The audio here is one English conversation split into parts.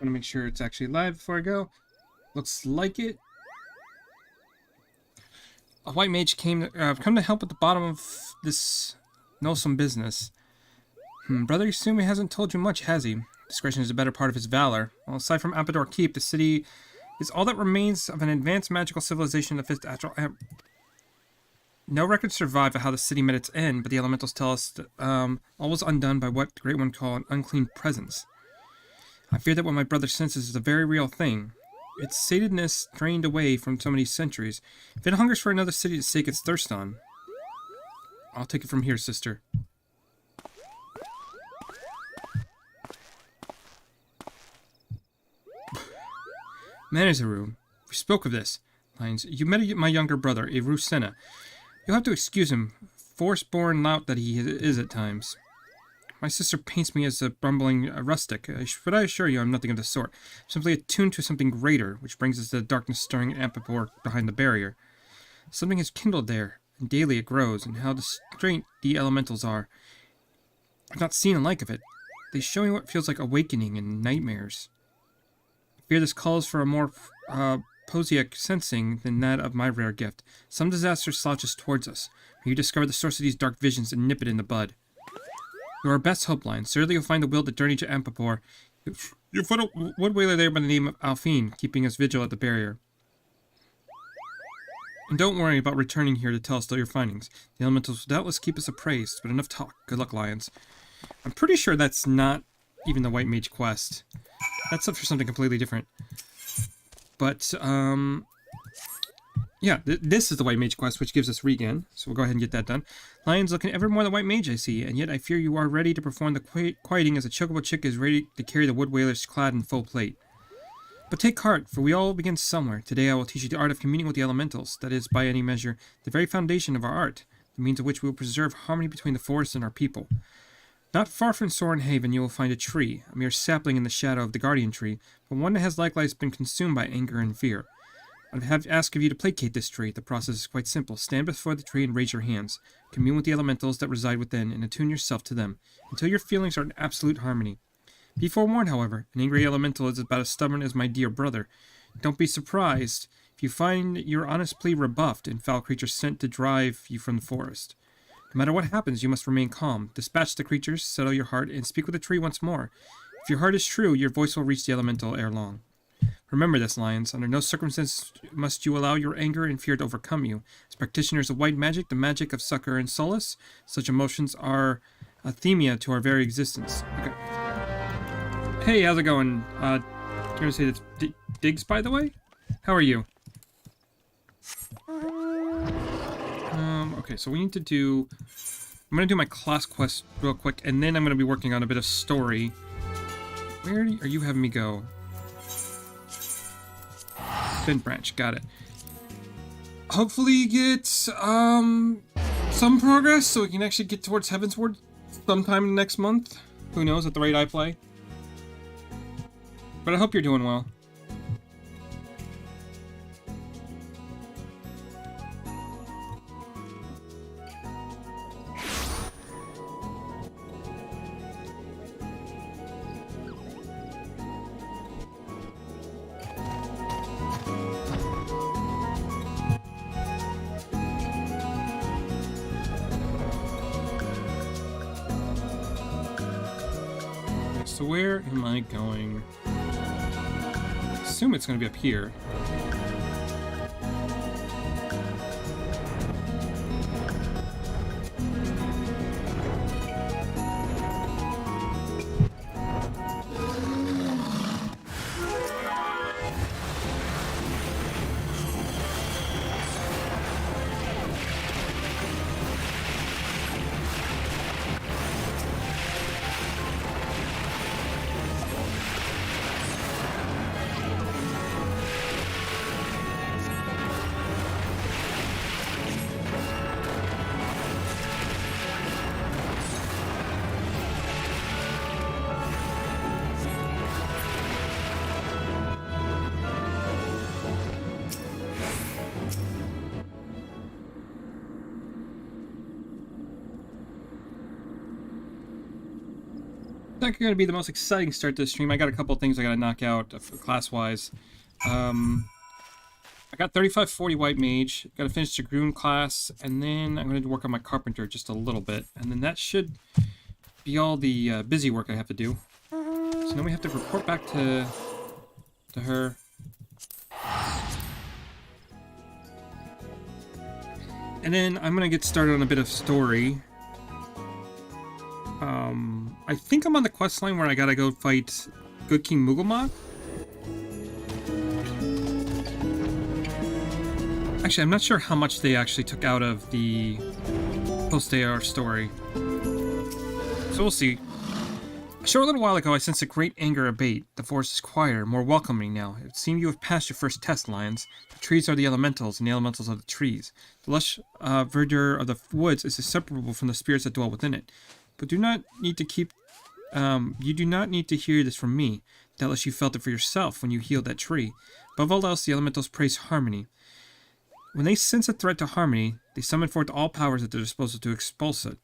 want to make sure it's actually live before I go. Looks like it. A white mage come to help at the bottom of this noisome business. Brother Yasumi hasn't told you much, has he? Discretion is a better part of his valor. Well, aside from Apador Keep, the city is all that remains of an advanced magical civilization of 5th astral. No records survive of how the city met its end, but the elementals tell us that all was undone by what the Great One call an unclean presence. I fear that what my brother senses is a very real thing. Its satedness drained away from so many centuries. If it hungers for another city to stake its thirst on, I'll take it from here, sister. Manizaru, we spoke of this. Lines, you met my younger brother, Irusena. You'll have to excuse him, force-born lout that he is at times. My sister paints me as a bumbling rustic, but I assure you I'm nothing of the sort. I'm simply attuned to something greater, which brings us to the darkness stirring at Ampapor behind the barrier. Something is kindled there, and daily it grows, and how distraint the elementals are. I've not seen the like of it. They show me what feels like awakening and nightmares. I fear this calls for a more posiac sensing than that of my rare gift. Some disaster slouches towards us. May you discover the source of these dark visions and nip it in the bud. You're our best hope, Lion. Certainly you'll find the will to journey to Ampapor. You'll find a wood whaler there by the name of Alphine, keeping us vigil at the barrier. And don't worry about returning here to tell us all your findings. The elementals will doubtless keep us appraised, but enough talk. Good luck, Lions. I'm pretty sure that's not even the White Mage quest. That's up for something completely different. But, yeah, this is the White Mage quest, which gives us regen, so we'll go ahead and get that done. Lion's looking ever more the White Mage, I see, and yet I fear you are ready to perform the quieting as a chocobo chick is ready to carry the wood whalers clad in full plate. But take heart, for we all begin somewhere. Today I will teach you the art of communing with the elementals, that is, by any measure, the very foundation of our art, the means of which we will preserve harmony between the forest and our people. Not far from Soren Haven you will find a tree, a mere sapling in the shadow of the guardian tree, but one that has likewise been consumed by anger and fear. I have asked of you to placate this tree. The process is quite simple. Stand before the tree and raise your hands. Commune with the elementals that reside within, and attune yourself to them, until your feelings are in absolute harmony. Be forewarned, however, an angry elemental is about as stubborn as my dear brother. Don't be surprised if you find your honest plea rebuffed and foul creatures sent to drive you from the forest. No matter what happens, you must remain calm. Dispatch the creatures, settle your heart, and speak with the tree once more. If your heart is true, your voice will reach the elemental ere long. Remember this, Lions. Under no circumstances must you allow your anger and fear to overcome you. As practitioners of white magic, the magic of succor and solace, such emotions are a themia to our very existence. Okay. Hey, how's it going? Can I say that's Diggs, by the way? How are you? Okay, so we need to do... I'm going to do my class quest real quick, and then I'm going to be working on a bit of story. Where are you having me go? Bent Branch, got it. Hopefully get some progress so we can actually get towards Heavensward sometime next month. Who knows, at the rate I play. But I hope you're doing well. So where am I going? I assume it's going to be up here. Not going to be the most exciting start to the stream. I got a couple things I got to knock out class-wise. I got 3540 White Mage. Got to finish the Dragoon class, and then I'm going to work on my Carpenter just a little bit. And then that should be all the busy work I have to do. So now we have to report back to her. And then I'm going to get started on a bit of story. I think I'm on the quest line where I gotta go fight Good King Moogle. Actually, I'm not sure how much they actually took out of the post-AR story. So we'll see. A short little while ago, I sensed a great anger abate. The forest is quieter, more welcoming now. It seemed you have passed your first test, Lions. The trees are the elementals, and the elementals are the trees. The lush verdure of the woods is inseparable from the spirits that dwell within it. But you do not need to hear this from me. Doubtless you felt it for yourself when you healed that tree. Above all else, the elementals praise harmony. When they sense a threat to harmony, they summon forth all powers at their disposal to expulse it.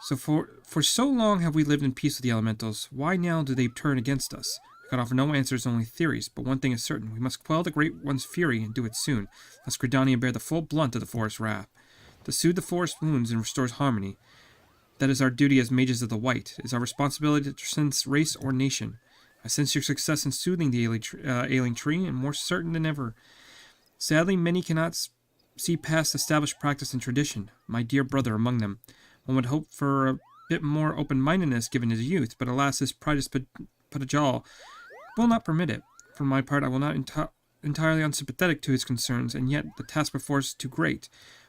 So for so long have we lived in peace with the elementals. Why now do they turn against us? I can offer no answers, only theories, but one thing is certain. We must quell the Great One's fury and do it soon, lest Gridania bear the full blunt of the forest's wrath. To soothe the forest wounds and restore harmony. That is our duty as mages of the white. It is our responsibility to transcend race or nation. I sense your success in soothing the ailing tree, and more certain than ever. Sadly, many cannot see past established practice and tradition, my dear brother among them. One would hope for a bit more open-mindedness given his youth, but alas, his pride is patagal will not permit it. For my part, I will not entirely unsympathetic to his concerns, and yet the task before us is too great.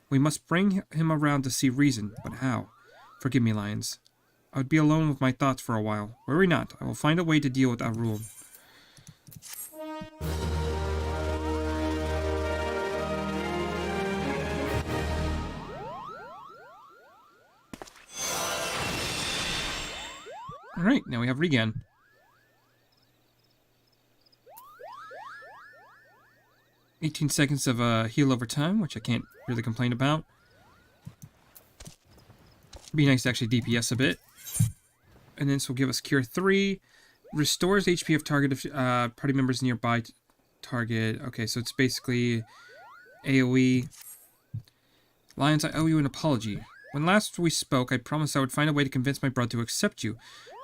We must bring him around to see reason, but how? Forgive me, Lions. I would be alone with my thoughts for a while. Worry not, I will find a way to deal with our rule. Alright, now we have Regan. "18 seconds of heal over time, which I can't really complain about. Be nice to actually DPS a bit. And then this will give us Cure 3. Restores HP of target party members nearby target. Okay, so it's basically AoE. Lions, I owe you an apology. When last we spoke, I promised I would find a way to convince my brother to accept you.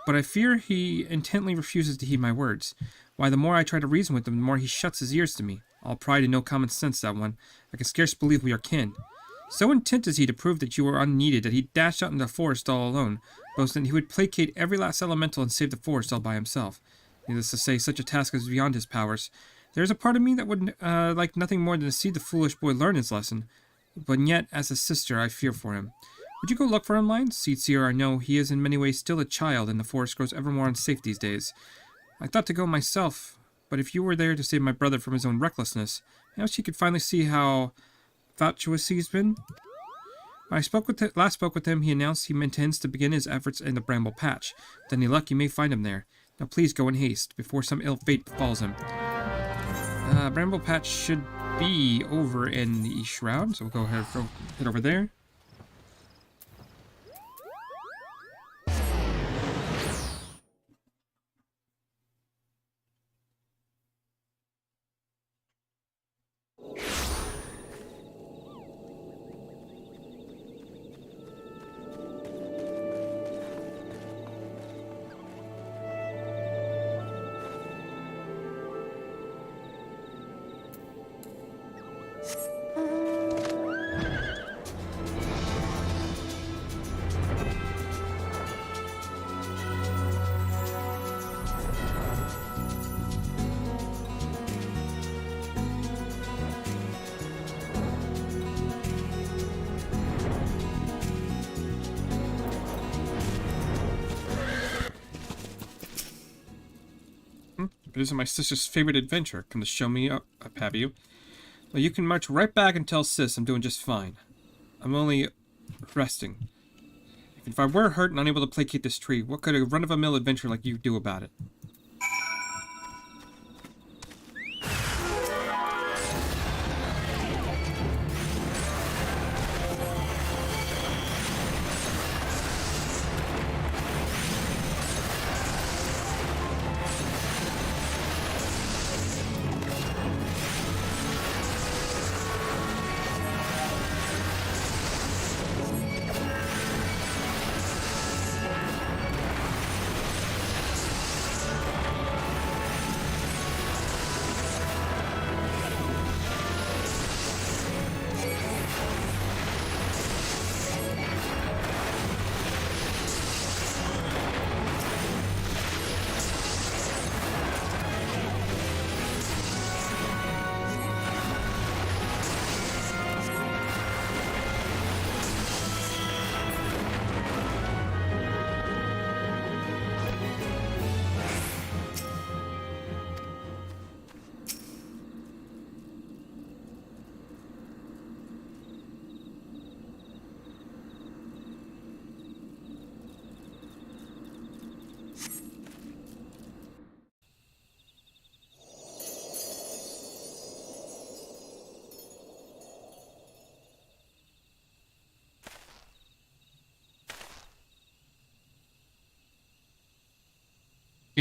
But I fear he intently refuses to heed my words. Why, the more I try to reason with him, the more he shuts his ears to me. All pride and no common sense, that one. I can scarce believe we are kin. So intent is he to prove that you are unneeded that he dashed out into the forest all alone, boasting that he would placate every last elemental and save the forest all by himself. Needless to say, such a task is beyond his powers. There is a part of me that would like nothing more than to see the foolish boy learn his lesson. But yet, as a sister, I fear for him. Would you go look for him, Lions? Seedseer, I know he is in many ways still a child, and the forest grows ever more unsafe these days. I thought to go myself, but if you were there to save my brother from his own recklessness, perhaps he could finally see how fatuous he's been. When I last spoke with him, he announced he intends to begin his efforts in the Bramble Patch. With any luck, you may find him there. Now please go in haste, before some ill fate befalls him. Bramble Patch should be over in the East Shroud, so we'll go ahead and head over there. This is my sister's favorite adventure. Come to show me up, have you? Well, you can march right back and tell Sis I'm doing just fine. I'm only resting. If I were hurt and unable to placate this tree, what could a run-of-the-mill adventure like you do about it?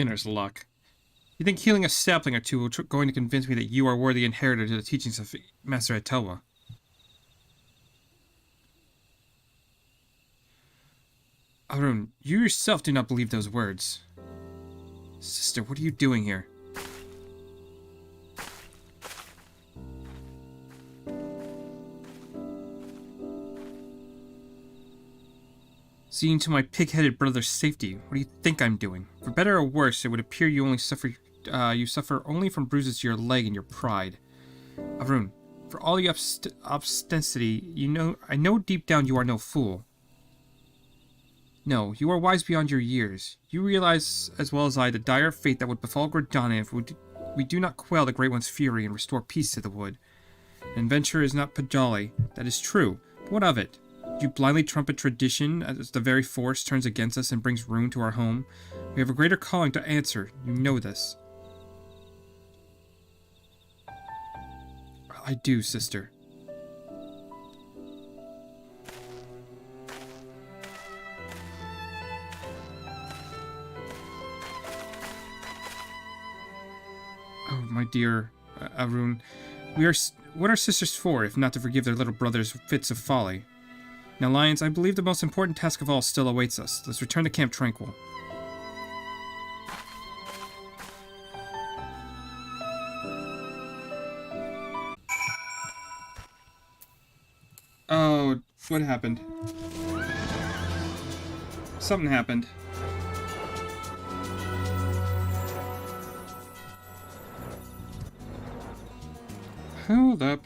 Beginner's luck. You think healing a sapling or two will going to convince me that you are worthy inheritor to the teachings of Master Etowa? Arun, you yourself do not believe those words. Sister, what are you doing here? Seeing to my pig-headed brother's safety, what do you think I'm doing? For better or worse, it would appear you suffer only from bruises to your leg and your pride. Arun, for all your obstinacy, I know deep down you are no fool. No, you are wise beyond your years. You realize, as well as I, the dire fate that would befall Gridana if we do not quell the Great One's fury and restore peace to the wood. An adventure is not Pajali, that is true, but what of it? Do you blindly trumpet tradition as the very force turns against us and brings ruin to our home? We have a greater calling to answer, you know this. I do, sister. Oh, my dear Arun, what are sisters for, if not to forgive their little brothers' fits of folly? Now, Lions, I believe the most important task of all still awaits us. Let's return to Camp Tranquil. Oh, what happened? Something happened. Hold up.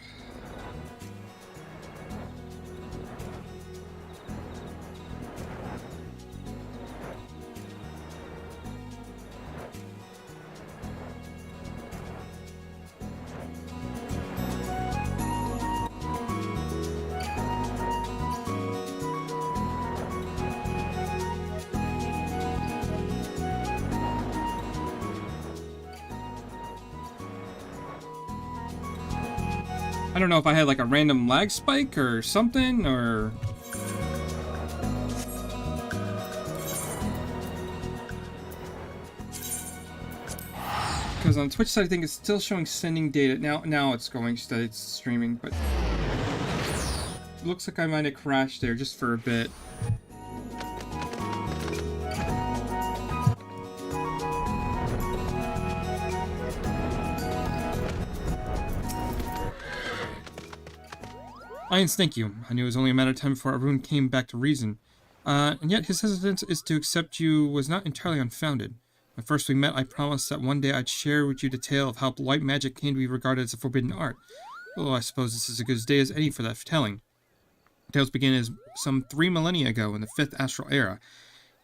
I don't know if I had like a random lag spike or something, or... Because on Twitch side I think it's still showing sending data. Now it's going, it's streaming, but... Looks like I might have crashed there just for a bit. Lions, thank you. I knew it was only a matter of time before Arun came back to reason. And yet his hesitance is to accept you was not entirely unfounded. When first we met, I promised that one day I'd share with you the tale of how white magic came to be regarded as a forbidden art. Well, I suppose this is as good a day as any for that telling. Tales begin as some 3 millennia ago in the 5th astral era.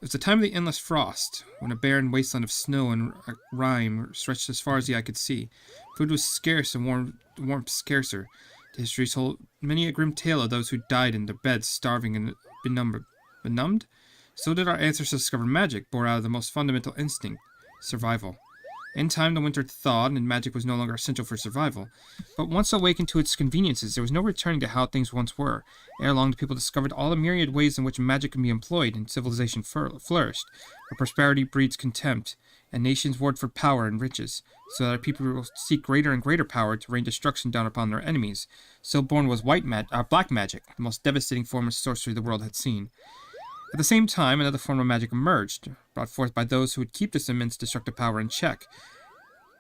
It was the time of the endless frost, when a barren wasteland of snow and rime stretched as far as the eye could see. Food was scarce and warmth scarcer. The history told many a grim tale of those who died in their beds, starving and benumbed? So did our ancestors discover magic, born out of the most fundamental instinct, survival. In time, the winter thawed, and magic was no longer essential for survival. But once awakened to its conveniences, there was no returning to how things once were. Ere long, the people discovered all the myriad ways in which magic can be employed, and civilization flourished. Where prosperity breeds contempt, and nations warred for power and riches, so that our people will seek greater and greater power to rain destruction down upon their enemies. So born was black magic, the most devastating form of sorcery the world had seen. At the same time, another form of magic emerged, brought forth by those who would keep this immense destructive power in check.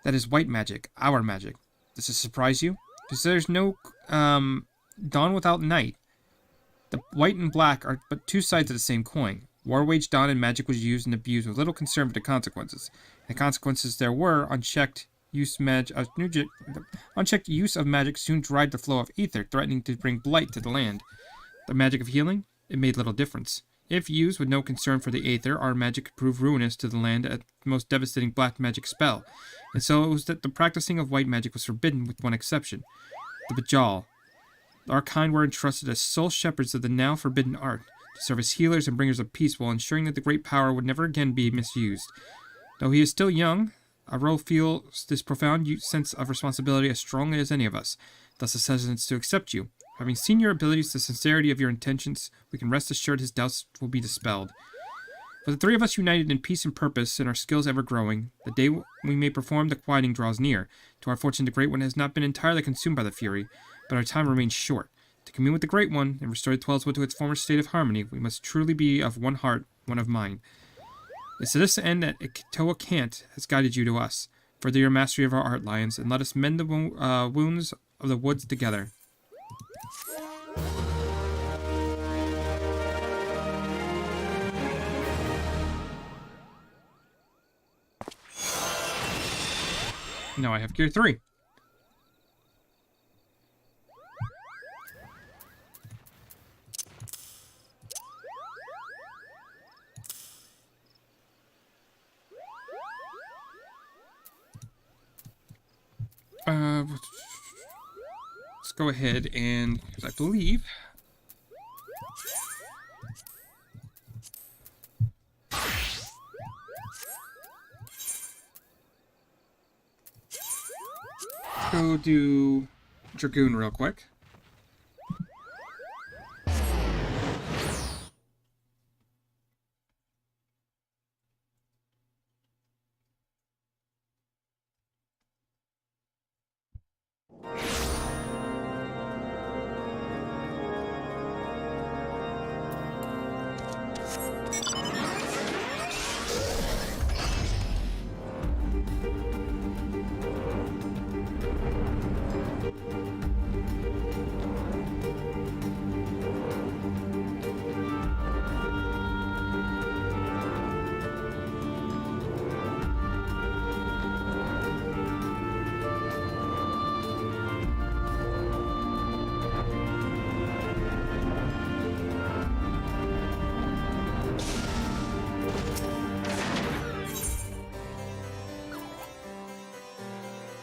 That is white magic, our magic. Does this surprise you? Because there's no dawn without night. The white and black are but two sides of the same coin. War waged on and magic was used and abused with little concern for the consequences. And the consequences there were unchecked use of magic soon dried the flow of ether, threatening to bring blight to the land. The magic of healing? It made little difference. If used with no concern for the aether, our magic could prove ruinous to the land at the most devastating black magic spell. And so it was that the practicing of white magic was forbidden with one exception. The Bajal. Our kind were entrusted as sole shepherds of the now forbidden art, to serve as healers and bringers of peace while ensuring that the great power would never again be misused. Though he is still young, Aro feels this profound sense of responsibility as strongly as any of us, thus his hesitance to accept you. Having seen your abilities, the sincerity of your intentions, we can rest assured his doubts will be dispelled. With the three of us united in peace and purpose, and our skills ever growing, the day we may perform the quieting draws near. To our fortune, the Great One has not been entirely consumed by the Fury, but our time remains short. To commune with the Great One, and restore the Tweleswood to its former state of harmony, we must truly be of one heart, one of mind. It's to this end that Iktoa Kant has guided you to us. Further your mastery of our art, Lions, and let us mend the wounds of the woods together. Now I have gear 3. Let's go ahead and, because I believe go do Dragoon real quick.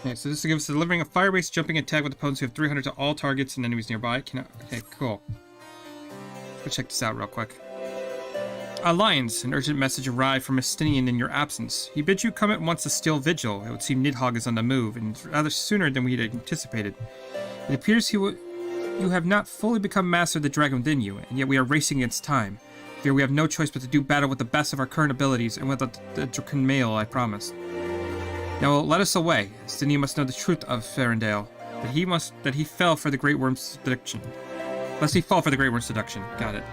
Okay, so this gives us delivering a fire-based jumping attack with opponents who have 300 to all targets and enemies nearby. Okay, cool. Let's check this out real quick. Lions, an urgent message arrived from Estinian in your absence. He bids you come at once to Steel Vigil. It would seem Nidhogg is on the move, and rather sooner than we had anticipated. It appears you have not fully become master of the dragon within you, and yet we are racing against time. Fear we have no choice but to do battle with the best of our current abilities, and with the Draken Mail I promised. Now let us away. Estinian must know the truth of Ferendale, that he fell for the Great Worm's seduction. Lest he fall for the Great Worm's seduction. Got it.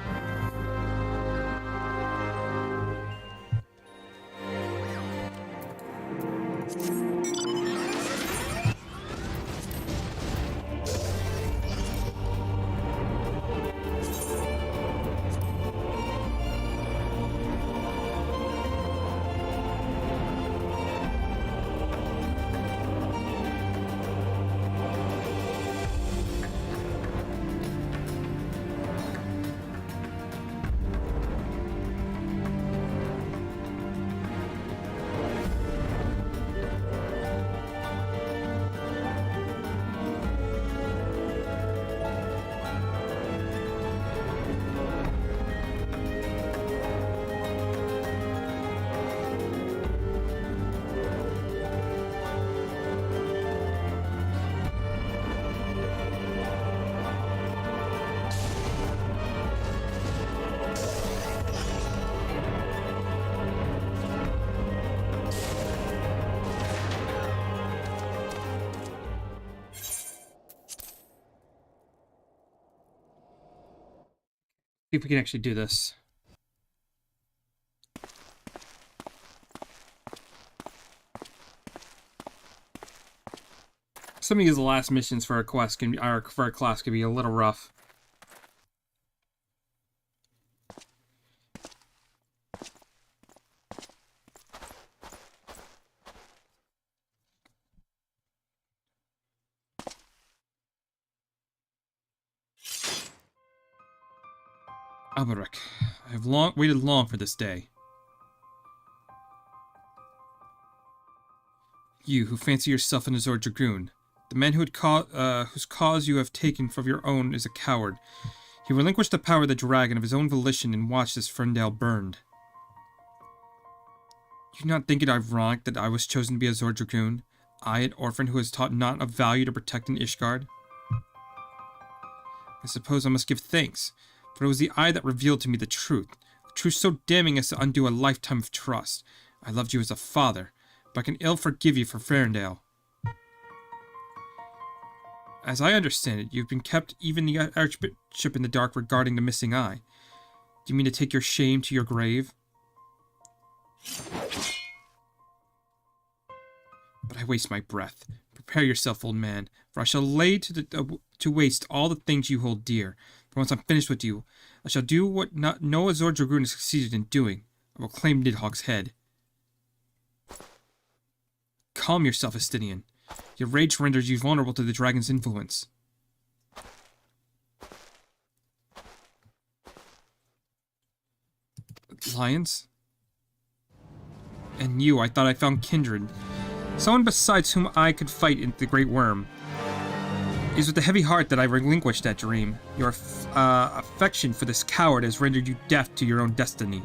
See if we can actually do this. Some of these last missions for our quest can be, for our class can be a little rough. Alberic, I have waited long for this day. You, who fancy yourself an Azor Dragoon, the man whose cause you have taken for your own is a coward. He relinquished the power of the dragon of his own volition and watched as Ferndale burned. Do you not think it ironic that I was chosen to be Azor Dragoon? I, an orphan who has taught naught of value to protect an Ishgard? I suppose I must give thanks. For it was the eye that revealed to me the truth truth so damning as to undo a lifetime of trust. I loved you as a father, but I can ill forgive you for Ferndale. As I understand it, you've been kept even the Archbishop in the dark regarding the missing eye. Do you mean to take your shame to your grave? But I waste my breath. Prepare yourself, old man, for I shall lay to waste all the things you hold dear. For once I'm finished with you, I shall do what no Azor Dragoon has succeeded in doing. I will claim Nidhogg's head. Calm yourself, Estinian. Your rage renders you vulnerable to the dragon's influence. Lions? And you, I thought I found kindred. Someone besides whom I could fight in the Great Worm. It is with a heavy heart that I relinquished that dream. Your affection for this coward has rendered you deaf to your own destiny.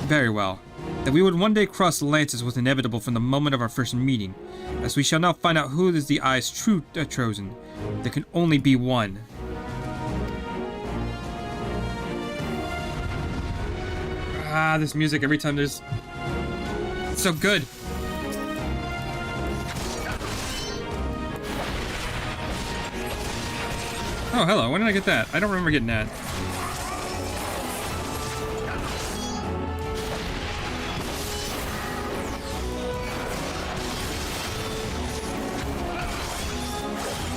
Very well. That we would one day cross the lances was inevitable from the moment of our first meeting, as we shall now find out who is the eye's true chosen. There can only be one. Ah, this music every time there's... It's so good. Oh, hello. When did I get that? I don't remember getting that.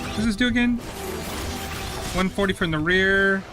What does this do again? 140 from the rear.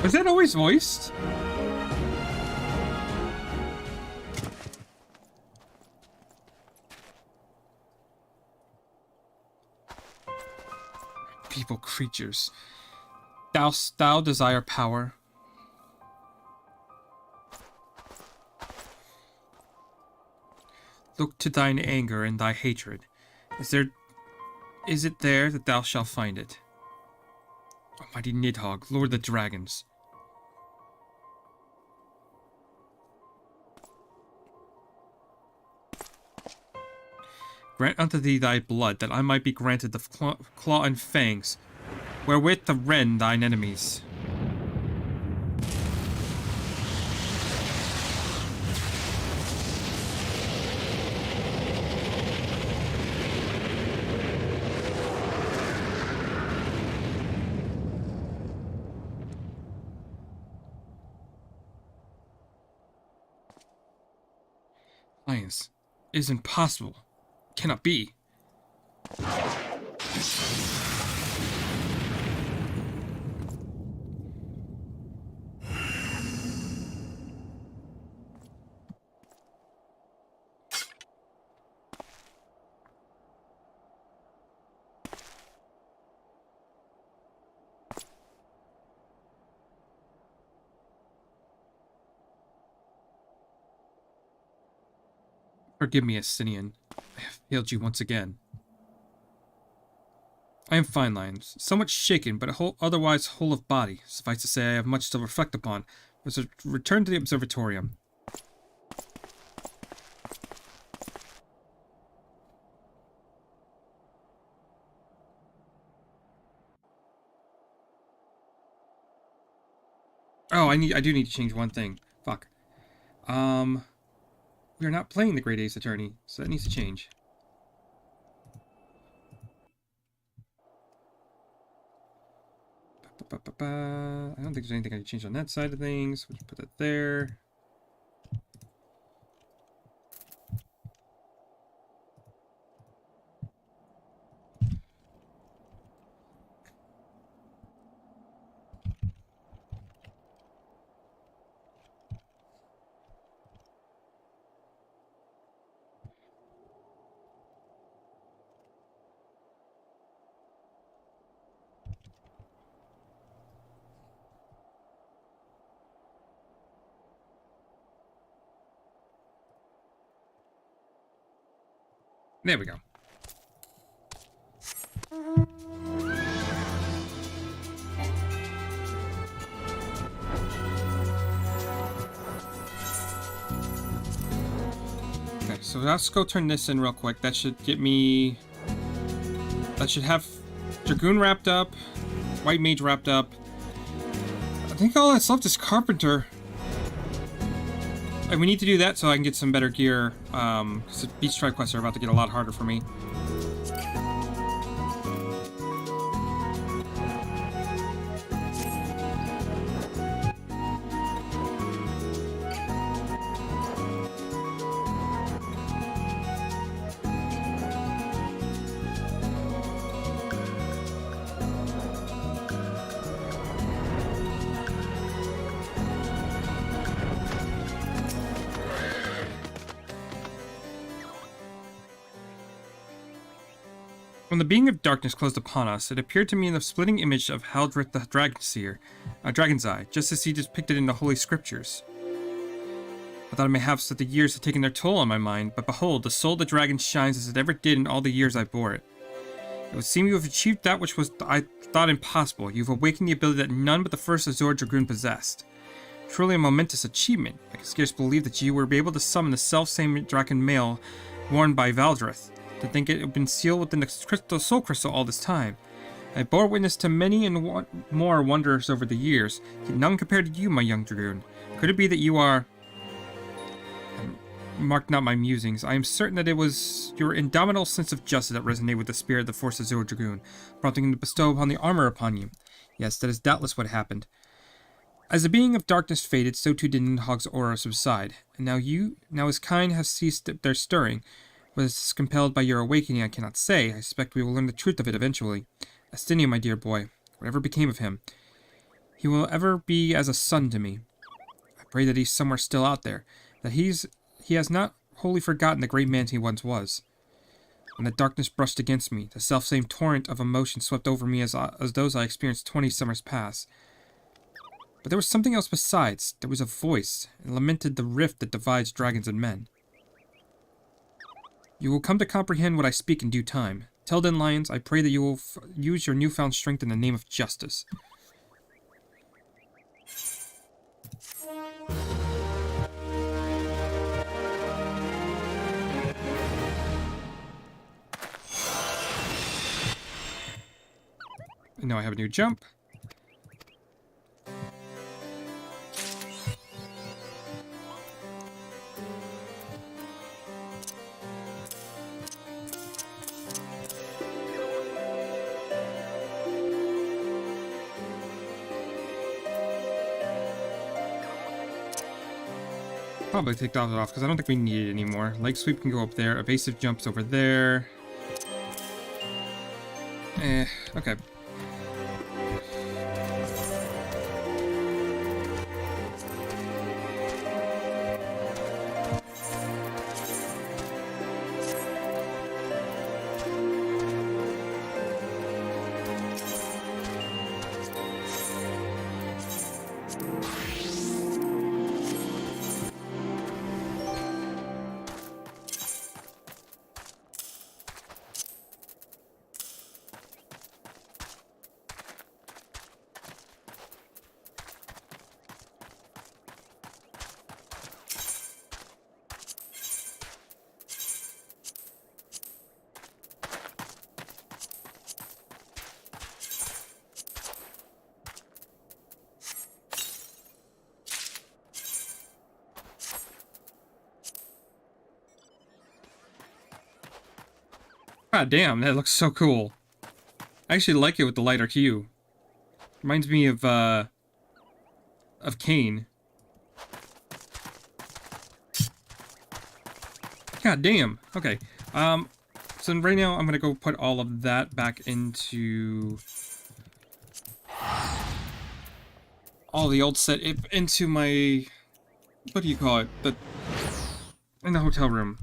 Was that always voiced? People, creatures. Dost thou desire power? Look to thine anger and thy hatred. Is it there that thou shalt find it? Almighty Nidhogg, Lord of the Dragons. Grant unto thee thy blood, that I might be granted the claw and fangs, wherewith to rend thine enemies. Lions, it is impossible. Cannot be. Forgive me, Estinian. I have failed you once again. I am fine, Lions. Somewhat shaken, but otherwise whole of body. Suffice to say, I have much to reflect upon. Let's return to the observatorium. Oh, I do need to change one thing. Fuck. We are not playing the Great Ace Attorney, so that needs to change. I don't think there's anything I can change on that side of things. We'll just put that there. There we go. Okay, so let's go turn this in real quick. That should get me... That should have Dragoon wrapped up, White Mage wrapped up. I think all that's left is Carpenter. And we need to do that so I can get some better gear, because the Beach Strike quests are about to get a lot harder for me. When the being of darkness closed upon us, it appeared to me in the splitting image of Haldrith the Dragon's Eye, just as he depicted in the Holy Scriptures. I thought mayhaps that the years had taken their toll on my mind, but behold, the soul of the dragon shines as it ever did in all the years I bore it. It would seem you have achieved that which I thought impossible. You've awakened the ability that none but the first Azure Dragoon possessed. Truly a momentous achievement. I can scarce believe that you were able to summon the self-same dragon mail worn by Valdrith. To think it had been sealed within the soul crystal all this time. I bore witness to many and more wonders over the years, yet none compared to you, my young dragoon. Could it be that you are... Mark not my musings. I am certain that it was your indomitable sense of justice that resonated with the spirit of the Force Azure Dragoon, prompting him to bestow upon the armor upon you. Yes, that is doubtless what happened. As the being of darkness faded, so too did Nidhogg's aura subside, and now his kind have ceased their stirring. Was compelled by your awakening, I cannot say. I suspect we will learn the truth of it eventually. Estinian, my dear boy, whatever became of him, he will ever be as a son to me. I pray that he's somewhere still out there, that he has not wholly forgotten the great man he once was. When the darkness brushed against me, the selfsame torrent of emotion swept over me as those I experienced 20 summers past. But there was something else besides. There was a voice, and lamented the rift that divides dragons and men. You will come to comprehend what I speak in due time. Till then, Lions, I pray that you will use your newfound strength in the name of justice. And now I have a new jump. Probably take that off because I don't think we need it anymore. Leg sweep can go up there. Evasive jumps over there. Okay. God damn, that looks so cool. I actually like it with the lighter hue. Reminds me of Kane. God damn. Okay. So right now I'm gonna go put all of that back into all the old set into my, what do you call it? In the hotel room.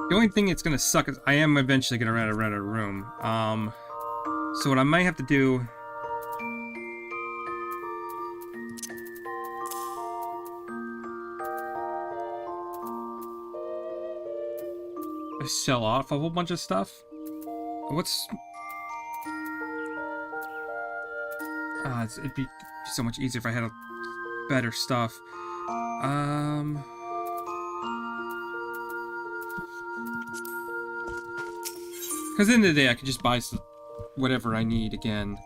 The only thing it's gonna suck is I am eventually gonna run out of room. So what I might have to do is sell off a whole bunch of stuff. It'd be so much easier if I had better stuff. Because at the end of the day, I could just buy whatever I need again.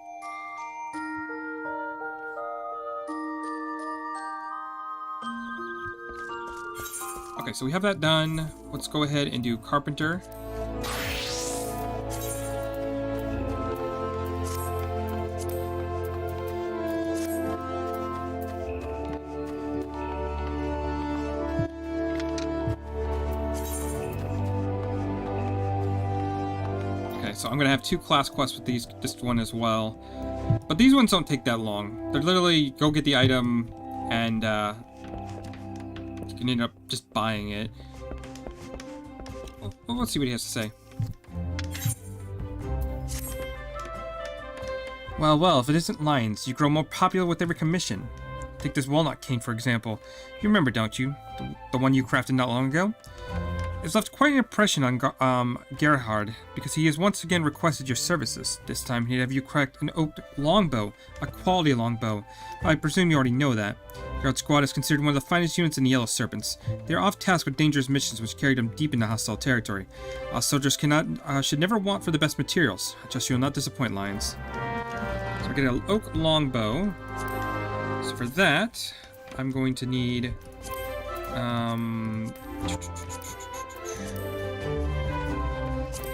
Okay, so we have that done. Let's go ahead and do Carpenter. So I'm gonna have 2 class quests with this one as well, but these ones don't take that long. They're literally go get the item, and you can end up just buying it. Well, let's see what he has to say. Well, if it isn't lions, you grow more popular with every commission. Take this walnut cane, for example. You remember, don't you? The one you crafted not long ago? It's left quite an impression on Gerhard, because he has once again requested your services. This time he'd have you craft an oak longbow, a quality longbow. I presume you already know that. Gerhard's squad is considered one of the finest units in the Yellow Serpents. They are off task with dangerous missions which carry them deep into hostile territory. Our soldiers should never want for the best materials. I trust you will not disappoint, Lions. So I get an oak longbow. So for that, I'm going to need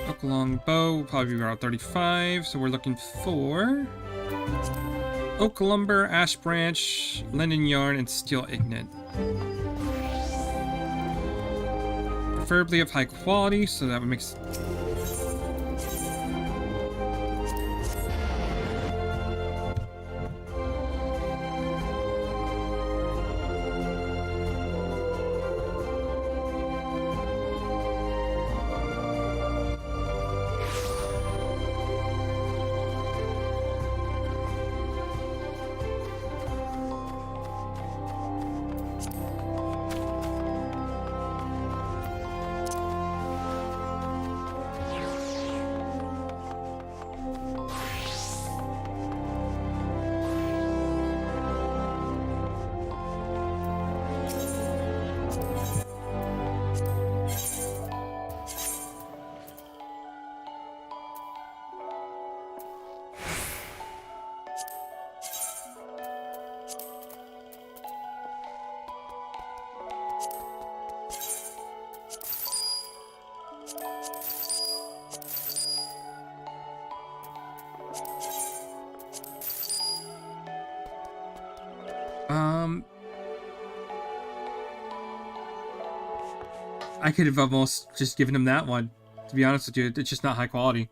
oak longbow will probably be around 35, so we're looking for oak lumber, ash branch, linen yarn, and steel ignet. Preferably of high quality, so that would make I could have almost just given him that one. To be honest with you, it's just not high quality.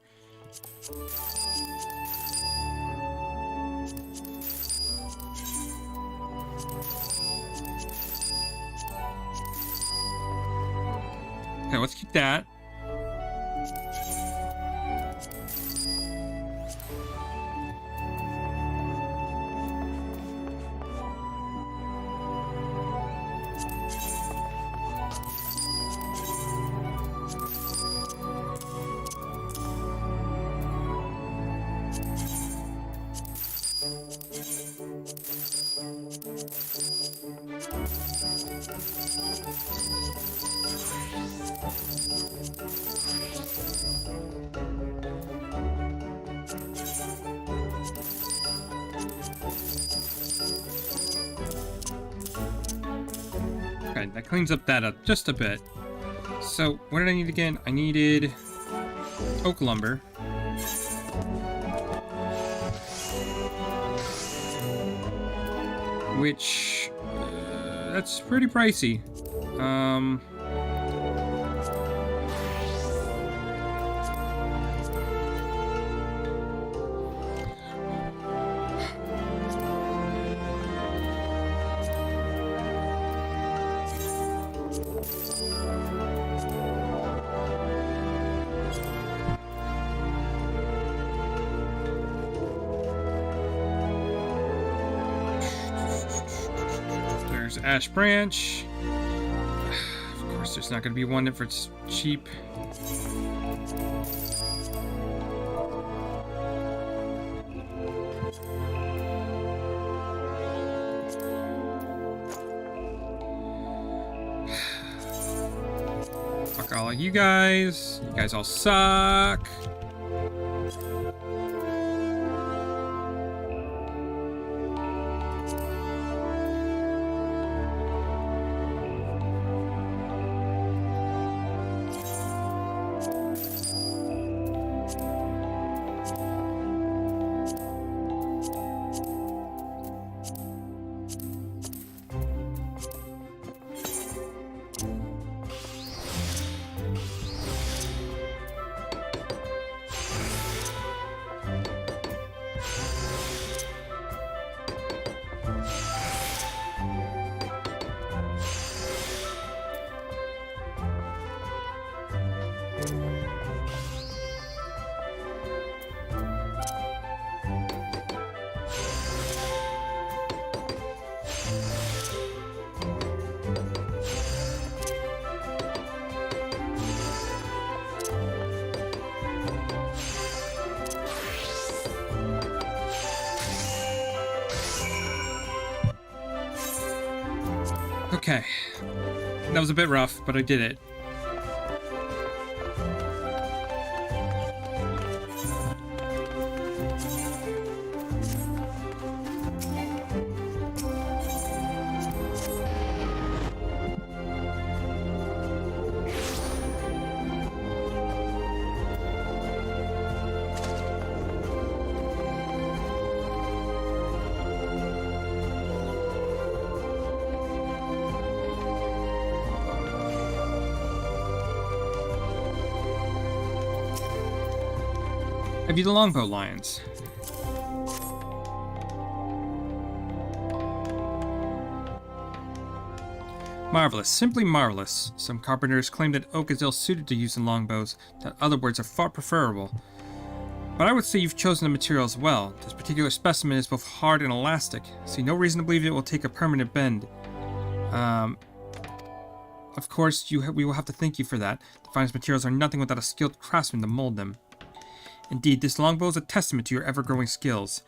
Okay, let's keep that. Okay, that cleans up that up just a bit. So, what did I need again? I needed oak lumber. Which, that's pretty pricey. There's Ash Branch. Of course, there's not going to be one if it's cheap. Fuck all of you guys. You guys all suck. Okay. That was a bit rough, but I did it. Have you the longbow lions? Marvelous, simply marvelous. Some carpenters claim that oak is ill-suited to use in longbows, that other woods are far preferable. But I would say you've chosen the materials well. This particular specimen is both hard and elastic. I see no reason to believe it will take a permanent bend. Of course, we will have to thank you for that. The finest materials are nothing without a skilled craftsman to mold them. Indeed, this longbow is a testament to your ever-growing skills.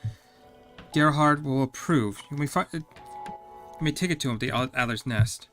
Gerhard will approve. You may take it to him at the Adler's Nest.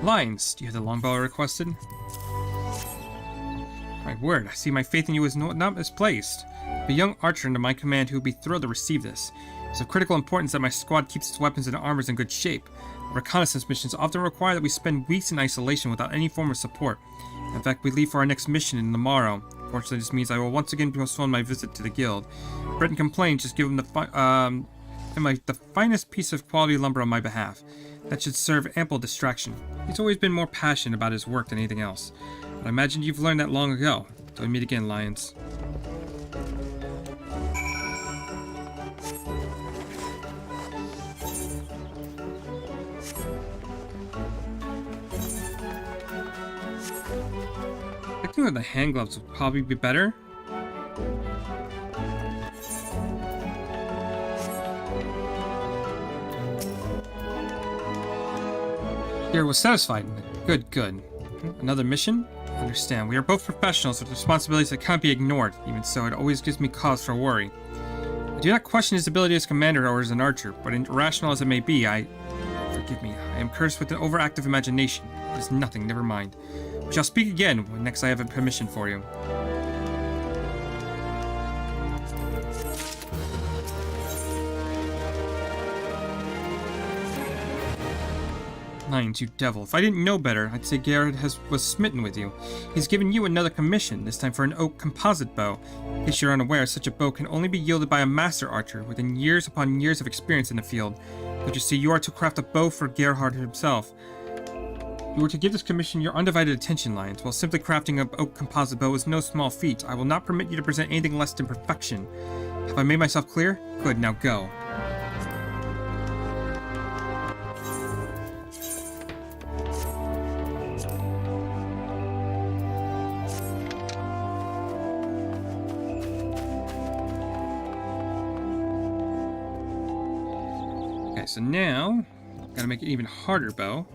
Lions, do you have the longbow I requested? My word, I see my faith in you is not misplaced. A young archer under my command who would be thrilled to receive this. It's of critical importance that my squad keeps its weapons and armors in good shape. Reconnaissance missions often require that we spend weeks in isolation without any form of support. In fact, we leave for our next mission in the morrow. Fortunately, this means I will once again postpone my visit to the guild. Breton complains, just give him the finest piece of quality lumber on my behalf. That should serve ample distraction. He's always been more passionate about his work than anything else. But I imagine you've learned that long ago. Till we meet again, Lions. I think that the hand gloves would probably be better. Garrett was satisfied. Good, good. Another mission? Understand. We are both professionals with responsibilities that can't be ignored. Even so, it always gives me cause for worry. I do not question his ability as commander or as an archer, but irrational as it may be, forgive me, I am cursed with an overactive imagination. It is nothing, never mind. We shall speak again when next I have a permission for you. Lions, you devil. If I didn't know better, I'd say Garrett was smitten with you. He's given you another commission, this time for an oak composite bow. In case you're unaware, such a bow can only be wielded by a master archer, within years upon years of experience in the field. But you see, you are to craft a bow for Gerhard himself. You were to give this commission your undivided attention, Lions. While simply crafting an oak composite bow is no small feat, I will not permit you to present anything less than perfection. Have I made myself clear? Good, now go. Okay, so now, gotta make it even harder bow.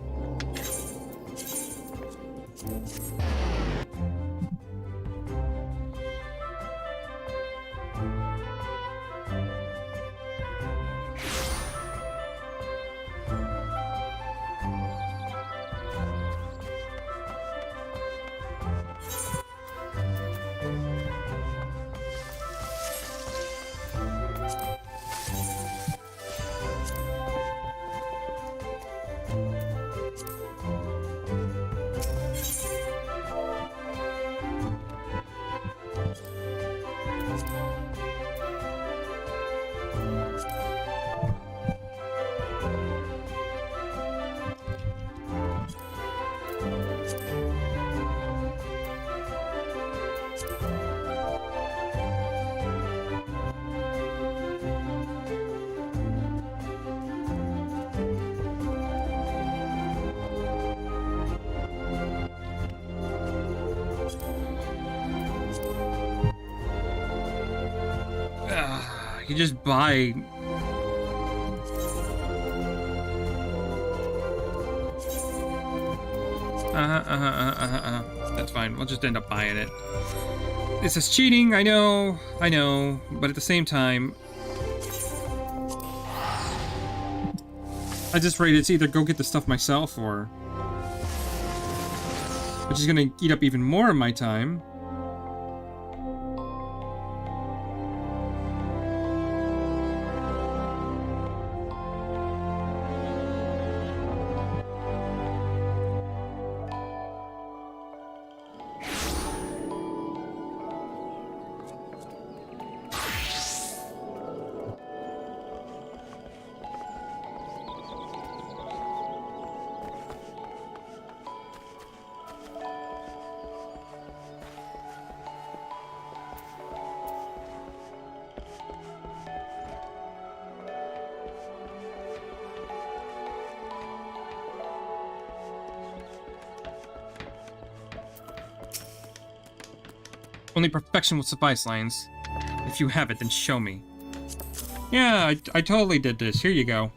You just buy... That's fine. We'll just end up buying it. This is cheating, I know, but at the same time... I just rate it's either go get the stuff myself or... Which is gonna eat up even more of my time. Only perfection will suffice, Lions. If you have it, then show me. Yeah, I totally did this. Here you go.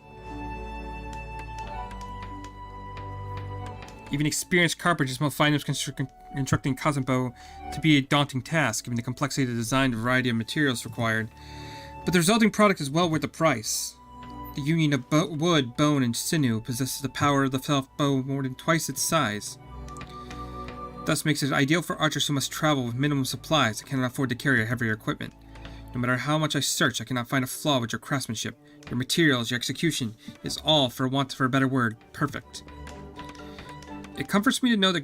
Even experienced carpenters will find constructing Cosmo to be a daunting task, given the complexity of the design and variety of materials required. But the resulting product is well worth the price. The union of wood, bone, and sinew possesses the power of the self-bow more than twice its size. Thus makes it ideal for archers who must travel with minimum supplies and cannot afford to carry heavier equipment. No matter how much I search, I cannot find a flaw with your craftsmanship. Your materials, your execution is all, for want of a better word, perfect. It comforts me to know that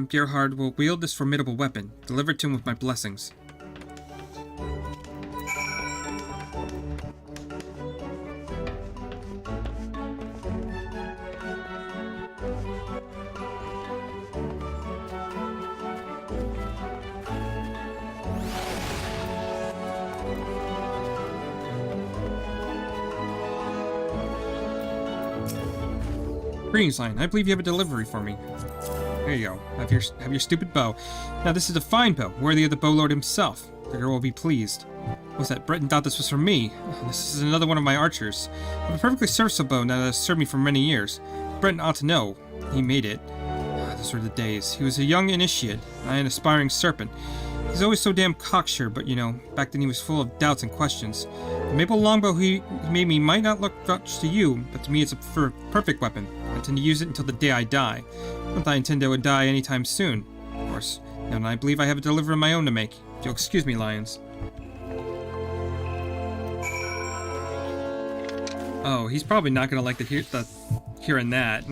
Gerhard will wield this formidable weapon, delivered to him with my blessings. Greetings, Lion. I believe you have a delivery for me. There you go. Have your stupid bow. Now this is a fine bow, worthy of the bow lord himself. The girl will be pleased. What's that? Breton thought this was for me. This is another one of my archers. I have a perfectly serviceable bow now that has served me for many years. Breton ought to know. He made it. Those were the days. He was a young initiate, I an aspiring serpent. He's always so damn cocksure, but you know, back then he was full of doubts and questions. The maple longbow he made me might not look much to you, but to me it's a perfect weapon. I intend to use it until the day I die. Not that I intend to die anytime soon, of course. And I believe I have a delivery of my own to make. If you'll excuse me, Lions. Oh, he's probably not gonna like hearing that.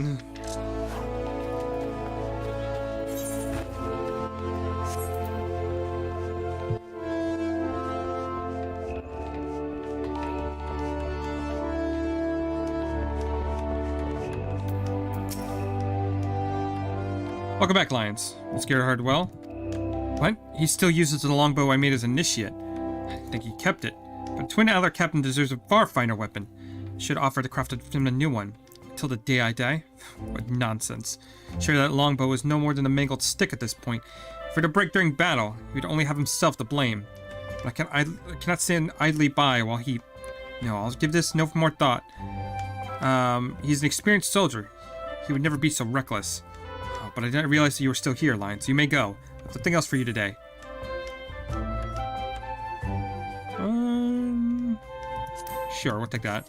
Welcome back, Lions. Is Gerhard well? What? He still uses the longbow I made as initiate. I think he kept it. But Twin Adler Captain deserves a far finer weapon. I should offer to craft him a new one. Until the day I die? What nonsense. Sure, that longbow is no more than a mangled stick at this point. If it were to break during battle, he would only have himself to blame. But I cannot stand idly by while he... No, I'll give this no more thought. He's an experienced soldier. He would never be so reckless. But I didn't realize that you were still here, Lion, so you may go. I have nothing else for you today. Sure, we'll take that.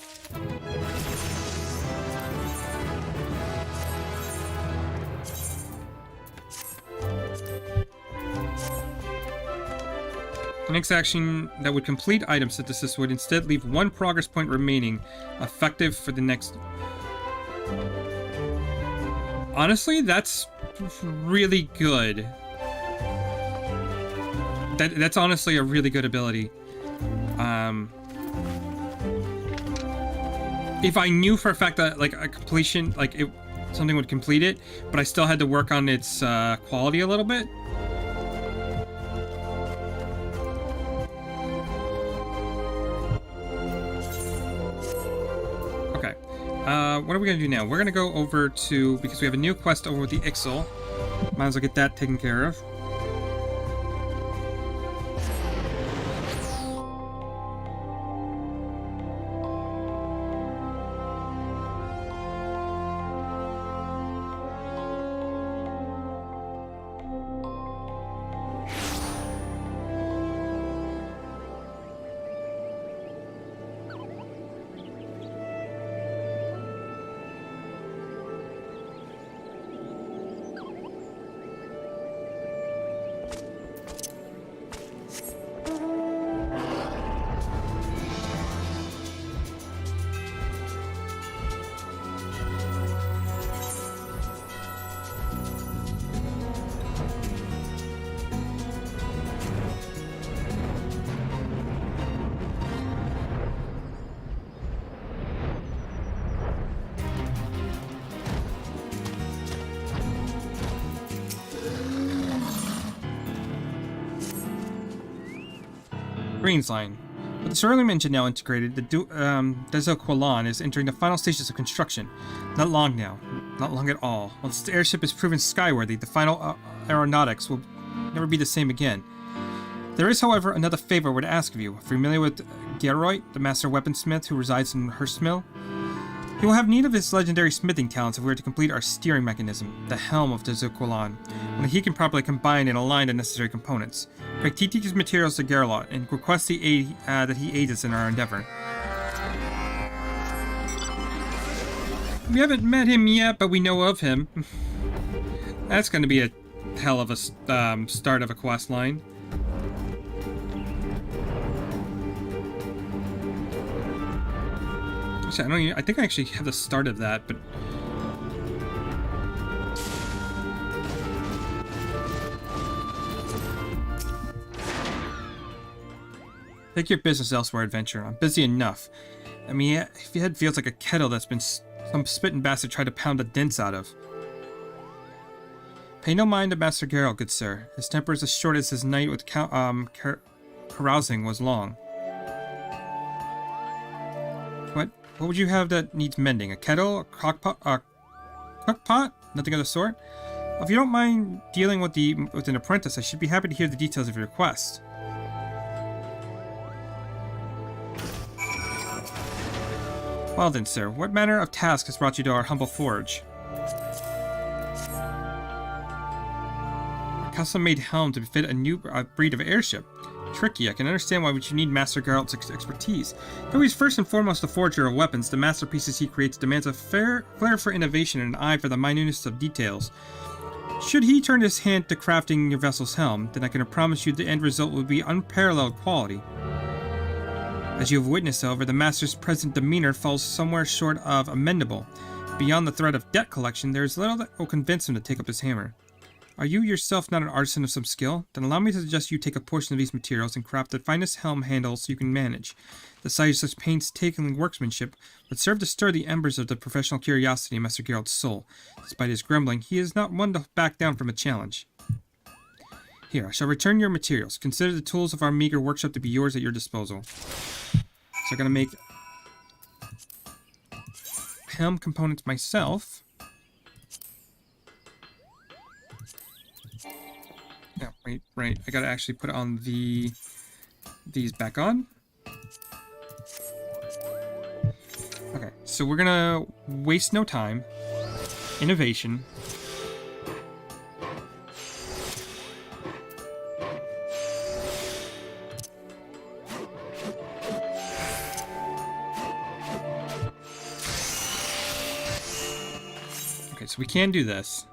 The next action that would complete item synthesis would instead leave one progress point remaining, effective for the next... Honestly, that's really good. That's honestly a really good ability. If I knew for a fact that like a completion, something would complete it, but I still had to work on its quality a little bit. Okay. What are we gonna do now? We're gonna go over to, because we have a new quest over with the Ixal. Might as well get that taken care of. Greens line. With the Cerulean engine now integrated, the Dezoqualan is entering the final stages of construction. Not long now. Not long at all. Once the airship is proven skyworthy, the final aeronautics will never be the same again. There is, however, another favor I would ask of you. Familiar with Geroit, the master weaponsmith who resides in Hearstmill? He will have need of his legendary smithing talents if we are to complete our steering mechanism, the helm of the Dezoqualan. Only he can properly combine and align the necessary components. Break his materials to Gerlot and request that he aid us in our endeavor. We haven't met him yet, but we know of him. That's going to be a hell of a start of a quest line. Actually, I think I actually have the start of that, but... Take your business elsewhere, adventurer. I'm busy enough. I mean, if your head feels like a kettle that's been some spitting bastard tried to pound the dents out of. Pay no mind to Master Geralt, good sir. His temper is as short as his night with carousing was long. What would you have that needs mending? A kettle? A cookpot? Nothing of the sort? Well, if you don't mind dealing with an apprentice, I should be happy to hear the details of your quest. Well then, sir, what manner of task has brought you to our humble forge? A custom-made helm to fit a new breed of airship. Tricky, I can understand why would you need Master Geralt's expertise. Though he's first and foremost a forger of weapons, the masterpieces he creates demands a flair for innovation and an eye for the minutest of details. Should he turn his hand to crafting your vessel's helm, then I can promise you the end result will be unparalleled quality. As you have witnessed, however, the Master's present demeanor falls somewhere short of amendable. Beyond the threat of debt collection, there is little that will convince him to take up his hammer. Are you yourself not an artisan of some skill? Then allow me to suggest you take a portion of these materials and craft the finest helm handles you can manage. The sight of such painstaking workmanship would serve to stir the embers of the professional curiosity in Master Geralt's soul. Despite his grumbling, he is not one to back down from a challenge. Here, I shall return your materials. Consider the tools of our meager workshop to be yours at your disposal. So I'm going to make helm components myself. Yeah, right. I got to actually put on these back on. Okay, so we're going to waste no time. Innovation. So we can do this.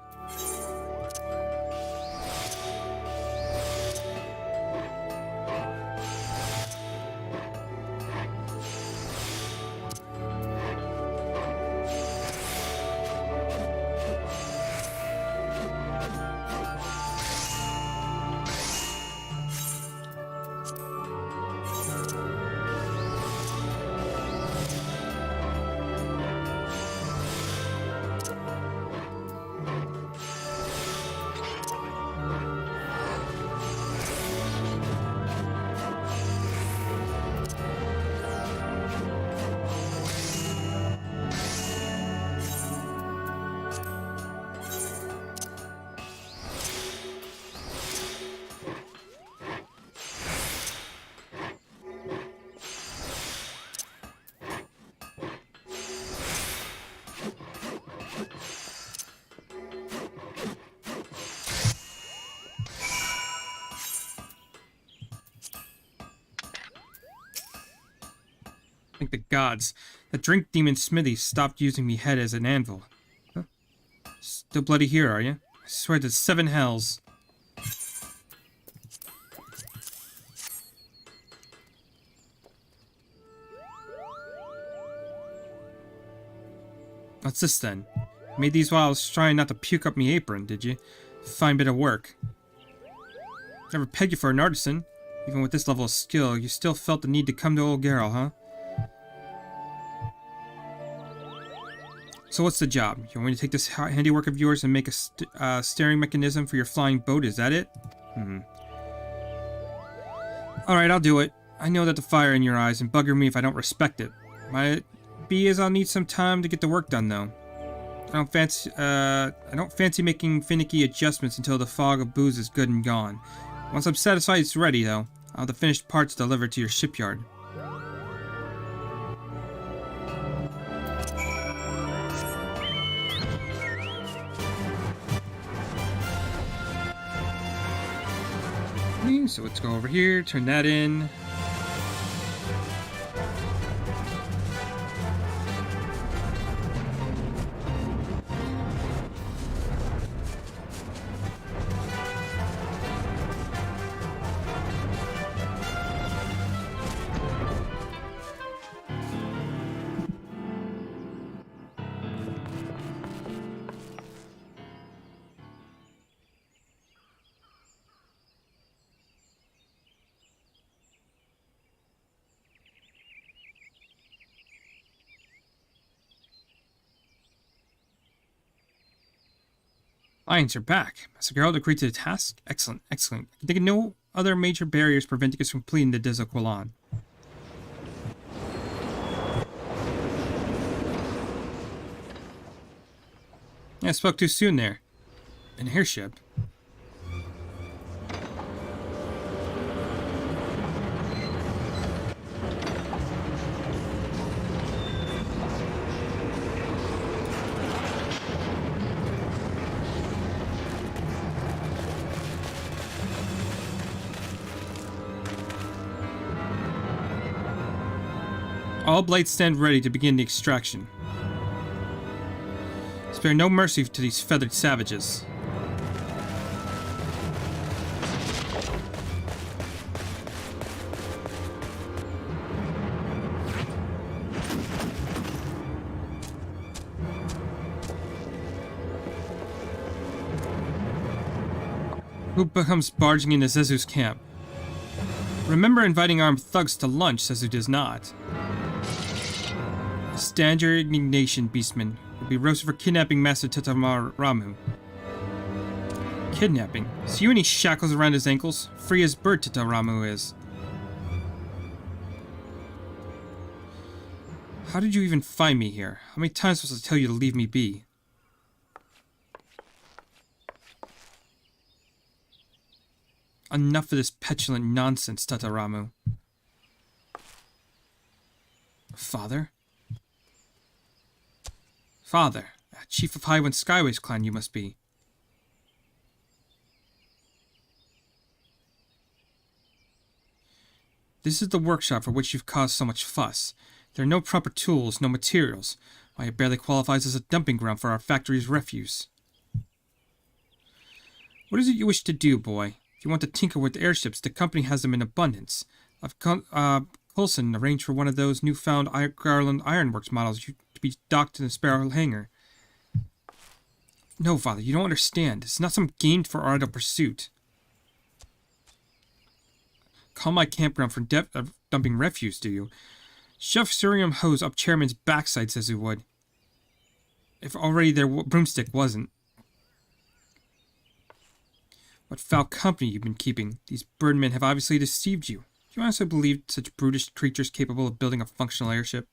Thank the gods. The drink demon Smithy stopped using me head as an anvil. Huh? Still bloody here, are you? I swear to 7 hells. What's this then? You made these while I was trying not to puke up me apron, did you? Fine bit of work. Never pegged you for an artisan. Even with this level of skill, you still felt the need to come to old Geralt, huh? So what's the job? You want me to take this handiwork of yours and make a steering mechanism for your flying boat, is that it? Alright, I'll do it. I know that the fire in your eyes and bugger me if I don't respect it. Might be as I'll need some time to get the work done, though. I don't fancy making finicky adjustments until the fog of booze is good and gone. Once I'm satisfied it's ready, though, I'll have the finished parts delivered to your shipyard. So let's go over here, turn that in. Lions are back. Has the Geralt agreed to the task? Excellent, excellent. I can think of no other major barriers preventing us from completing the Dizaquilon. Yeah, I spoke too soon there. An airship? All blades stand ready to begin the extraction. Spare no mercy to these feathered savages. Who becomes barging into Zezu's camp? Remember inviting armed thugs to lunch, Zezu does not. Stand your indignation, beastman. You'll be roasted for kidnapping Master Ramu. Kidnapping? See you any shackles around his ankles? Free as bird Ramu is. How did you even find me here? How many times was I tell you to leave me be? Enough of this petulant nonsense, Ramu. Father? Father, chief of Highwind Skyways clan you must be. This is the workshop for which you've caused so much fuss. There are no proper tools, no materials. Why, it barely qualifies as a dumping ground for our factory's refuse. What is it you wish to do, boy? If you want to tinker with airships, the company has them in abundance. Coulson arranged for one of those newfound Garland Ironworks models to be docked in the Sparrow hangar. No, Father, you don't understand. It's not some game for our idle pursuit. Call my campground for dumping refuse, do you? Shove cerium hose up chairman's backside, says he would. If already their broomstick wasn't. What foul company you've been keeping. These birdmen have obviously deceived you. Do you honestly believe such brutish creatures capable of building a functional airship?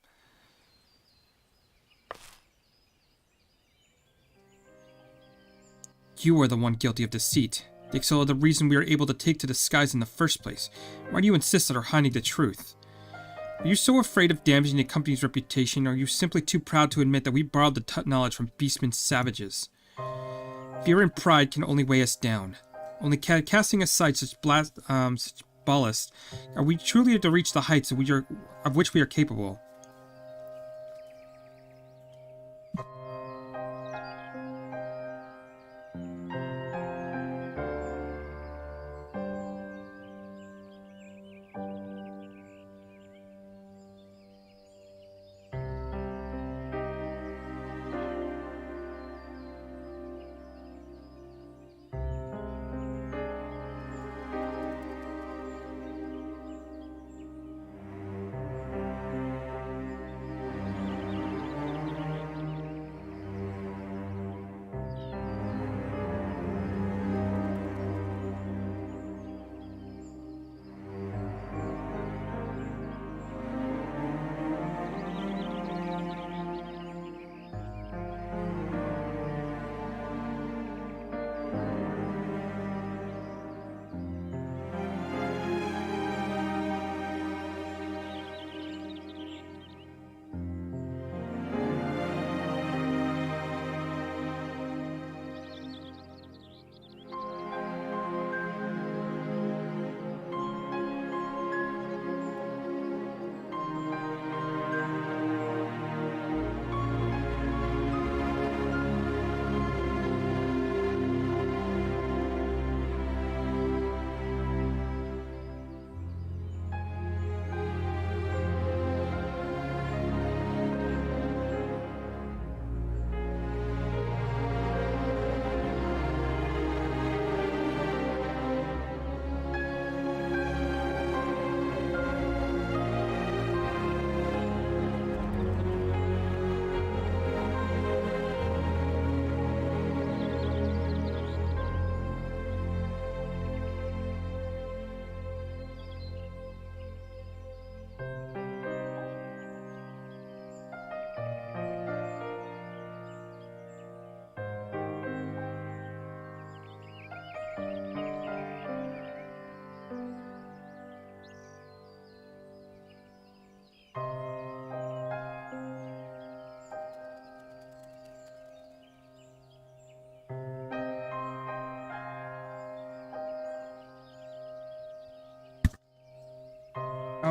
You are the one guilty of deceit. The Ixal are the reason we are able to take to the skies in the first place. Why do you insist on our hiding the truth? Are you so afraid of damaging the company's reputation, or are you simply too proud to admit that we borrowed the knowledge from beastmen savages? Fear and pride can only weigh us down. Only casting aside such ballast, are we truly to reach the heights of which we are capable.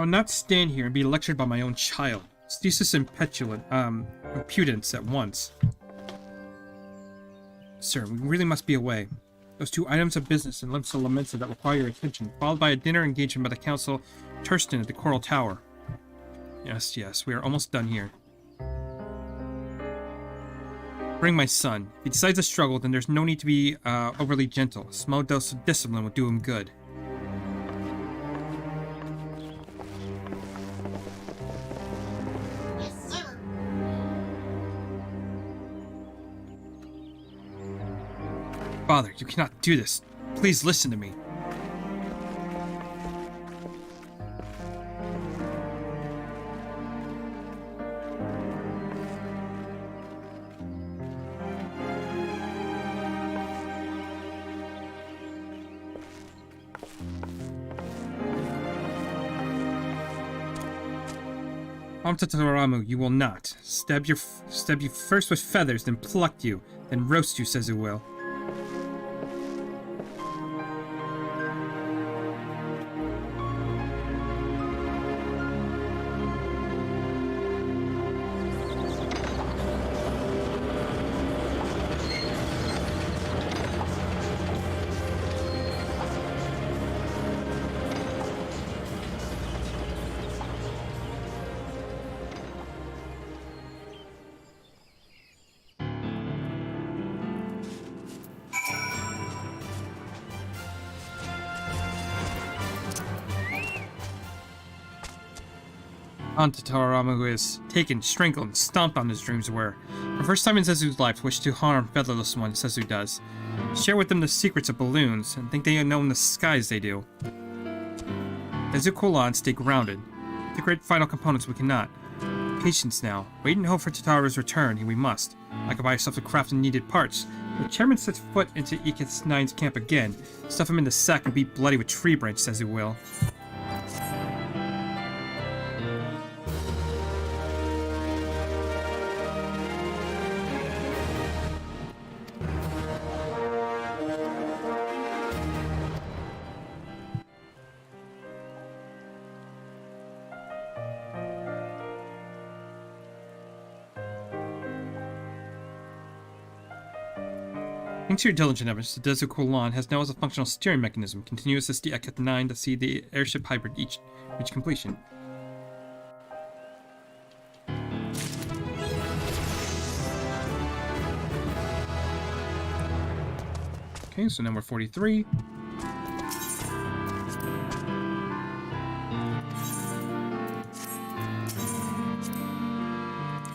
will not stand here and be lectured by my own child. Cease impudence at once. Sir, we really must be away. Those 2 items of business and limbs laments that require your attention, followed by a dinner engagement by the Council Turston at the Coral Tower. Yes, yes, we are almost done here. Bring my son. If he decides to struggle, then there's no need to be overly gentle. A small dose of discipline will do him good. Father, you cannot do this. Please listen to me. Amtataramu, you will not. Stab you first with feathers, then pluck you, then roast you, says it will. Antataramu is taken, strangled, and stomped on his dreams were. For the first time in Zezu's life, wish to harm featherless one, Zezu does. Share with them the secrets of balloons, and think they know in the skies they do. Zezu Kolan stay grounded. The great final components we cannot. Patience now. Wait and hope for Tataru's return, and we must. I can buy yourself the craft and needed parts. The chairman sets foot into Ikith 9's camp again. Stuff him in the sack and beat bloody with tree branch, Zezu will. Thanks to your diligent efforts, the Dezu Kolan has now as a functional steering mechanism. Continue to assist the Ikith 9 to see the airship hybrid reach completion. Okay, so now we're 43.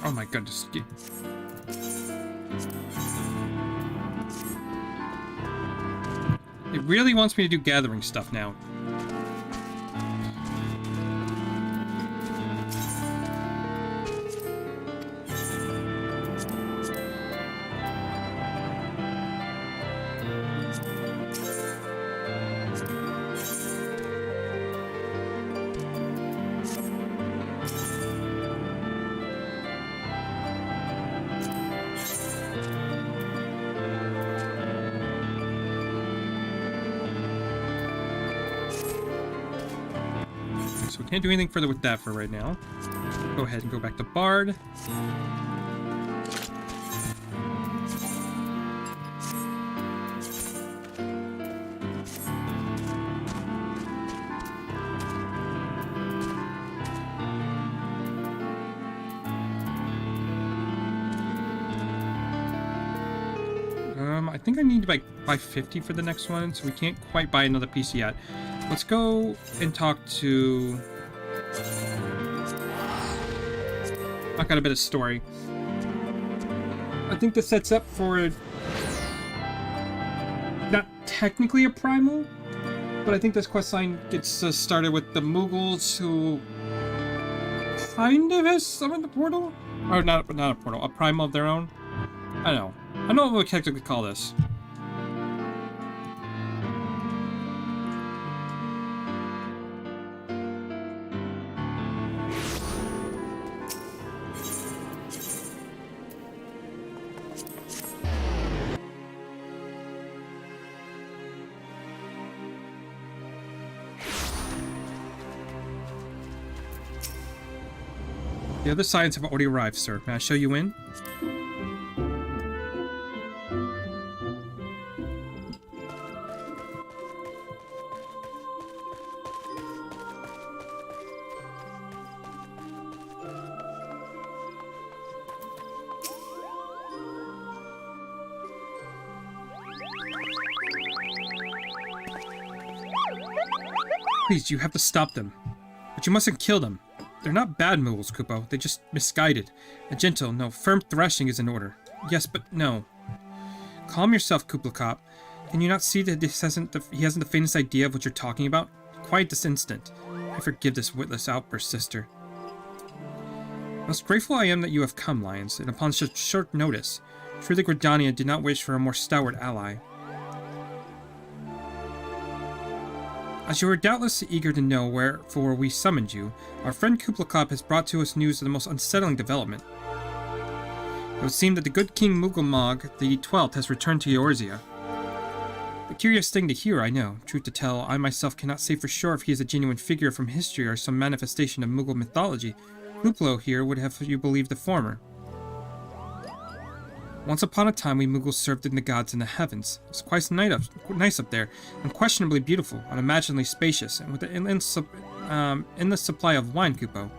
Oh my goodness. It really wants me to do gathering stuff now. Can't do anything further with that for right now. Go ahead and go back to Bard. I think I need to buy 50 for the next one, so we can't quite buy another piece yet. Let's go and talk to... I got a bit of story. I think this sets up for not technically a Primal, but I think this questline gets us started with the Moogles who kind of has summoned a portal? Or not a portal, a Primal of their own? I don't know what we technically call this. The other Scions have already arrived, sir. May I show you in? Please, you have to stop them. But you mustn't kill them. They're not bad Moogles, Kupo. They're just misguided. A gentle, no, firm thrashing is in order. Yes, but no. Calm yourself, Kupo. Can you not see that he hasn't the faintest idea of what you're talking about? Quiet this instant. I forgive this witless outburst, sister. Most grateful I am that you have come, Lions, and upon such short notice. Truly Gridania did not wish for a more stalwart ally. As you are doubtless eager to know wherefore we summoned you, our friend Kupo has brought to us news of the most unsettling development. It would seem that the good King Moogle Mog, the 12th, has returned to Eorzea. A curious thing to hear, I know. Truth to tell, I myself cannot say for sure if he is a genuine figure from history or some manifestation of Moogle mythology. Kupo here would have you believe the former. Once upon a time, we Moogles served in the gods in the heavens. It was quite nice up there, unquestionably beautiful, unimaginably spacious, and with an endless supply of wine, Kupo.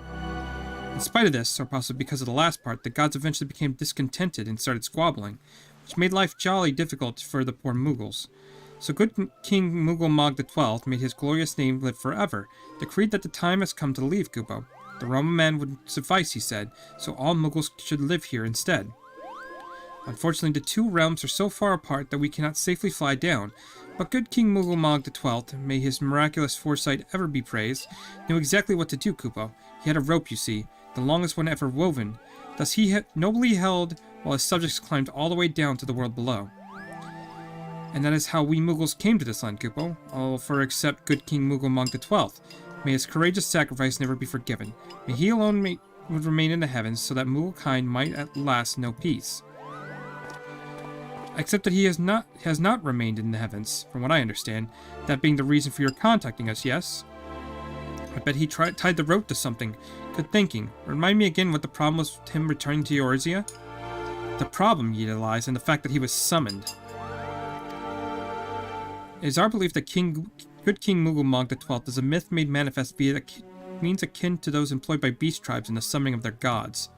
In spite of this, or possibly because of the last part, the gods eventually became discontented and started squabbling, which made life jolly difficult for the poor Moogles. So good King Moogle Mog the 12th made his glorious name live forever, decreed that the time has come to leave Kupo. The realm of man would suffice, he said, so all Moogles should live here instead. Unfortunately, the two realms are so far apart that we cannot safely fly down, but good King Moogle Mog the 12th, may his miraculous foresight ever be praised, knew exactly what to do, Kupo. He had a rope, you see, the longest one ever woven. Thus he had nobly held while his subjects climbed all the way down to the world below. And that is how we Moogles came to this land, Kupo, all for except good King Moogle Mog the 12th. May his courageous sacrifice never be forgiven. May he alone would remain in the heavens, so that Moogle kind might at last know peace. Except that he has not remained in the heavens, from what I understand, that being the reason for your contacting us, yes? I bet he tied the rope to something. Good thinking. Remind me again what the problem was with him returning to Eorzea? The problem, Yida, lies in the fact that he was summoned. It is our belief that good King Moogle Mog the 12th is a myth made manifest via means akin to those employed by beast tribes in the summoning of their gods.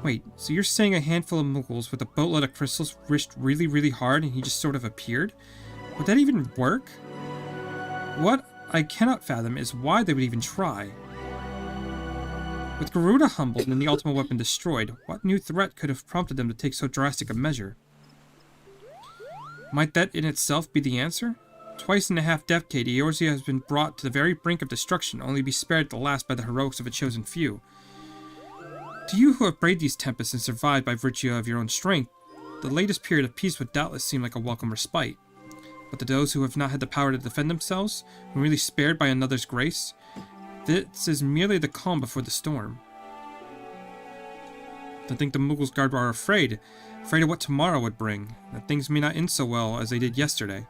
Wait, so you're saying a handful of Moogles with a boatload of crystals wished really, really hard and he just sort of appeared? Would that even work? What I cannot fathom is why they would even try. With Garuda humbled and the ultimate weapon destroyed, what new threat could have prompted them to take so drastic a measure? Might that in itself be the answer? Twice in a half-decade, Eorzea has been brought to the very brink of destruction, only to be spared at the last by the heroics of a chosen few. To you who have braved these tempests and survived by virtue of your own strength, the latest period of peace would doubtless seem like a welcome respite. But to those who have not had the power to defend themselves, who are merely spared by another's grace, this is merely the calm before the storm. I think the Moogles Guard are afraid of what tomorrow would bring, that things may not end so well as they did yesterday.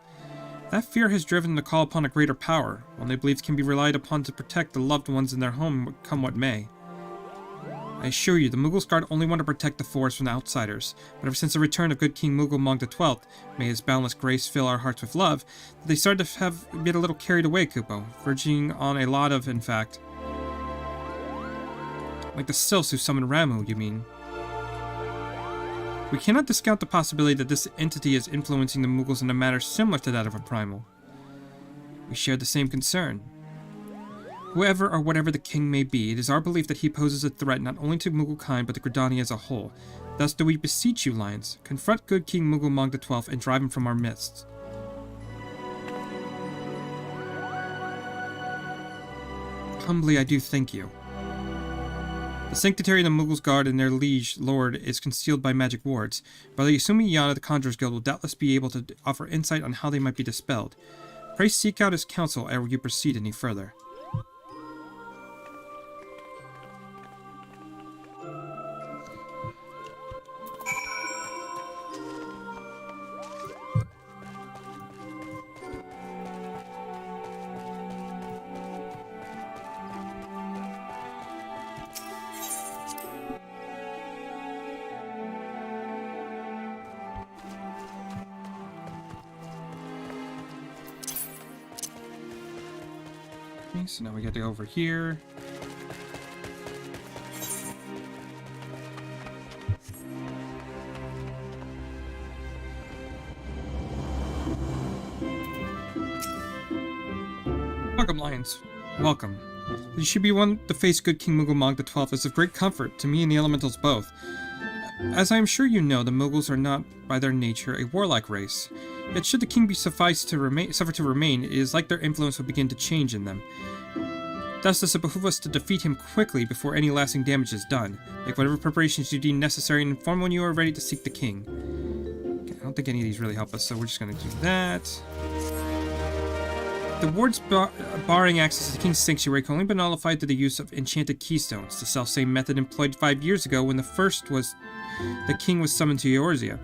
That fear has driven them to call upon a greater power, one they believe can be relied upon to protect the loved ones in their home, come what may. I assure you, the Moogles Guard only want to protect the forest from the outsiders, but ever since the return of good King Moogle Mog the 12th, may his boundless grace fill our hearts with love, they started to get a little carried away, Kupo, verging on a lot of, in fact. Like the sylphs who summoned Ramu, you mean? We cannot discount the possibility that this entity is influencing the Moogles in a manner similar to that of a Primal. We share the same concern. Whoever or whatever the king may be, it is our belief that he poses a threat not only to Moogle kind but to Gridania as a whole. Thus do we beseech you, Lions, confront good King Moogle Mog the 12th and drive him from our midst. Humbly I do thank you. The sanctity of the Moogles Guard and their liege lord is concealed by magic wards, but the Yasumi Yana, the Conjurer's Guild, will doubtless be able to offer insight on how they might be dispelled. Pray seek out his counsel ere you proceed any further. Okay, so now we got to go over here. Welcome, Lions. Welcome. You should be one to face good King Moogle Mog the 12th is of great comfort to me and the elementals both. As I am sure you know, the Moogles are not, by their nature, a warlike race. Yet should the king be suffer to remain, it is like their influence will begin to change in them. Thus does it behoove us to defeat him quickly before any lasting damage is done. Make whatever preparations you deem necessary and inform when you are ready to seek the king. Okay, I don't think any of these really help us, so we're just going to do that. The wards barring access to the King's Sanctuary can only be nullified through the use of enchanted keystones, the self-same method employed 5 years ago when the king was summoned to Eorzea.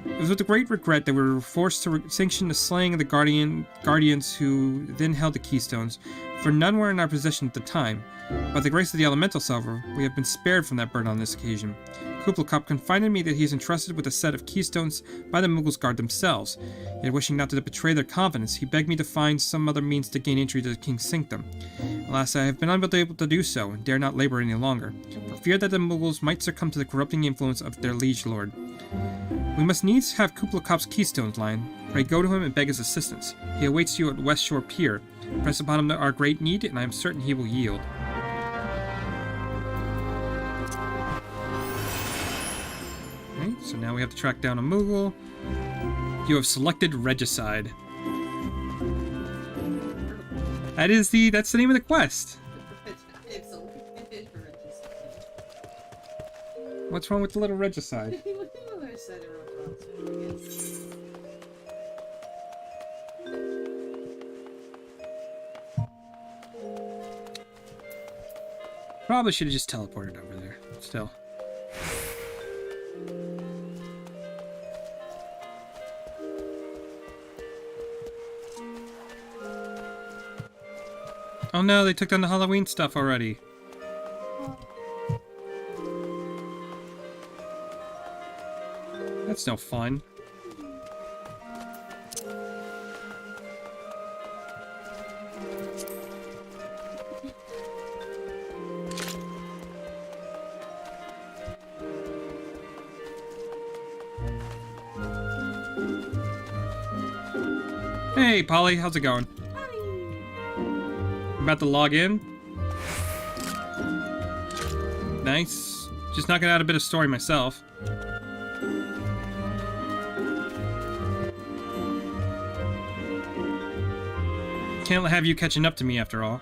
It was with great regret that we were forced to sanction the slaying of the guardians who then held the keystones, for none were in our possession at the time. By the grace of the elementals, however, we have been spared from that burden on this occasion. Kupo confided me that he is entrusted with a set of keystones by the Moogles Guard themselves. Yet wishing not to betray their confidence, he begged me to find some other means to gain entry to the King's Sanctum. Alas, I have been unable to do so, and dare not labor any longer, for fear that the Moogles might succumb to the corrupting influence of their liege lord. We must needs have Kupo keystones, Lion. Pray go to him and beg his assistance. He awaits you at West Shore Pier. Press upon him our great need, and I am certain he will yield. Okay, so now we have to track down a Moogle. You have selected Regicide. That's the name of the quest. What's wrong with the little Regicide? Probably should have just teleported over there. Still. Oh no, they took down the Halloween stuff already. That's no fun. Hey, Polly, how's it going? About to log in. Nice. Just knocking out a bit of story myself. Can't have you catching up to me after all.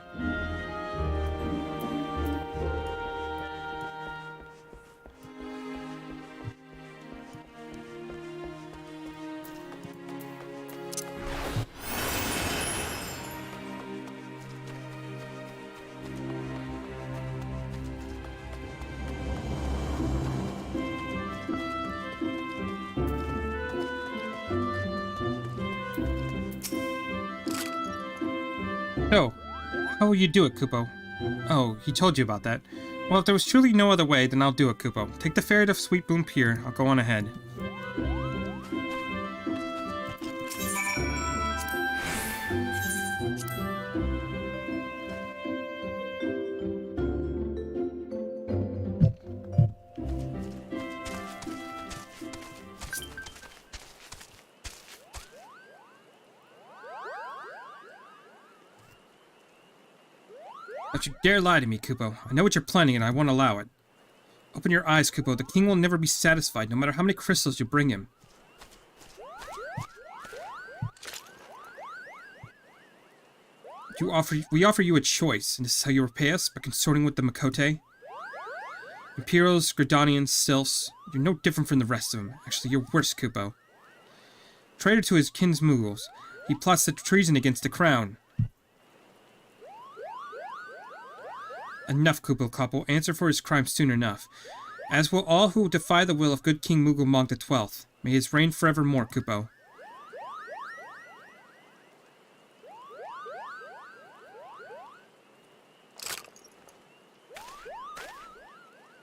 So, how will you do it, Kupo? Oh, he told you about that. Well, if there was truly no other way, then I'll do it, Kupo. Take the ferry to Sweet Boom Pier. I'll go on ahead. Don't you dare lie to me, Kupo. I know what you're planning and I won't allow it. Open your eyes, Kupo. The king will never be satisfied, no matter how many crystals you bring him. We offer you a choice, and this is how you repay us, by consorting with the Makote. Imperials, Gridanians, Sylphs, you're no different from the rest of them. Actually, you're worse, Kupo. Traitor to his kin's Moogles, he plots the treason against the crown. Enough, Kupo. Answer for his crime soon enough. As will all who defy the will of good King Moogle Mog the 12th. May his reign forevermore, Kupo.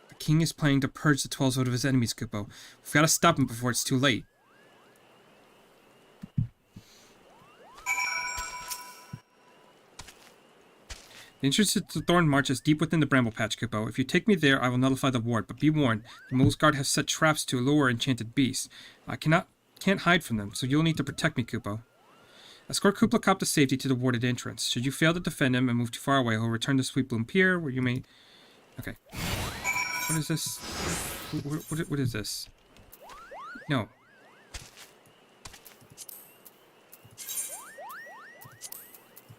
The king is planning to purge the 12s out of his enemies, Kupo. We've got to stop him before it's too late. The entrance to the Thorn March is deep within the Bramble Patch, Kupo. If you take me there, I will nullify the ward, but be warned, the Moogle's Guard has set traps to lure enchanted beasts. I can't hide from them, so you'll need to protect me, Kupo. Escort Kupla Cop to safety to the warded entrance. Should you fail to defend him and move too far away, he'll return to Sweet Bloom Pier, where you may... Okay. What is this? What is this? No.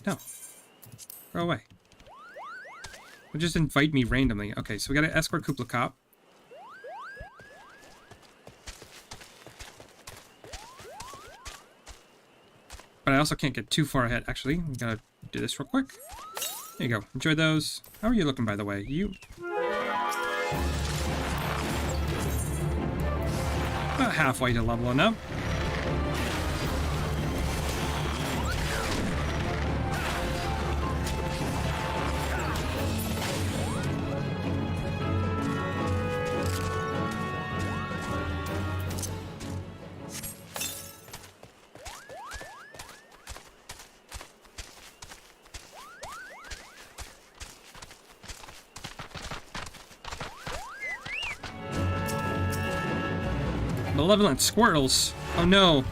No. Go away. Would just invite me randomly. Okay, so we gotta escort Kupla Cop. But I also can't get too far ahead. Actually, we gotta do this real quick. There you go. Enjoy those. How are you looking, by the way? You... About halfway to leveling up. Malevolent squirrels. Oh no.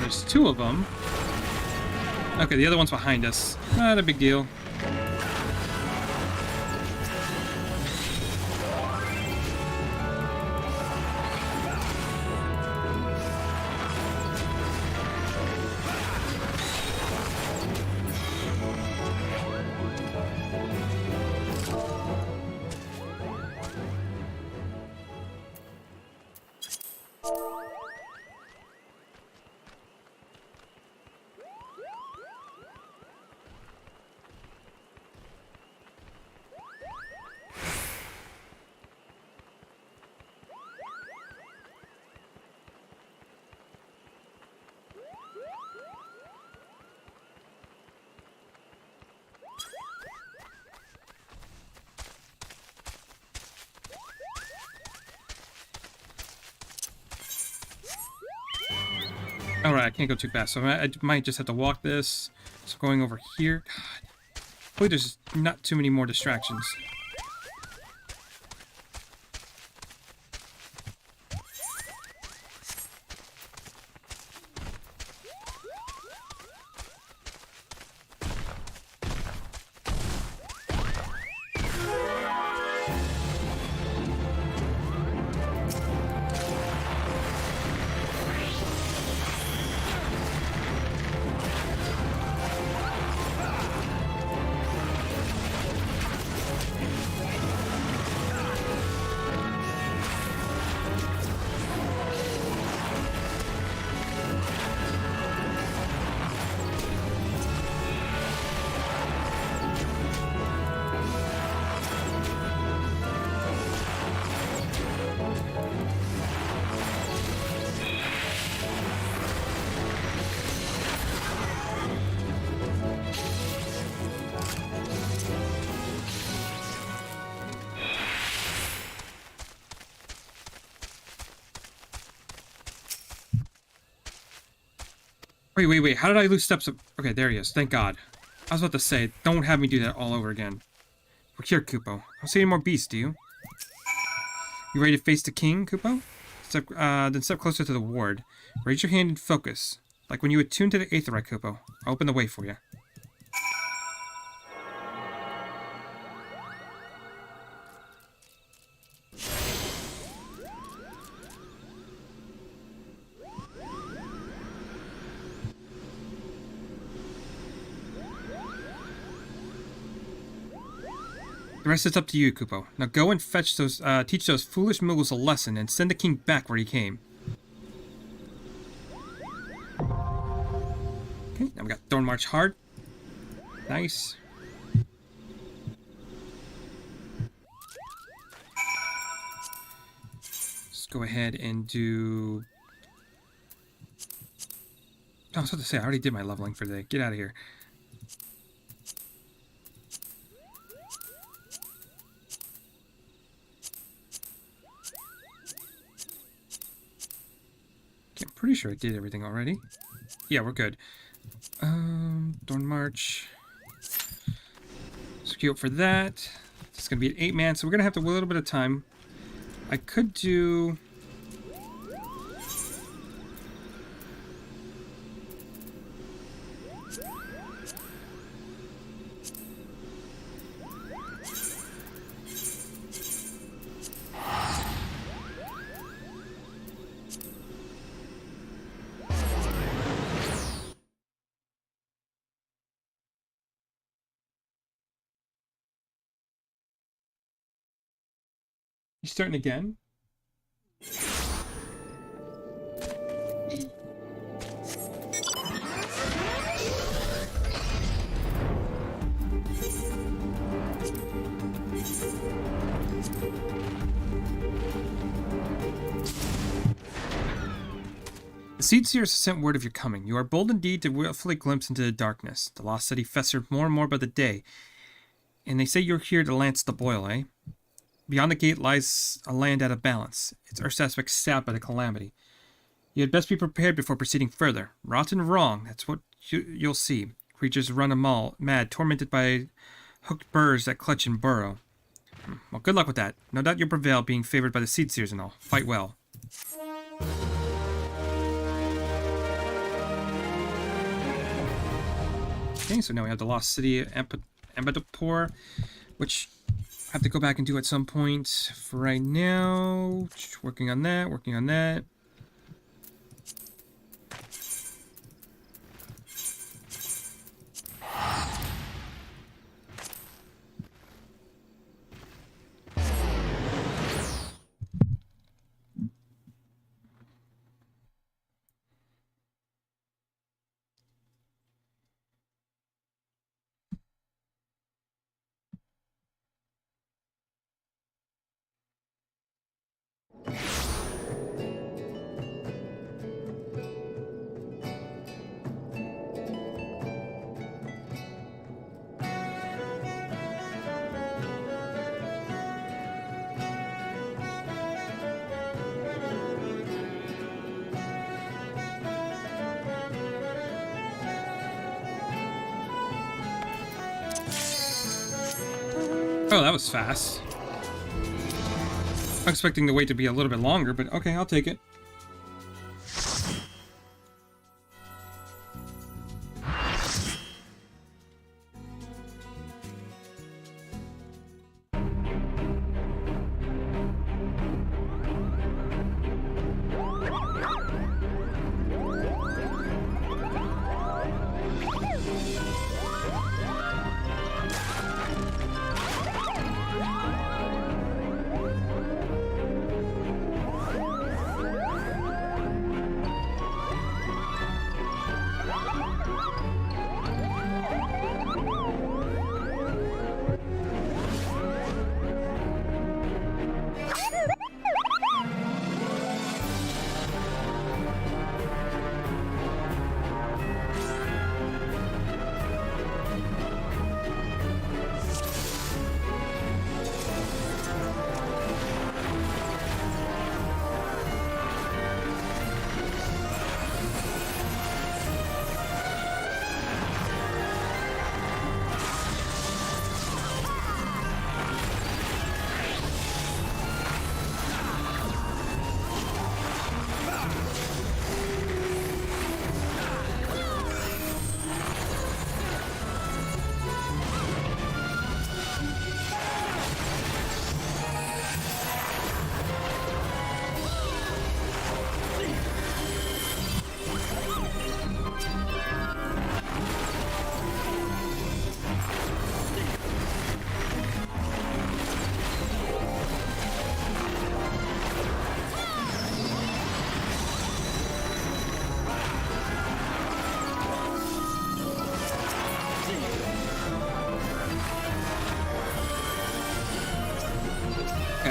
There's two of them. Okay, the other one's behind us. Not a big deal. Alright, I can't go too fast, so I might just have to walk this. So going over here. God. Hopefully there's not too many more distractions. Wait. How did I lose steps? Okay, there he is. Thank God. I was about to say, don't have me do that all over again. We're here, Kupo. I don't see any more beasts, do you? You ready to face the king, Kupo? Then step closer to the ward. Raise your hand and focus. Like when you attune to the Aetherite, Kupo. I'll open the way for you. The rest is up to you, Kupo. Now go and fetch those, teach those foolish Moogles a lesson and send the king back where he came. Okay, now we got Thorn March hard. Nice. Let's go ahead and do... Oh, I was about to say, I already did my leveling for the day. Get out of here. I'm pretty sure I did everything already. Yeah, we're good. Thorn March. Let's queue up for that. It's going to be an 8-man, so we're going to have to wait a little bit of time. I could do... You starting again? The Seed Seers sent word of your coming. You are bold indeed to willfully glimpse into the darkness. The lost city festered more and more by the day. And they say you're here to lance the boil, eh? Beyond the gate lies a land out of balance, its earth aspect stabbed by the calamity. You had best be prepared before proceeding further. Rotten wrong, that's what you'll see. Creatures run mad, tormented by hooked burrs that clutch and burrow. Well, good luck with that. No doubt you'll prevail, being favored by the Seed Seers and all. Fight well. Okay, so now we have the lost city of Empedopor, which I have to go back and do at some point. For right now, working on that, working on that. Oh, that was fast. I'm expecting the wait to be a little bit longer, but okay, I'll take it.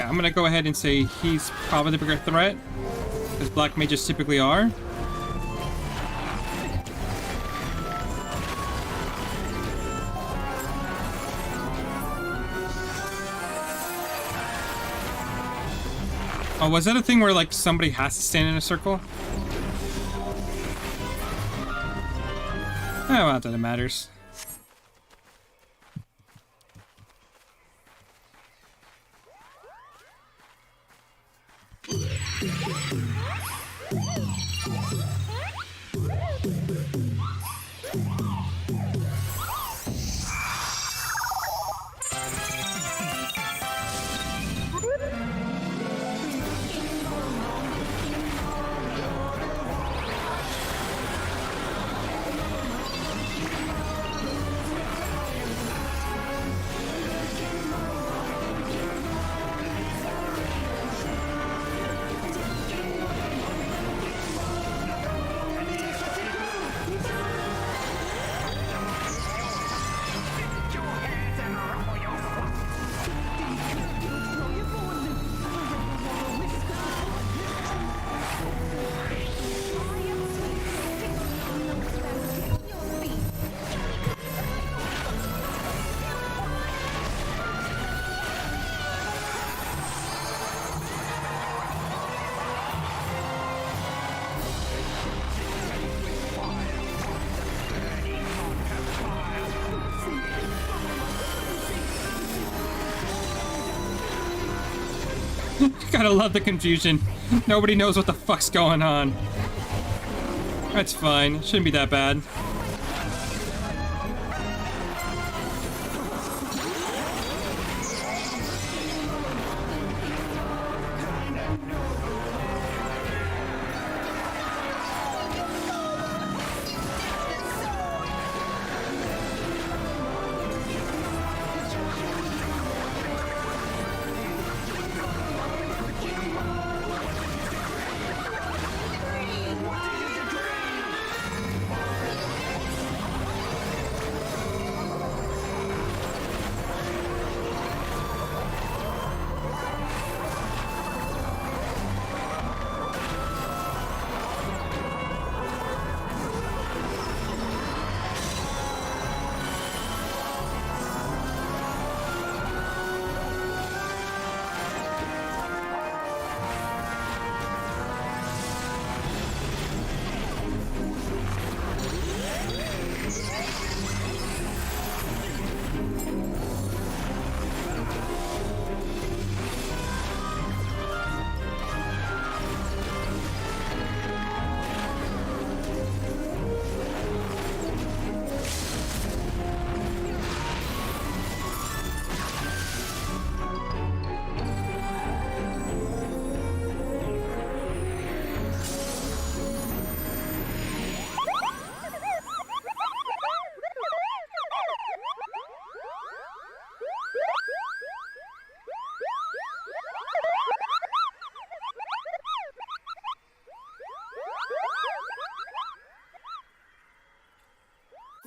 I'm gonna go ahead and say he's probably the bigger threat, as black mages typically are. Oh, was that a thing where, like, somebody has to stand in a circle? Oh, not that it matters. Gotta love the confusion. Nobody knows what the fuck's going on. That's fine. Shouldn't be that bad.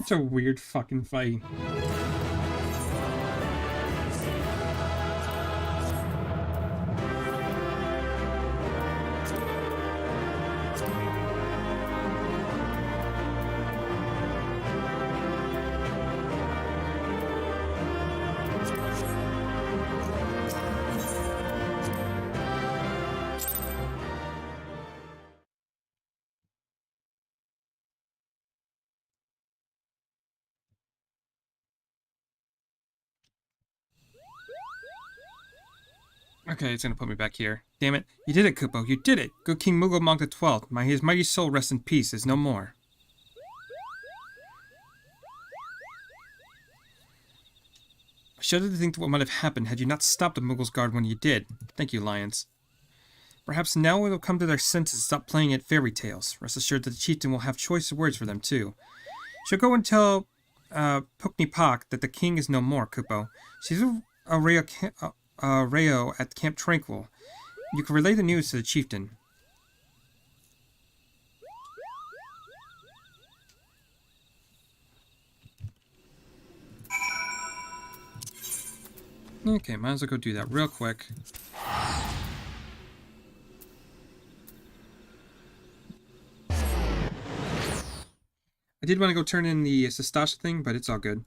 It's a weird fucking fight. Okay, it's gonna put me back here. Damn it. You did it, Kupo. You did it! Good King Moogle Monk the 12th. His mighty soul rests in peace, is no more. I shudder to think what might have happened had you not stopped the Moogle's guard when you did. Thank you, Lions. Perhaps now it'll come to their senses and stop playing at fairy tales. Rest assured that the chieftain will have choice words for them, too. She'll go and tell Pukni Pak that the king is no more, Kupo. She's a Rayo at Camp Tranquil. You can relay the news to the chieftain. Okay, might as well go do that real quick. I did want to go turn in the Sestasha thing, but it's all good.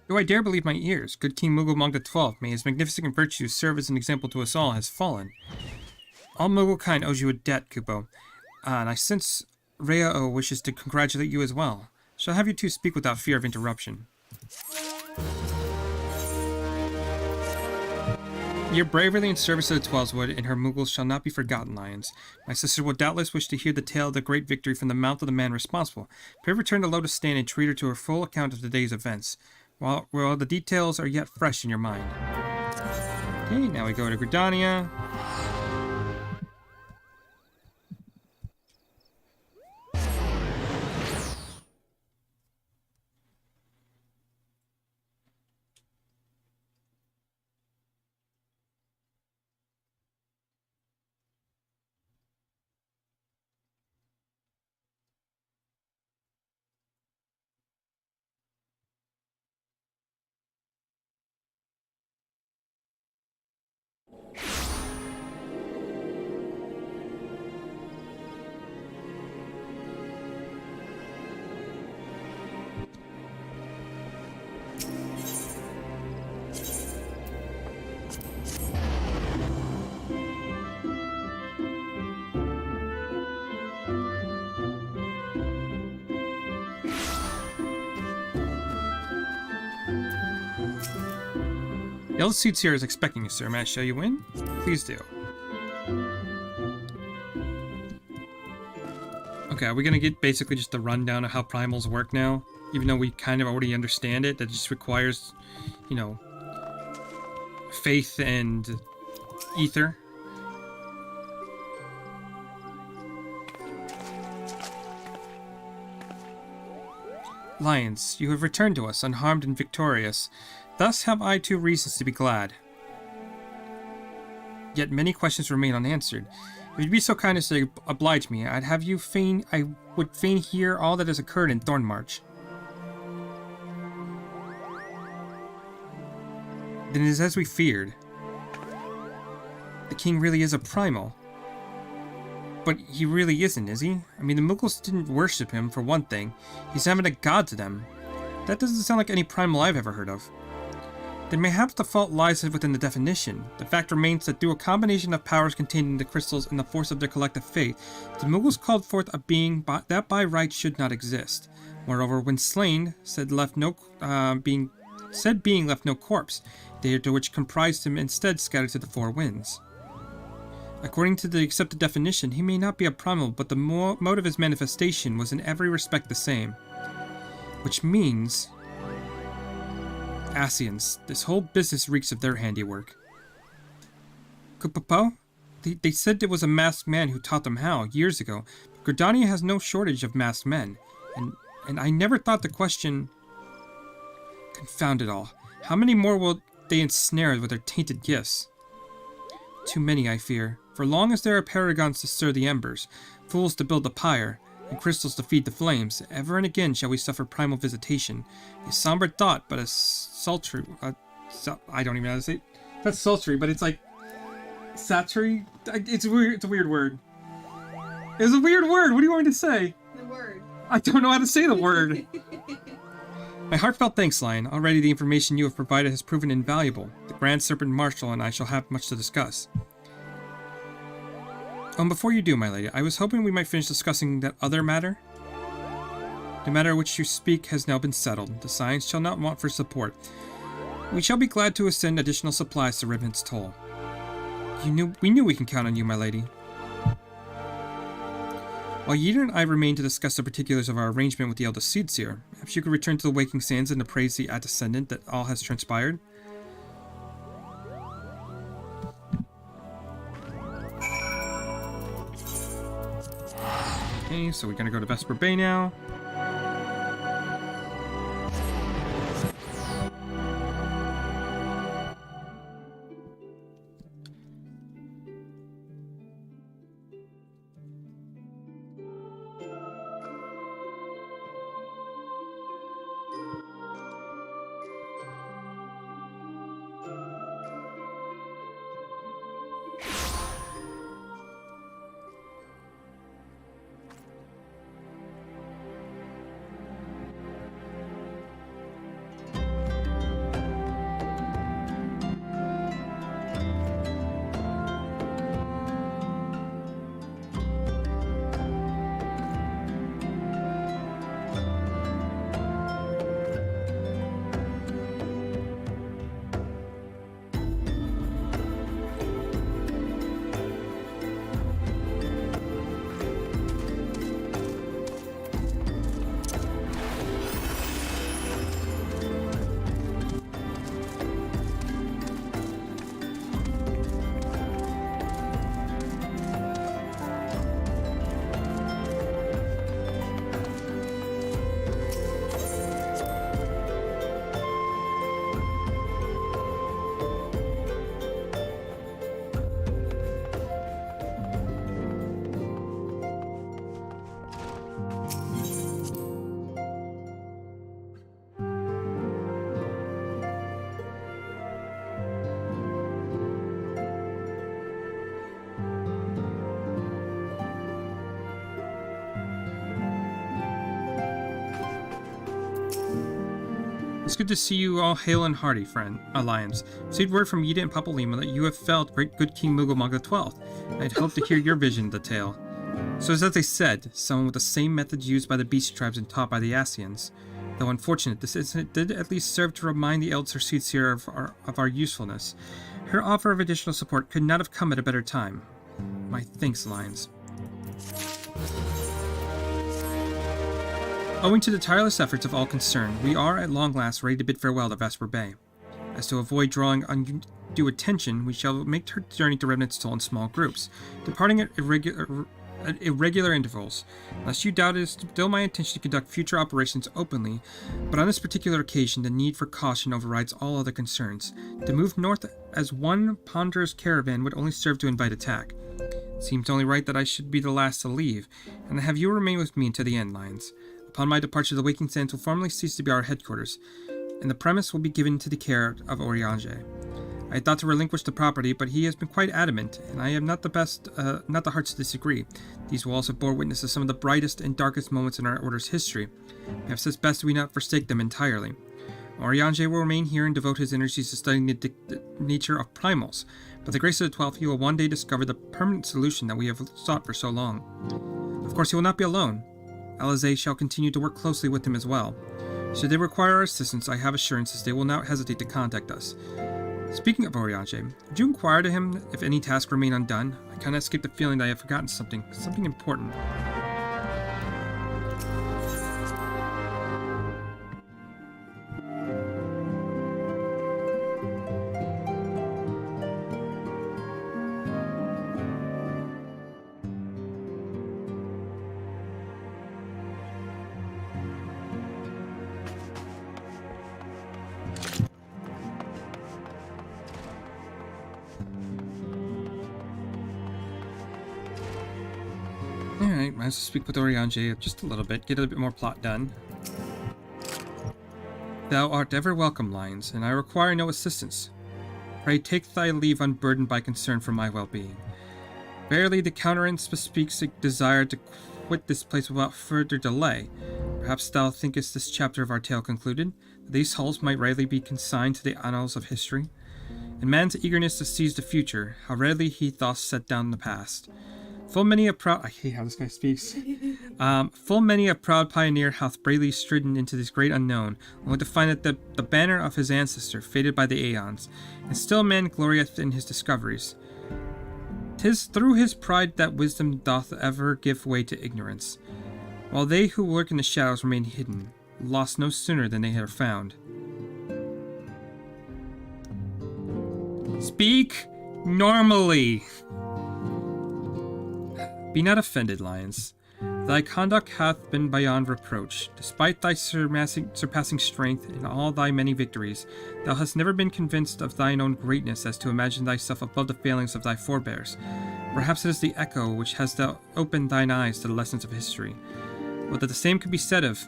Do I dare believe my ears? Good King Moogle Mongda 12, may his magnificent virtues serve as an example to us all, has fallen. All Moogle kind owes you a debt, Kupo, and I sense Rhea wishes to congratulate you as well. Shall have you two speak without fear of interruption. Your bravery in service of the Twelveswood and her Moogles shall not be forgotten, Lions. My sister will doubtless wish to hear the tale of the great victory from the mouth of the man responsible. Pray return to Lotus Stand and treat her to a full account of the day's events, while the details are yet fresh in your mind. Okay, now we go to Gridania. The Elder Seeds here is expecting you, sir. May I show you in? Please do. Okay, are we gonna get basically just a rundown of how primals work now? Even though we kind of already understand it, that just requires, you know, faith and ether. Lions, you have returned to us, unharmed and victorious. Thus have I two reasons to be glad. Yet many questions remain unanswered. If you'd be so kind as to oblige me, I would fain hear all that has occurred in Thornmarch. Then it is as we feared. The king really is a primal. But he really isn't, is he? I mean, the Moogles didn't worship him, for one thing. He's not even a god to them. That doesn't sound like any primal I've ever heard of. Then mayhaps the fault lies within the definition. The fact remains that through a combination of powers contained in the crystals and the force of their collective faith, the Moogles called forth a being that by right should not exist. Moreover, when slain, said being left no corpse, the to which comprised him instead scattered to the four winds. According to the accepted definition, he may not be a primal, but the mode of his manifestation was in every respect the same. Which means... Asians, this whole business reeks of their handiwork. Kupo? They said it was a masked man who taught them how, years ago. But Gridania has no shortage of masked men. And I never thought the question... Confound it all. How many more will they ensnare with their tainted gifts? Too many, I fear. For long as there are paragons to stir the embers, fools to build the pyre, and crystals to feed the flames, ever and again shall we suffer primal visitation. A somber thought, but a sultry... I don't even know how to say it. That's sultry, but it's like... Satry? It's weird. It's a weird word. It's a weird word! What do you want me to say? The word. I don't know how to say the word! My heartfelt thanks, Lion. Already the information you have provided has proven invaluable. The Grand Serpent Marshal and I shall have much to discuss. Before you do, my lady, I was hoping we might finish discussing that other matter. The matter which you speak has now been settled. The Science shall not want for support. We shall be glad to send additional supplies to Rivenant's Toll. We knew we can count on you, my lady. While Yeater and I remain to discuss the particulars of our arrangement with the Elder Seedseer, perhaps you could return to the Waking Sands and appraise the Descendant that all has transpired. Okay, so we're gonna go to Vesper Bay now. It's good to see you all hale and hearty, friend, Lions. Received word from Yida and Papalima that you have felled great good King Moogle Mog the 12th. I'd hoped to hear your vision of the tale. So as they said, someone with the same methods used by the beast tribes and taught by the Asians. Though unfortunate, this incident did at least serve to remind the Elders here of our usefulness. Her offer of additional support could not have come at a better time. My thanks, Lions. Owing to the tireless efforts of all concerned, we are at long last ready to bid farewell to Vesper Bay. As to avoid drawing undue attention, we shall make our journey to Remnant's Toll in small groups, departing at irregular intervals. Unless you doubt, it is still my intention to conduct future operations openly, but on this particular occasion the need for caution overrides all other concerns. To move north as one ponderous caravan would only serve to invite attack. It seems only right that I should be the last to leave, and to have you remain with me until the end, Lions. Upon my departure, the Waking Sands will formally cease to be our headquarters, and the premise will be given to the care of Oriange. I had thought to relinquish the property, but he has been quite adamant, and I have not the hearts to disagree. These walls have bore witness to some of the brightest and darkest moments in our order's history. Perhaps it's best we not forsake them entirely. Oriange will remain here and devote his energies to studying the nature of primals. By the grace of the 12th, he will one day discover the permanent solution that we have sought for so long. Of course, he will not be alone. Alizé shall continue to work closely with him as well. Should they require our assistance, I have assurances they will not hesitate to contact us. Speaking of Oriange, did you inquire to him if any tasks remain undone? I cannot escape the feeling that I have forgotten something important. Alright, might as well speak with Oriange just a little bit, get a bit more plot done. Thou art ever welcome, Lions, and I require no assistance. Pray take thy leave unburdened by concern for my well-being. Verily, the countenance bespeaks a desire to quit this place without further delay. Perhaps thou thinkest this chapter of our tale concluded, that these halls might rightly be consigned to the annals of history. In man's eagerness to seize the future, how readily he thus set down the past. Full many a proud... I hate how this guy speaks. Full many a proud pioneer hath bravely stridden into this great unknown, only to find that the banner of his ancestor faded by the aeons, and still man glorieth in his discoveries. 'Tis through his pride that wisdom doth ever give way to ignorance, while they who lurk in the shadows remain hidden, lost no sooner than they are found. Speak normally! Be not offended, Lions. Thy conduct hath been beyond reproach. Despite thy surpassing strength and all thy many victories, thou hast never been convinced of thine own greatness as to imagine thyself above the failings of thy forebears. Perhaps it is the echo which has opened thine eyes to the lessons of history. But that the same could be said of...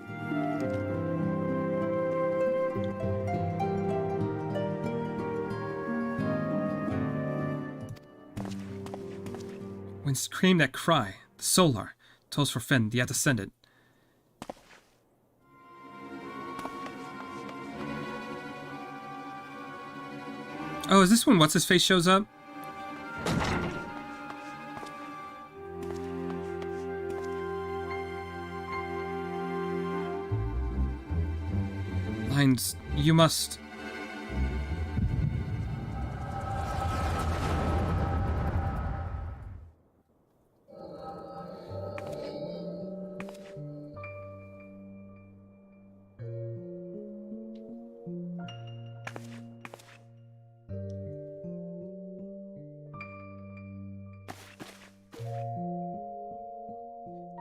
When scream that cry, the Solar, tolls for Fen, the Ascendant. Oh, is this when What's-His-Face shows up? Lines, you must...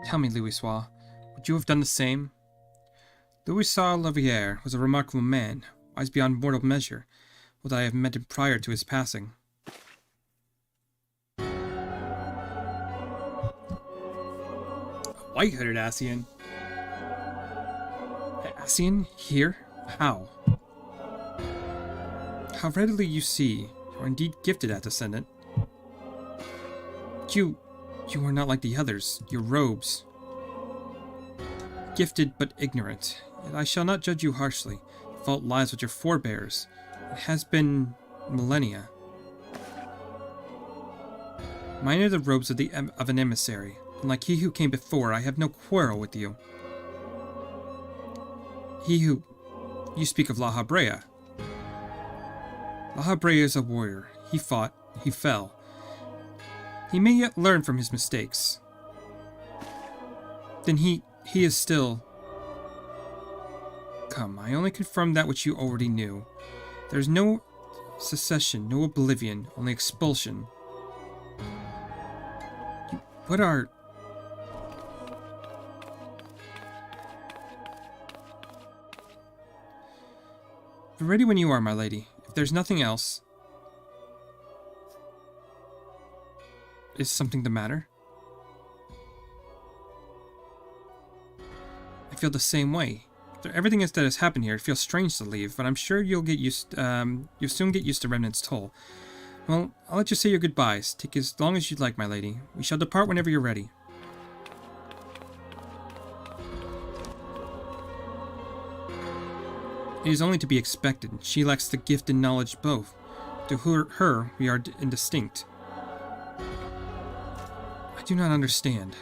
Tell me, Louisoix, would you have done the same? Louisoix Laviere was a remarkable man, wise beyond mortal measure, although I have met him prior to his passing. A white-hooded Asian? Asian? Here? How? How readily you see, you are indeed gifted at Descendant. You are not like the others, your robes. Gifted but ignorant, yet I shall not judge you harshly. fault lies with your forebears. It has been millennia. Mine are the robes of an emissary. Unlike he who came before, I have no quarrel with you. You speak of La Habrea. La Habrea is a warrior. He fought. He fell. He may yet learn from his mistakes. Then he is still... Come, I only confirmed that which you already knew. There's no secession, no oblivion, only expulsion. What are... Be ready when you are, my lady. If there's nothing else... Is something the matter? I feel the same way. After everything that has happened here, it feels strange to leave, but I'm sure you'll soon get used to Remnant's toll. Well, I'll let you say your goodbyes. Take as long as you'd like, my lady. We shall depart whenever you're ready. It is only to be expected. She lacks the gift and knowledge both. To her we are indistinct. I do not understand.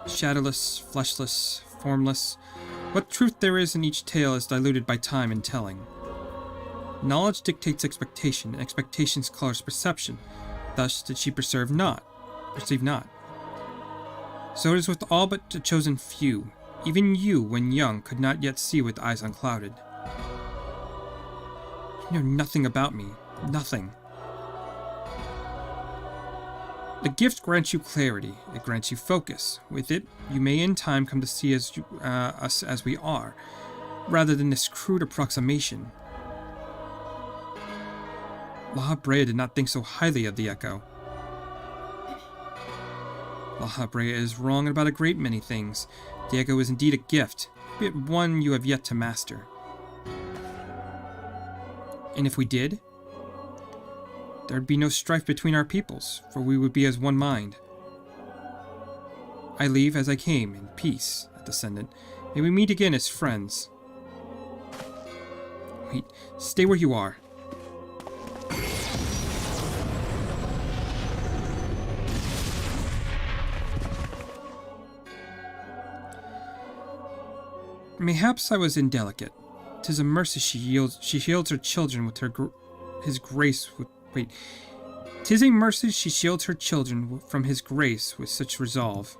Shadowless, fleshless, formless. What truth there is in each tale is diluted by time and telling. Knowledge dictates expectation, and expectations colors perception. Thus did she perceive not. So it is with all but a chosen few. Even you, when young, could not yet see with eyes unclouded. You know nothing about me. Nothing. The gift grants you clarity. It grants you focus. With it, you may in time come to see us as we are, rather than this crude approximation. La Habrea did not think so highly of the Echo. La Habrea is wrong about a great many things. The Echo is indeed a gift, but one you have yet to master. And if we did, there would be no strife between our peoples, for we would be as one mind. I leave as I came, in peace, Descendant. May we meet again as friends. Wait, stay where you are. Mayhaps I was indelicate. 'Tis a mercy she shields her children with his grace with... Wait. 'Tis a mercy she shields her children from his grace with such resolve.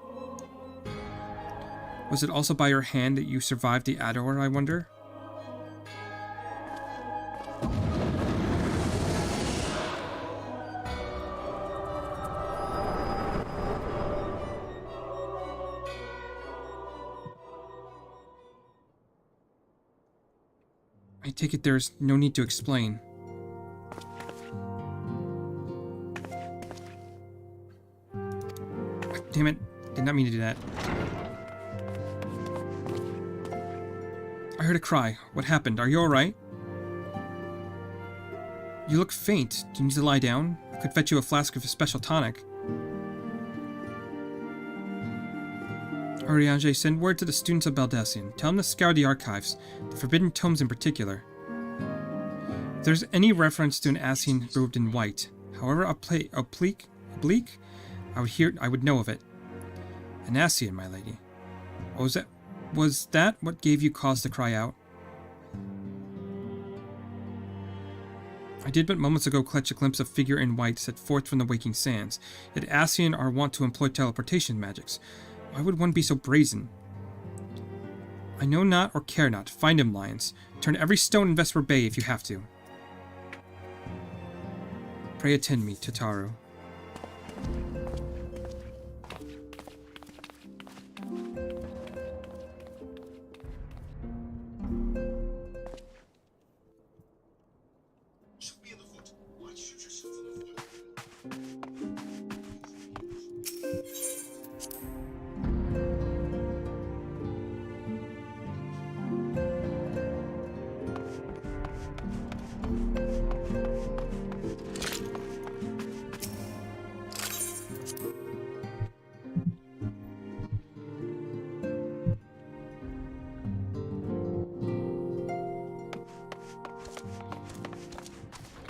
Was it also by her hand that you survived the ARR, I wonder? I take it there's no need to explain. Damn it. Did not mean to do that. I heard a cry. What happened? Are you alright? You look faint. Do you need to lie down? I could fetch you a flask of a special tonic. Oriange, send word to the students of Baldesion. Tell them to scour the archives, the forbidden tomes in particular. If there's any reference to an Ascian robed in white, however oblique, I would know of it. An Ascian, my lady. Was that what gave you cause to cry out? I did but moments ago catch a glimpse of a figure in white set forth from the waking sands. Yet Ascian are wont to employ teleportation magics. Why would one be so brazen? I know not or care not. Find him, lions. Turn every stone in Vesper Bay if you have to. Pray attend me, Tataru.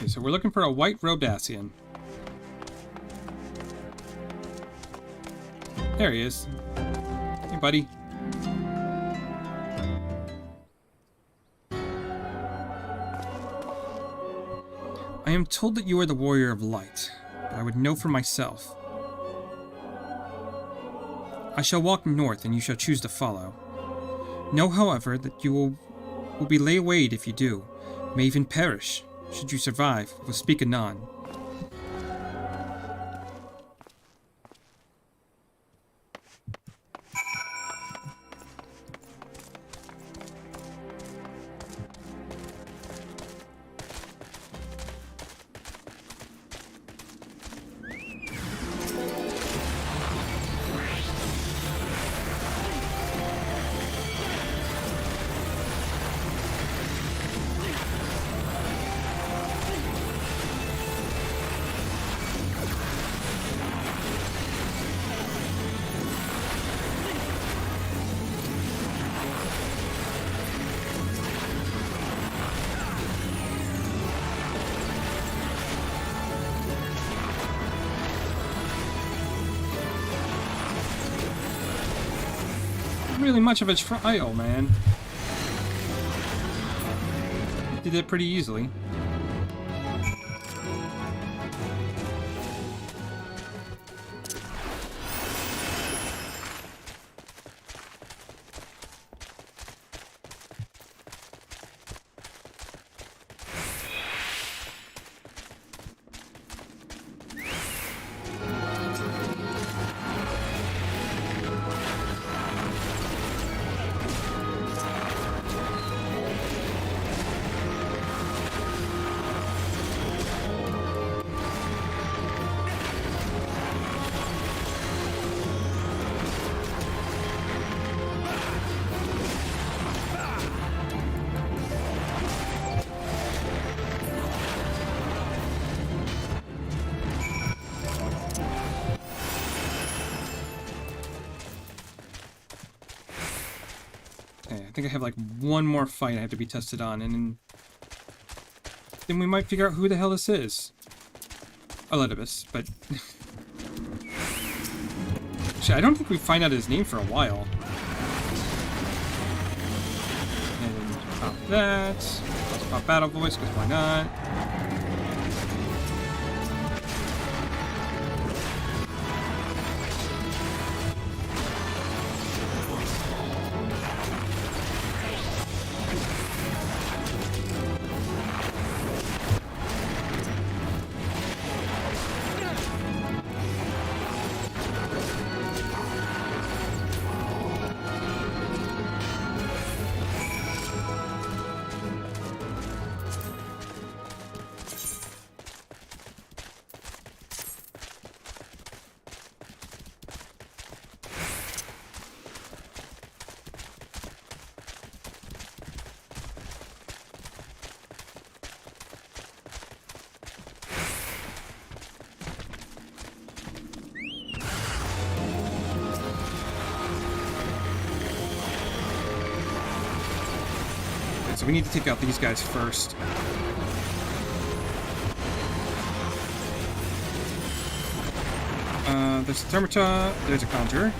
so we're looking for a white-robed Ascian. There he is. Hey, buddy. I am told that you are the warrior of light, but I would know for myself. I shall walk north, and you shall choose to follow. Know, however, that you will be laid waste if you do, may even perish. Should you survive, we'll speak anon. Really much of a trial, man. Did it pretty easily. I think I have like one more fight I have to be tested on, and then we might figure out who the hell this is. Elidibus, but actually, I don't think we find out his name for a while. And pop that. Let's pop Battle Voice, because why not? So we need to take out these guys first. There's a Termita, there's a Conjurer.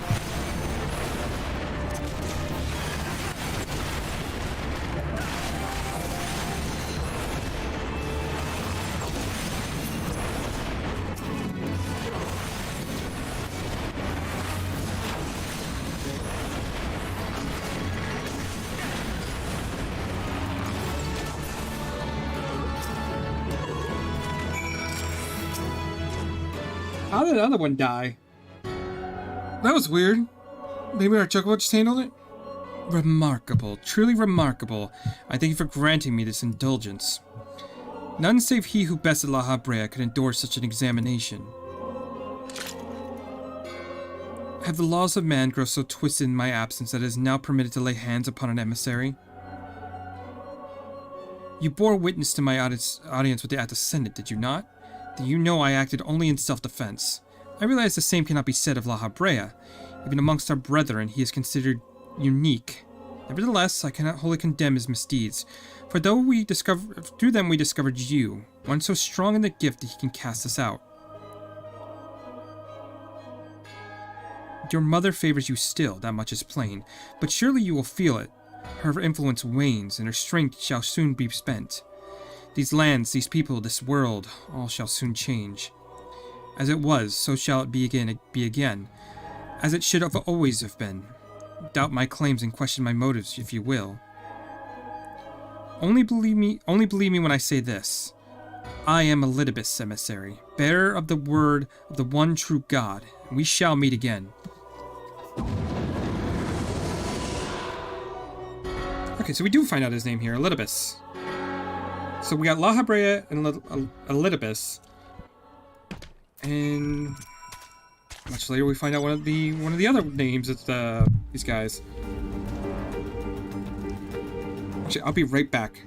How did the other one die? That was weird. Maybe our Chocobo just handled it? Remarkable. Truly remarkable. I thank you for granting me this indulgence. None save he who bested La Habrea could endure such an examination. Have the laws of man grown so twisted in my absence that it is now permitted to lay hands upon an emissary? You bore witness to my audience with the Act Ascendant, did you not? Then you know I acted only in self-defense. I realize the same cannot be said of La Habrea. Even amongst our brethren, he is considered unique. Nevertheless, I cannot wholly condemn his misdeeds, for through them we discovered you. one so strong in the gift that he can cast us out. Your mother favors you still, that much is plain, but surely you will feel it. Her influence wanes, and her strength shall soon be spent. These lands, these people, this world, all shall soon change. As it was, so shall it be again, as it should have always have been. Doubt my claims and question my motives, if you will. Only believe me when I say this. I am Elidibus' emissary, bearer of the word of the one true God, and we shall meet again. Okay, so we do find out his name here, Elidibus. So we got La Habrea and Elidibus, and much later we find out one of the other names of these guys. Actually, I'll be right back.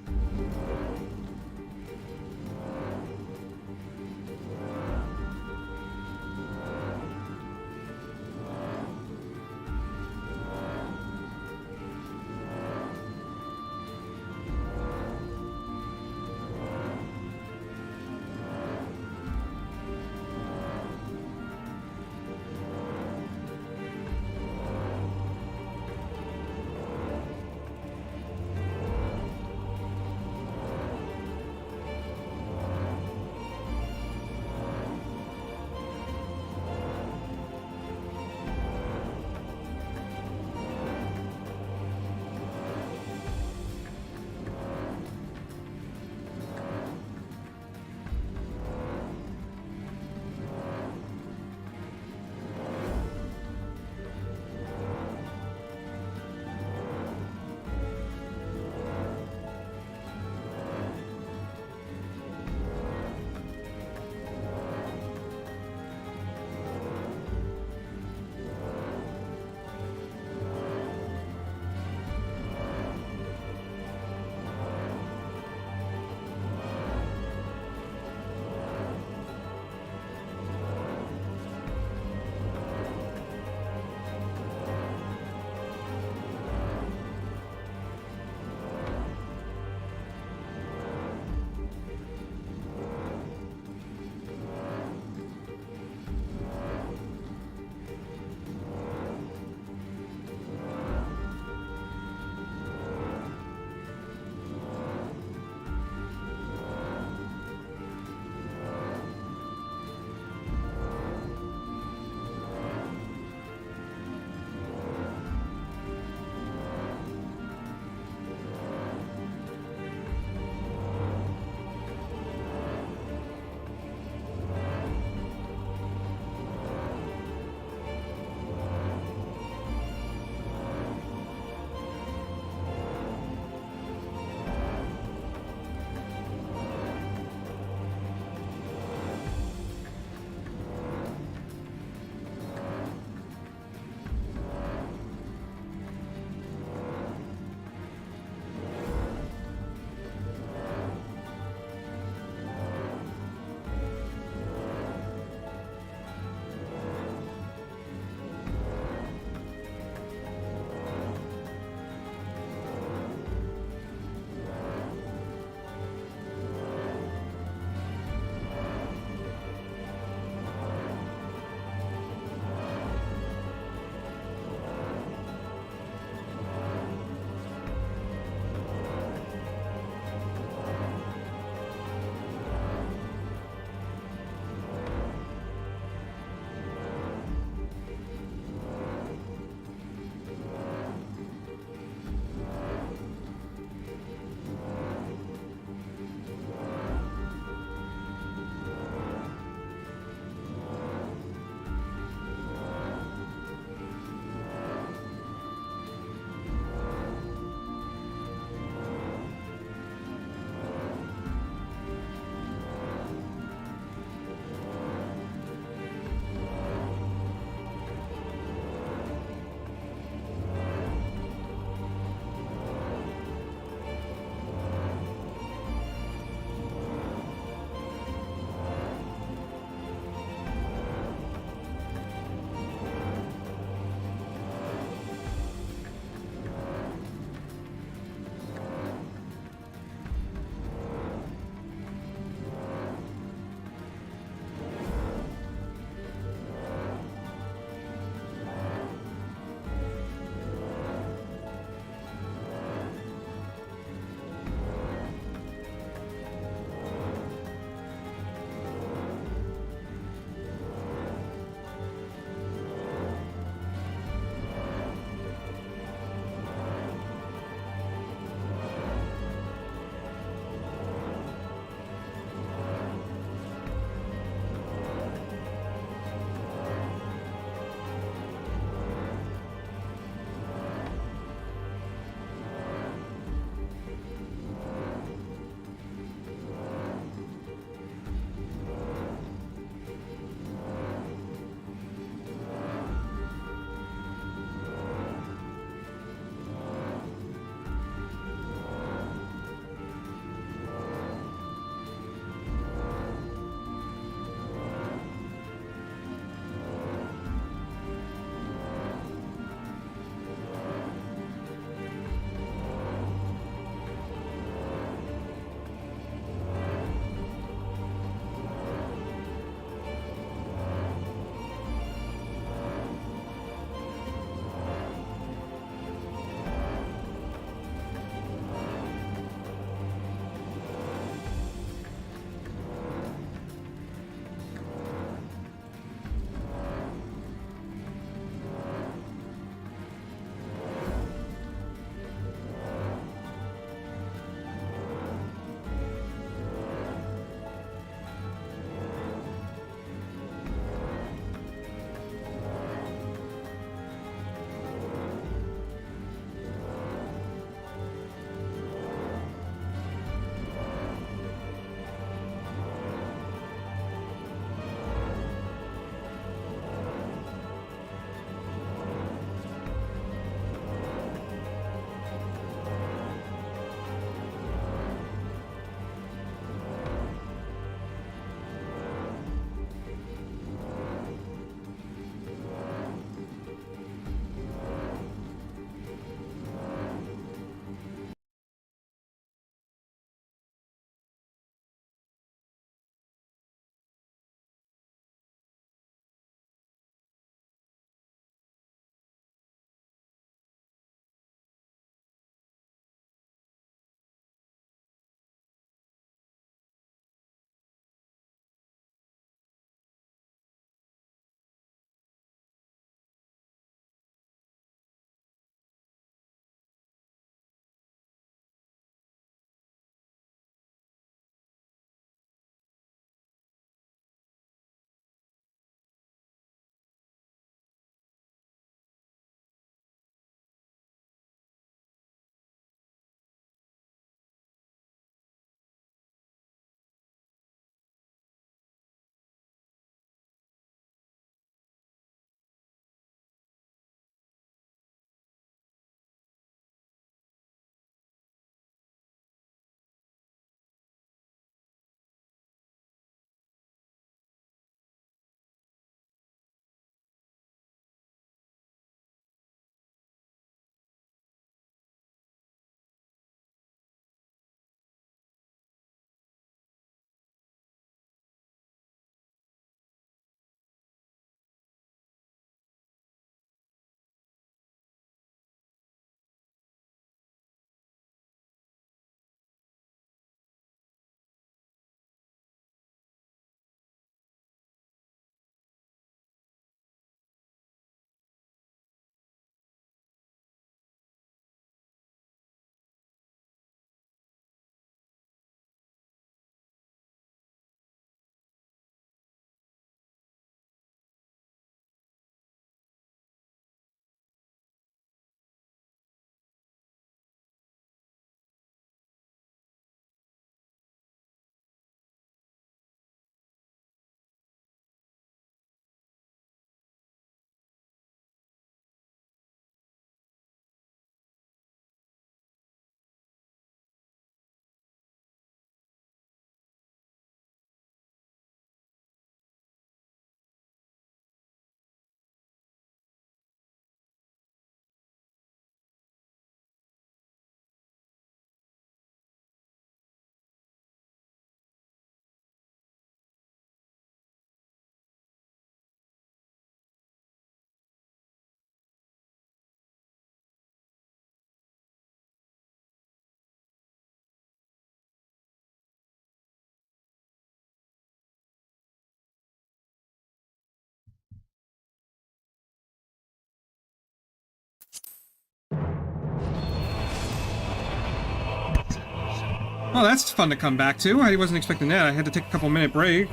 Oh, that's fun to come back to. I wasn't expecting that. I had to take a couple-minute break.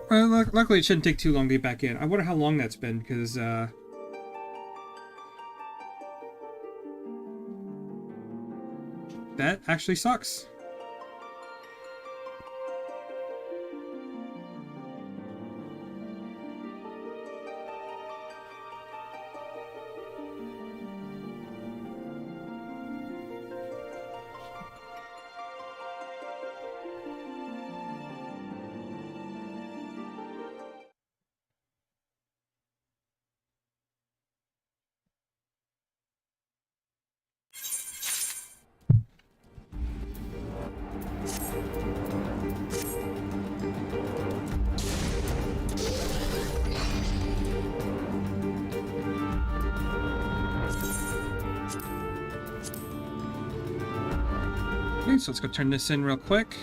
Well, luckily it shouldn't take too long to get back in. I wonder how long that's been, because, that actually sucks. Okay, so let's go turn this in real quick.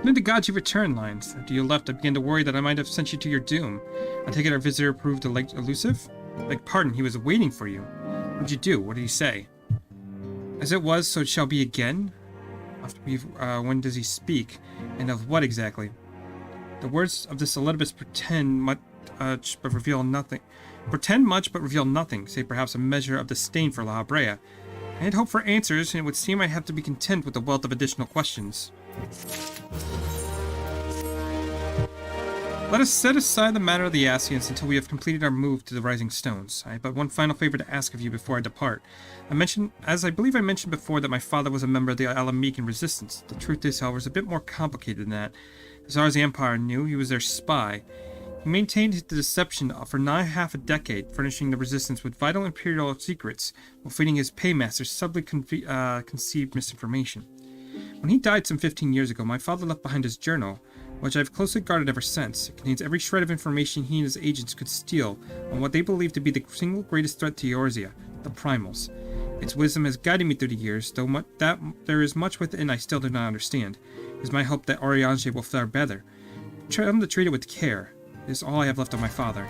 When the gods you return, Lions. After you left, I began to worry that I might have sent you to your doom. I take it our visitor proved elusive? Beg pardon, he was waiting for you. What did you do? What did he say? As it was, so it shall be again? When does he speak? And of what exactly? The words of this Elidibus pretend much, but reveal nothing. Pretend much, but reveal nothing, save perhaps a measure of disdain for La Habrea. I had hoped for answers, and it would seem I have to be content with the wealth of additional questions. Let us set aside the matter of the Asians until we have completed our move to the Rising Stones. I have but one final favor to ask of you before I depart. As I believe I mentioned before, that my father was a member of the Alamecan resistance. The truth is, however, is a bit more complicated than that. As far as the Empire knew, he was their spy. He maintained the deception for nigh half a decade, furnishing the resistance with vital imperial secrets, while feeding his paymasters subtly conceived misinformation. When he died some 15 years ago, my father left behind his journal, which I've closely guarded ever since. It contains every shred of information he and his agents could steal on what they believe to be the single greatest threat to Eorzea, the Primals. Its wisdom has guided me through the years, though there is much within I still do not understand. It is my hope that Oriange will fare better. Try to treat it with care. It is all I have left of my father.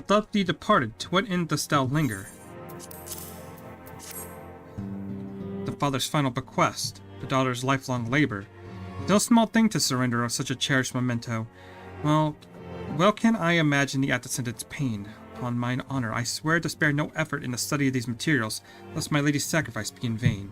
Thought thee departed, to what end dost thou linger? The father's final bequest, the daughter's lifelong labor. No small thing to surrender of such a cherished memento. Well can I imagine the descendant's pain. Upon mine honor, I swear to spare no effort in the study of these materials, lest my lady's sacrifice be in vain.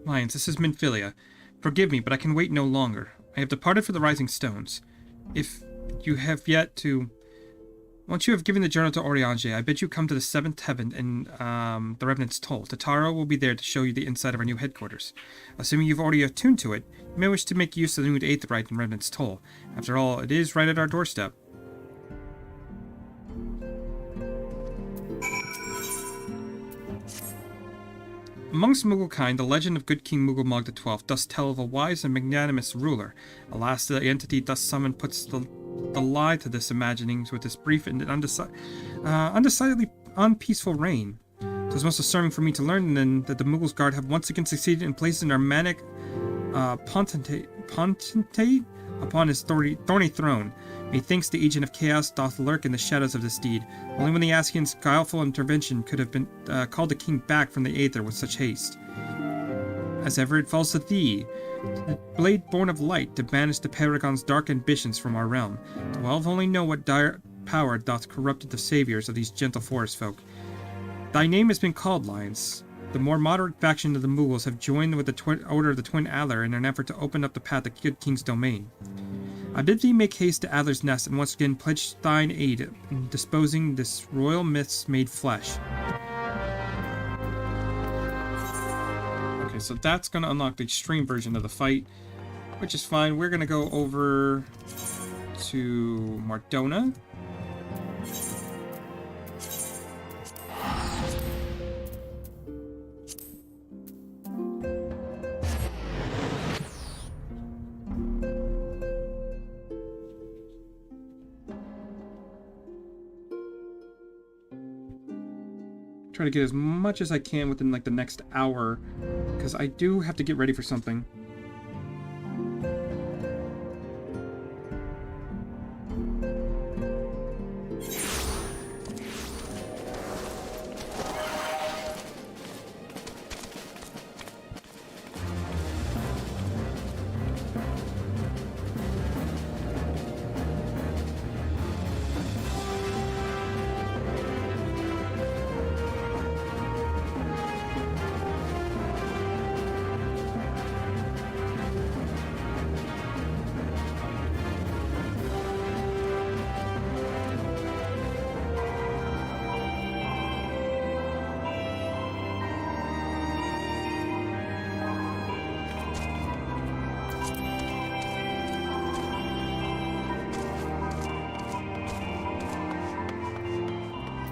Lions, this is Minfilia. Forgive me, but I can wait no longer. I have departed for the Rising Stones. If you have yet to... Once you have given the journal to Oriange, I bid you come to the 7th Heaven in the Revenant's Toll. Tataro will be there to show you the inside of our new headquarters. Assuming you've already attuned to it, you may wish to make use of the new 8th Rite in Revenant's Toll. After all, it is right at our doorstep. Amongst Mooglekind, the legend of good King Moogle Mog XII does tell of a wise and magnanimous ruler. Alas, the entity thus summoned puts the the lie to this imaginings with this brief and undecidedly unpeaceful reign. It was most disturbing for me to learn then that the Moogle's guard have once again succeeded in placing their manic potentate upon his thorny throne. Methinks the agent of chaos doth lurk in the shadows of this deed. Only when the Askian's guileful intervention could have been called the king back from the Aether with such haste. As ever it falls to thee, the blade born of light, to banish the Paragon's dark ambitions from our realm. The Twelve only know what dire power doth corrupt the saviors of these gentle forest folk. Thy name has been called, Lions. The more moderate faction of the Moogles have joined with the Order of the Twin Adler in an effort to open up the path to Good King's domain. I bid thee make haste to Adler's Nest and once again pledge thine aid in disposing this royal myth's made flesh. Okay, so that's going to unlock the extreme version of the fight, which is fine. We're going to go over to Mardona. Try to get as much as I can within like the next hour, because I do have to get ready for something.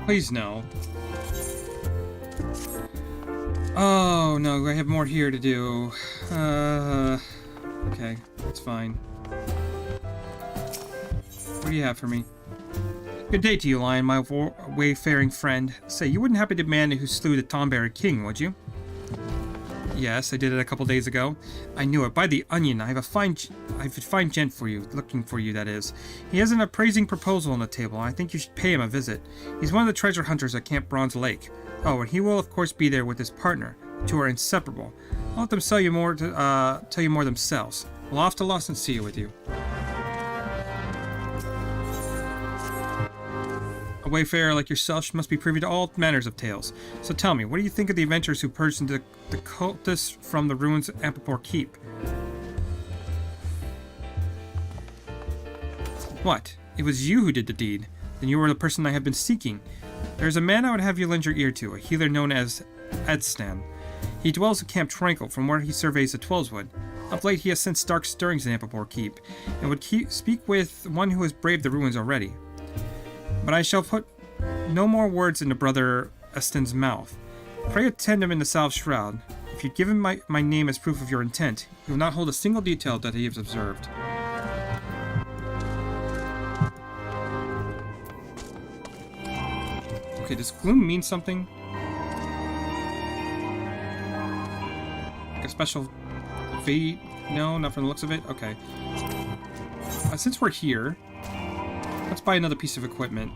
Please no. Oh no, I have more here to do. Okay, that's fine. What do you have for me? Good day to you, Lion, my wayfaring friend. Say, you wouldn't happen to be the man who slew the Tomberry King, would you? Yes, I did it a couple days ago. I knew it. By the onion, I have a fine gent for you, looking for you, that is. He has an appraising proposal on the table, and I think you should pay him a visit. He's one of the treasure hunters at Camp Bronze Lake. Oh, and he will, of course, be there with his partner. The two are inseparable. I'll let them tell you more themselves. Well, off to Lost and see you with you. A wayfarer like yourself must be privy to all manners of tales. So tell me, what do you think of the adventurers who purged the cultists from the ruins of Ampapor Keep? What? It was you who did the deed. Then you were the person I have been seeking. There is a man I would have you lend your ear to, a healer known as Edstan. He dwells at Camp Tranquil, from where he surveys the Twellswood. Of late he has sensed dark stirrings in Ampapor Keep, and would speak with one who has braved the ruins already. But I shall put no more words into Brother Estan's mouth. Pray attend him in the Salve Shroud. If you give him my name as proof of your intent, he will not hold a single detail that he has observed. Okay, does gloom mean something? Like a special fate? No, not from the looks of it? Okay. Since we're here, let's buy another piece of equipment.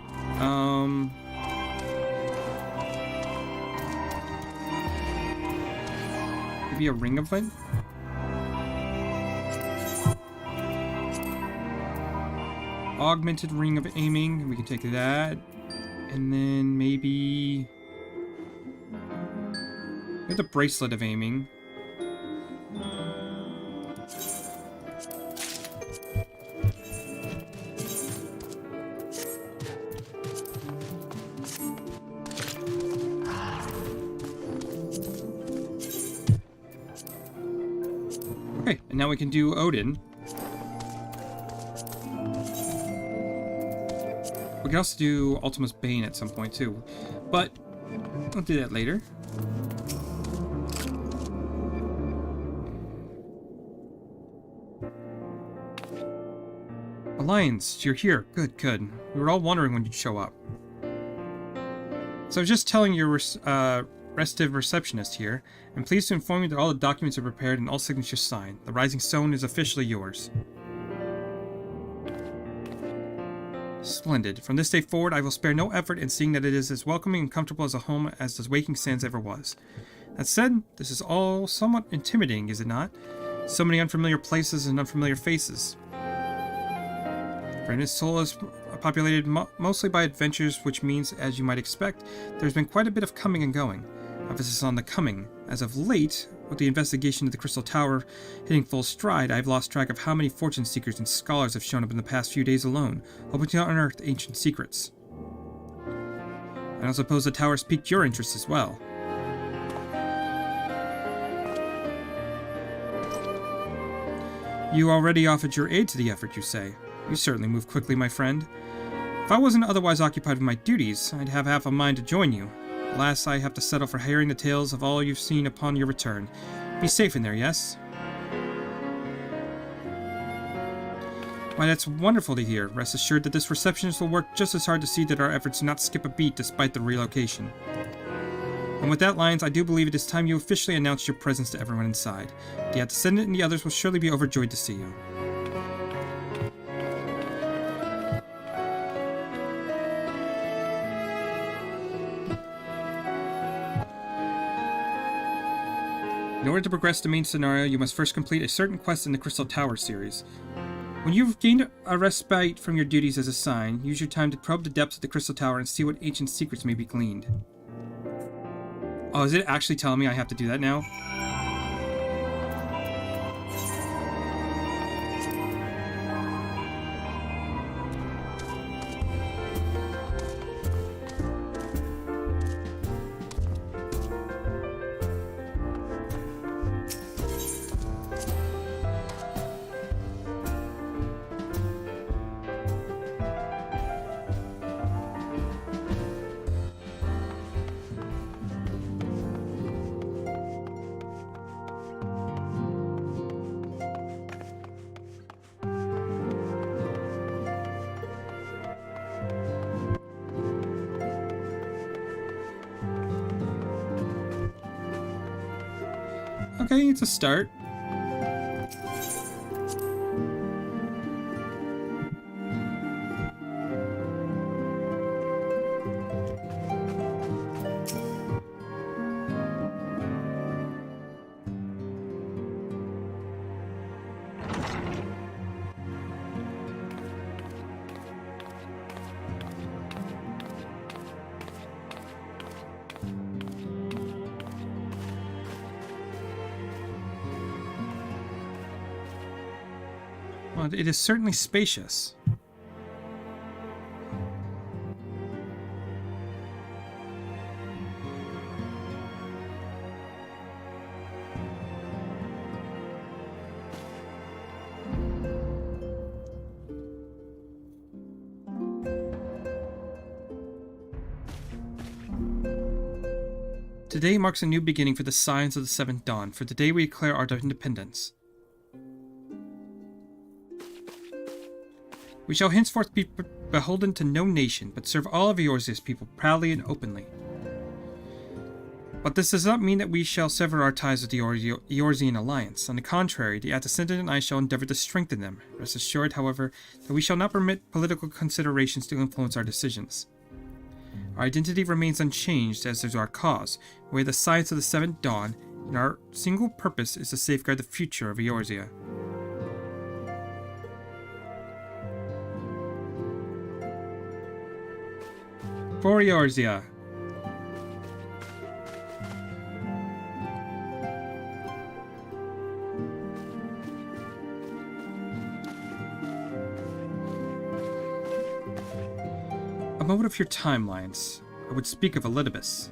Maybe a ring of it? Augmented ring of aiming. We can take that. And then maybe the bracelet of aiming. Okay, and now we can do Odin. We can also do Ultimus Bane at some point too, but I'll do that later. Lions, you're here. Good, good. We were all wondering when you'd show up. So I was just telling your restive receptionist here. I'm pleased to inform you that all the documents are prepared and all signatures signed. The Rising Stone is officially yours. Splendid. From this day forward, I will spare no effort in seeing that it is as welcoming and comfortable as a home as the Waking Sands ever was. That said, this is all somewhat intimidating, is it not? So many unfamiliar places and unfamiliar faces. Brandon's soul is populated mostly by adventures, which means, as you might expect, there's been quite a bit of coming and going. Emphasis on the coming. As of late, with the investigation of the Crystal Tower hitting full stride, I've lost track of how many fortune seekers and scholars have shown up in the past few days alone, hoping to unearth ancient secrets. I don't suppose the tower's piqued your interest as well. You already offered your aid to the effort, you say. You certainly move quickly, my friend. If I wasn't otherwise occupied with my duties, I'd have half a mind to join you. Alas, I have to settle for hearing the tales of all you've seen upon your return. Be safe in there, yes? Why, that's wonderful to hear. Rest assured that this receptionist will work just as hard to see that our efforts do not skip a beat despite the relocation. And with that, Lions, I do believe it is time you officially announced your presence to everyone inside. The Descendant and the others will surely be overjoyed to see you. In order to progress the main scenario, you must first complete a certain quest in the Crystal Tower series. When you've gained a respite from your duties as a sign, use your time to probe the depths of the Crystal Tower and see what ancient secrets may be gleaned. Oh, is it actually telling me I have to do that now? Okay, it's a start. Well, it is certainly spacious. Today marks a new beginning for the Scions of the Seventh Dawn, for today we declare our independence. We shall henceforth be beholden to no nation, but serve all of Eorzea's people proudly and openly. But this does not mean that we shall sever our ties with the Eorzean alliance. On the contrary, the Descendant and I shall endeavor to strengthen them. Rest assured, however, that we shall not permit political considerations to influence our decisions. Our identity remains unchanged, as is our cause. We are the Scions of the Seventh Dawn, and our single purpose is to safeguard the future of Eorzea. For Eorzea. A moment of your time, Lions. I would speak of Elidibus.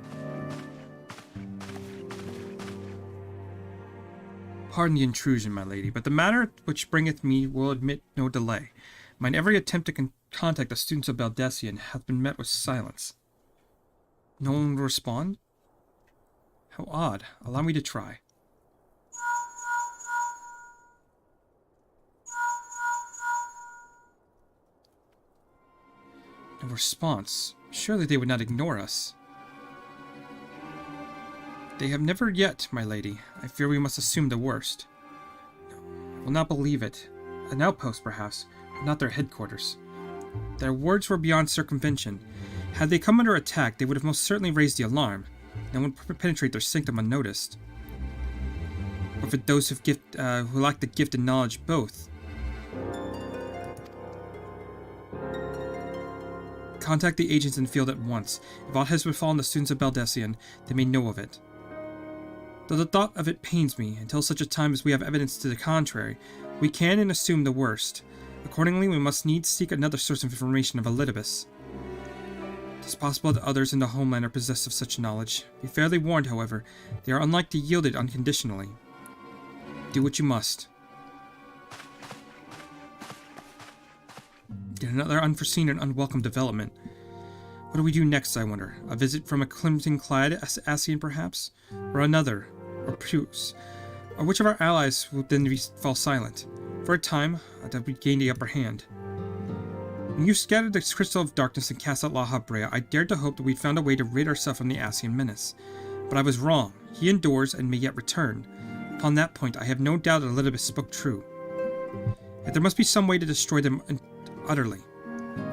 Pardon the intrusion, my lady, but the matter which bringeth me will admit no delay. Mine every attempt to contact the students of Baldesion hath been met with silence. No one will respond? How odd. Allow me to try. response. Surely they would not ignore us. They have never yet, my lady. I fear we must assume the worst. No, I will not believe it. An outpost, perhaps, but not their headquarters. Their words were beyond circumvention. Had they come under attack, they would have most certainly raised the alarm. No one would penetrate their sanctum unnoticed. Or for those who lack the gift and knowledge both. Contact the agents in the field at once. If aught has befallen the students of Baldessian, they may know of it. Though the thought of it pains me, until such a time as we have evidence to the contrary, we can and assume the worst. Accordingly, we must needs seek another source of information of Elidibus. It is possible that others in the homeland are possessed of such knowledge. Be fairly warned, however, they are unlike to yield it unconditionally. Do what you must. Yet another unforeseen and unwelcome development. What do we do next, I wonder? A visit from a crimson-clad Ascian, perhaps? Or another? Or Puce? Or which of our allies will then fall silent? For a time, I thought we'd gain the upper hand. When you scattered the crystal of darkness and cast out La Habrea, I dared to hope that we'd found a way to rid ourselves from the Ascian menace. But I was wrong. He endures and may yet return. Upon that point, I have no doubt that Elidibus spoke true. Yet there must be some way to destroy them utterly.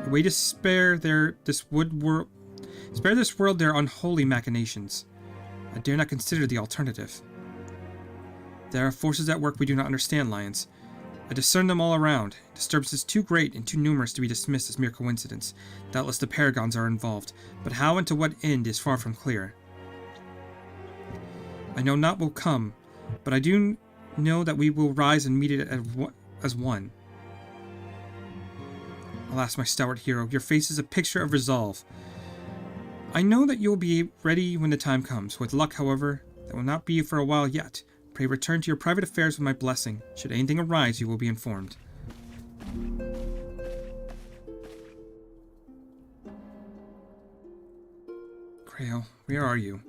A way to spare this world their unholy machinations. I dare not consider the alternative. There are forces at work we do not understand, Lions. I discern them all around. Disturbances too great and too numerous to be dismissed as mere coincidence. Doubtless the Paragons are involved, but how and to what end is far from clear. I know not will come, but I do know that we will rise and meet it as one. Alas, my stalwart hero, your face is a picture of resolve. I know that you will be ready when the time comes. With luck, however, that will not be for a while yet. Pray return to your private affairs with my blessing. Should anything arise, you will be informed. Creo, where are you?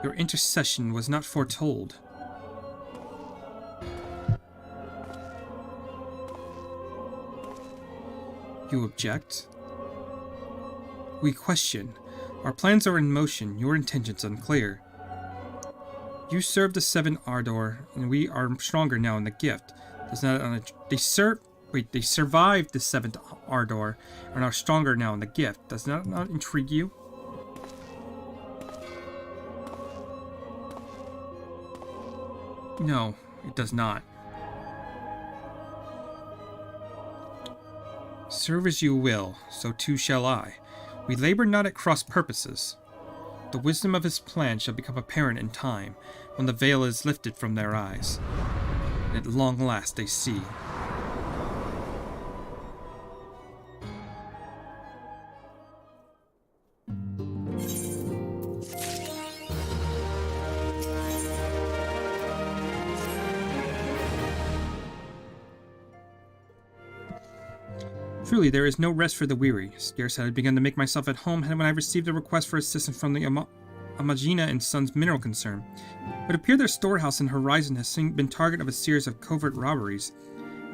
Your intercession was not foretold. You object? We question. Our plans are in motion, your intentions unclear. You served the 7 Ardor, and we are stronger now in the gift. Does not they survived the 7th Ardor, and are stronger now in the gift. Does that not intrigue you? No, it does not. Serve as you will, so too shall I. We labor not at cross purposes. The wisdom of his plan shall become apparent in time, when the veil is lifted from their eyes, and at long last they see. Truly, there is no rest for the weary. Scarce had I begun to make myself at home when I received a request for assistance from the Amagina and Sons mineral concern. It would appear their storehouse in Horizon has been target of a series of covert robberies.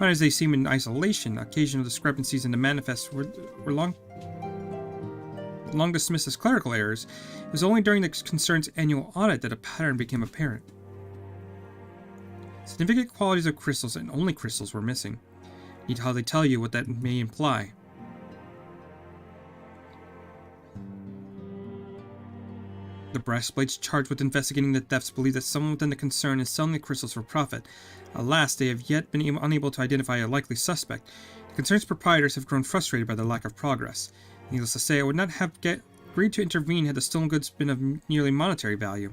Not as they seem in isolation, occasional discrepancies in the manifests were long dismissed as clerical errors. It was only during the concern's annual audit that a pattern became apparent. Significant qualities of crystals, and only crystals, were missing. Need hardly tell you what that may imply. The Brassblades charged with investigating the thefts believe that someone within the concern is selling the crystals for profit. Alas, they have yet been unable to identify a likely suspect. The concern's proprietors have grown frustrated by the lack of progress. Needless to say, I would not have agreed to intervene had the stolen goods been of nearly monetary value.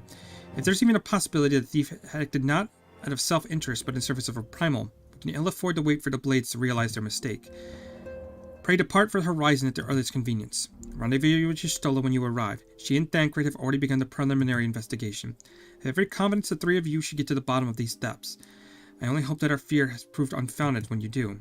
If there's even a possibility that the thief acted not out of self-interest but in service of a Primal, can ill afford to wait for the Blades to realize their mistake. Pray depart for the Horizon at their earliest convenience. Rendezvous with Y'shtola when you arrive. She and Thancred have already begun the preliminary investigation. I have every confidence the 3 of you should get to the bottom of these depths. I only hope that our fear has proved unfounded when you do.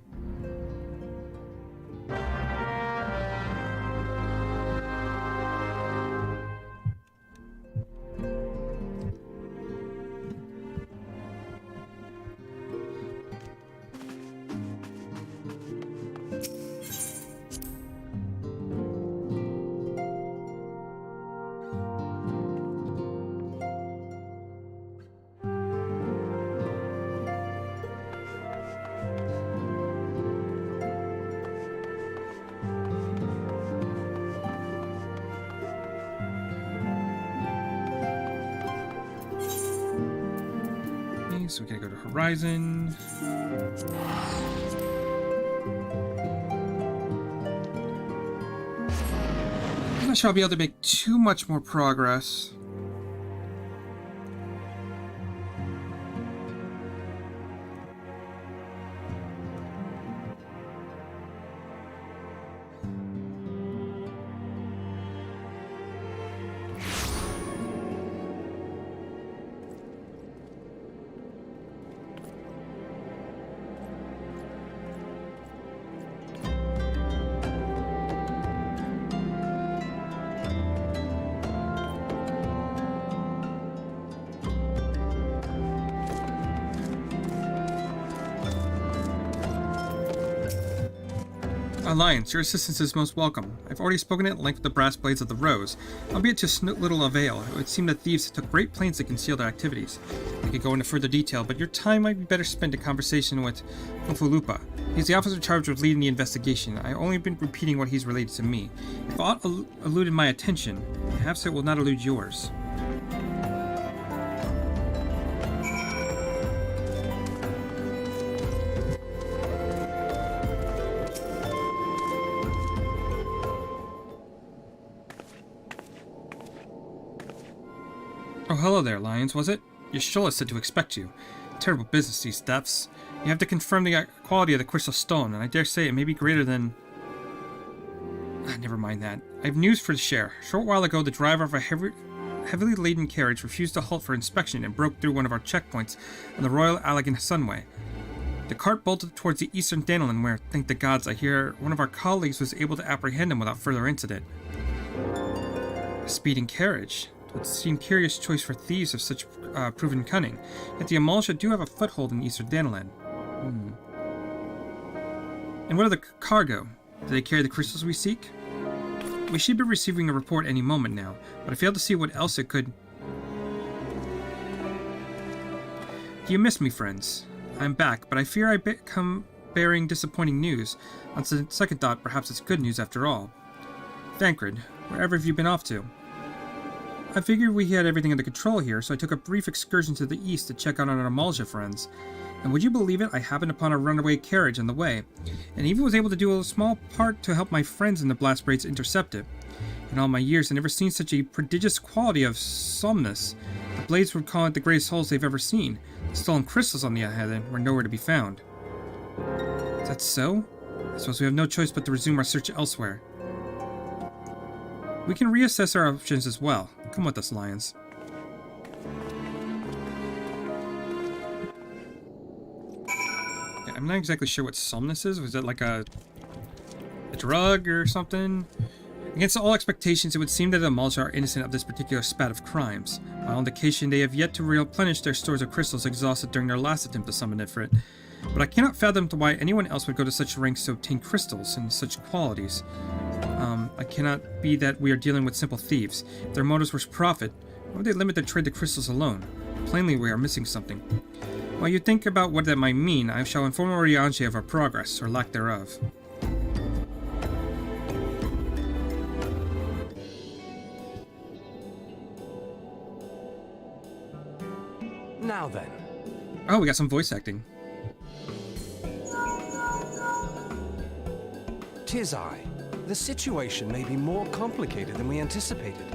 so we gotta go to Horizon. I'm not sure I'll be able to make too much more progress. Alliance, your assistance is most welcome. I've already spoken at length with the brass blades of the Rose, albeit to little avail. It would seem that thieves took great pains to conceal their activities. I could go into further detail, but your time might be better spent in conversation with Mufulupa. He's the officer charged with leading the investigation. I've only been repeating what he's related to me. If aught eluded my attention, perhaps it will not elude yours. Oh, hello there, Lions, was it? Yashola said to expect you. Terrible business, these thefts. You have to confirm the quality of the crystal stone, and I dare say it may be greater than... never mind that. I have news for the share. A short while ago, the driver of a heavily laden carriage refused to halt for inspection and broke through one of our checkpoints on the Royal Allegan Sunway. The cart bolted towards the eastern Danelin where, thank the gods, I hear one of our colleagues was able to apprehend him without further incident. A speeding carriage. It would seem curious choice for thieves of such proven cunning, yet the Amalsha do have a foothold in eastern Danelin. And what of the cargo? Do they carry the crystals we seek? We should be receiving a report any moment now, but I fail to see what else it could... Do you miss me, friends? I'm back, but I fear I come bearing disappointing news. On second thought, perhaps it's good news after all. Thancred, wherever have you been off to? I figured we had everything under control here, so I took a brief excursion to the east to check out on our Amalsha friends. And would you believe it, I happened upon a runaway carriage on the way, and even was able to do a small part to help my friends in the blast braids intercept it. In all my years, I've never seen such a prodigious quality of somnus. The blades would call it the greatest holes they've ever seen. The stolen crystals, on the other hand, were nowhere to be found. Is that so? I suppose we have no choice but to resume our search elsewhere. We can reassess our options as well. Come with us, Lions. Yeah, I'm not exactly sure what somnus is. Was that like a drug or something? Against all expectations, it would seem that the Amalsha are innocent of this particular spat of crimes. By all indication, they have yet to replenish their stores of crystals exhausted during their last attempt to summon Ifrit. But I cannot fathom why anyone else would go to such lengths to obtain crystals in such qualities. I cannot be that we are dealing with simple thieves. If their motives were profit, why would they limit their trade to crystals alone? Plainly, we are missing something. While you think about what that might mean, I shall inform Orianche of our progress, or lack thereof. Now then. Oh, we got some voice acting. 'Tis I. The situation may be more complicated than we anticipated.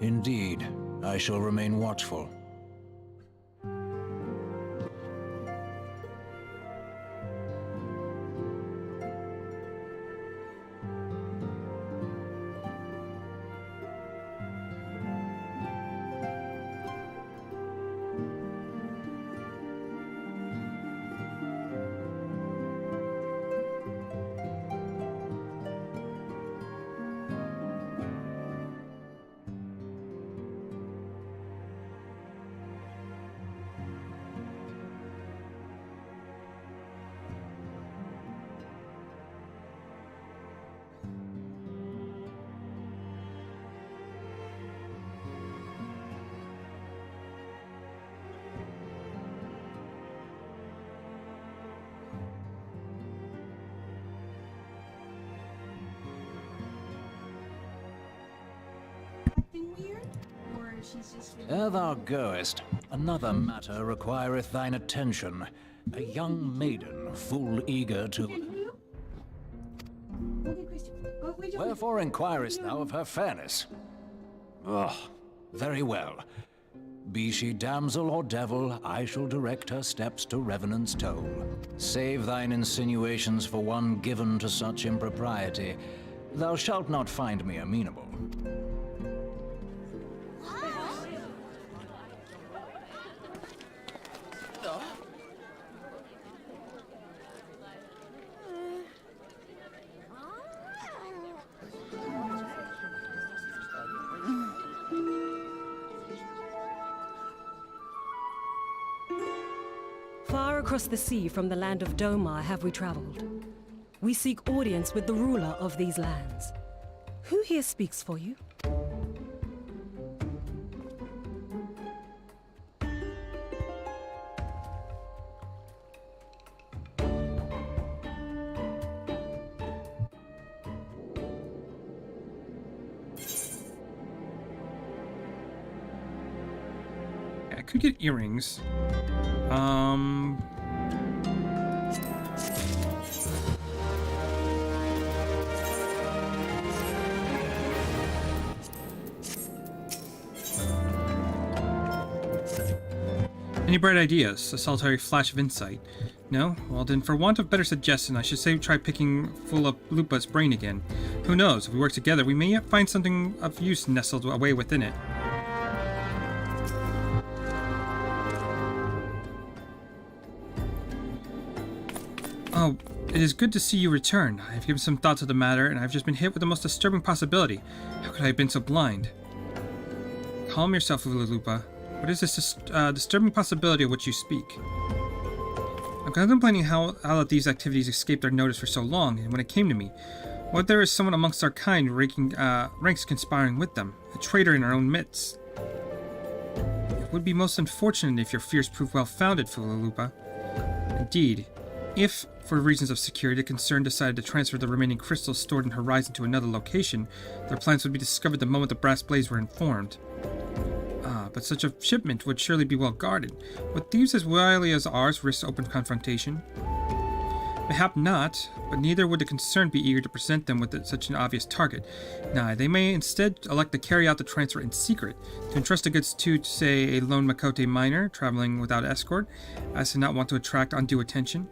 Indeed, I shall remain watchful. acting weird? Or she's just really... Ere thou goest, another matter requireth thine attention. A young maiden, full eager to... Okay, Christopher. Go with your... Wherefore inquirest thou of her fairness? Oh, very well. Be she damsel or devil, I shall direct her steps to Revenant's toll. Save thine insinuations for one given to such impropriety. Thou shalt not find me amenable. Far across the sea from the land of Domar have we traveled. We seek audience with the ruler of these lands. Who here speaks for you? I could get earrings. Any bright ideas? A solitary flash of insight? No? Well then, for want of better suggestion, I should say try picking full of Lupa's brain again. Who knows, if we work together, we may yet find something of use nestled away within it. Oh, it is good to see you return. I have given some thought to the matter, and I have just been hit with the most disturbing possibility. How could I have been so blind? Calm yourself, Lupa. What is this disturbing possibility of which you speak? I'm contemplating how these activities escaped our notice for so long, and when it came to me, what there is someone amongst our kind ranks conspiring with them, a traitor in our own midst. It would be most unfortunate if your fears proved well-founded, Lupa. Indeed, if, for reasons of security, the concern decided to transfer the remaining crystals stored in Horizon to another location, their plans would be discovered the moment the Brass Blades were informed. But such a shipment would surely be well guarded. Would thieves as wily as ours risk open confrontation? Mayhap not, but neither would the concerned be eager to present them with such an obvious target. Nah, they may instead elect to carry out the transfer in secret, to entrust the goods to, say, a lone Makote miner traveling without escort, as to not want to attract undue attention.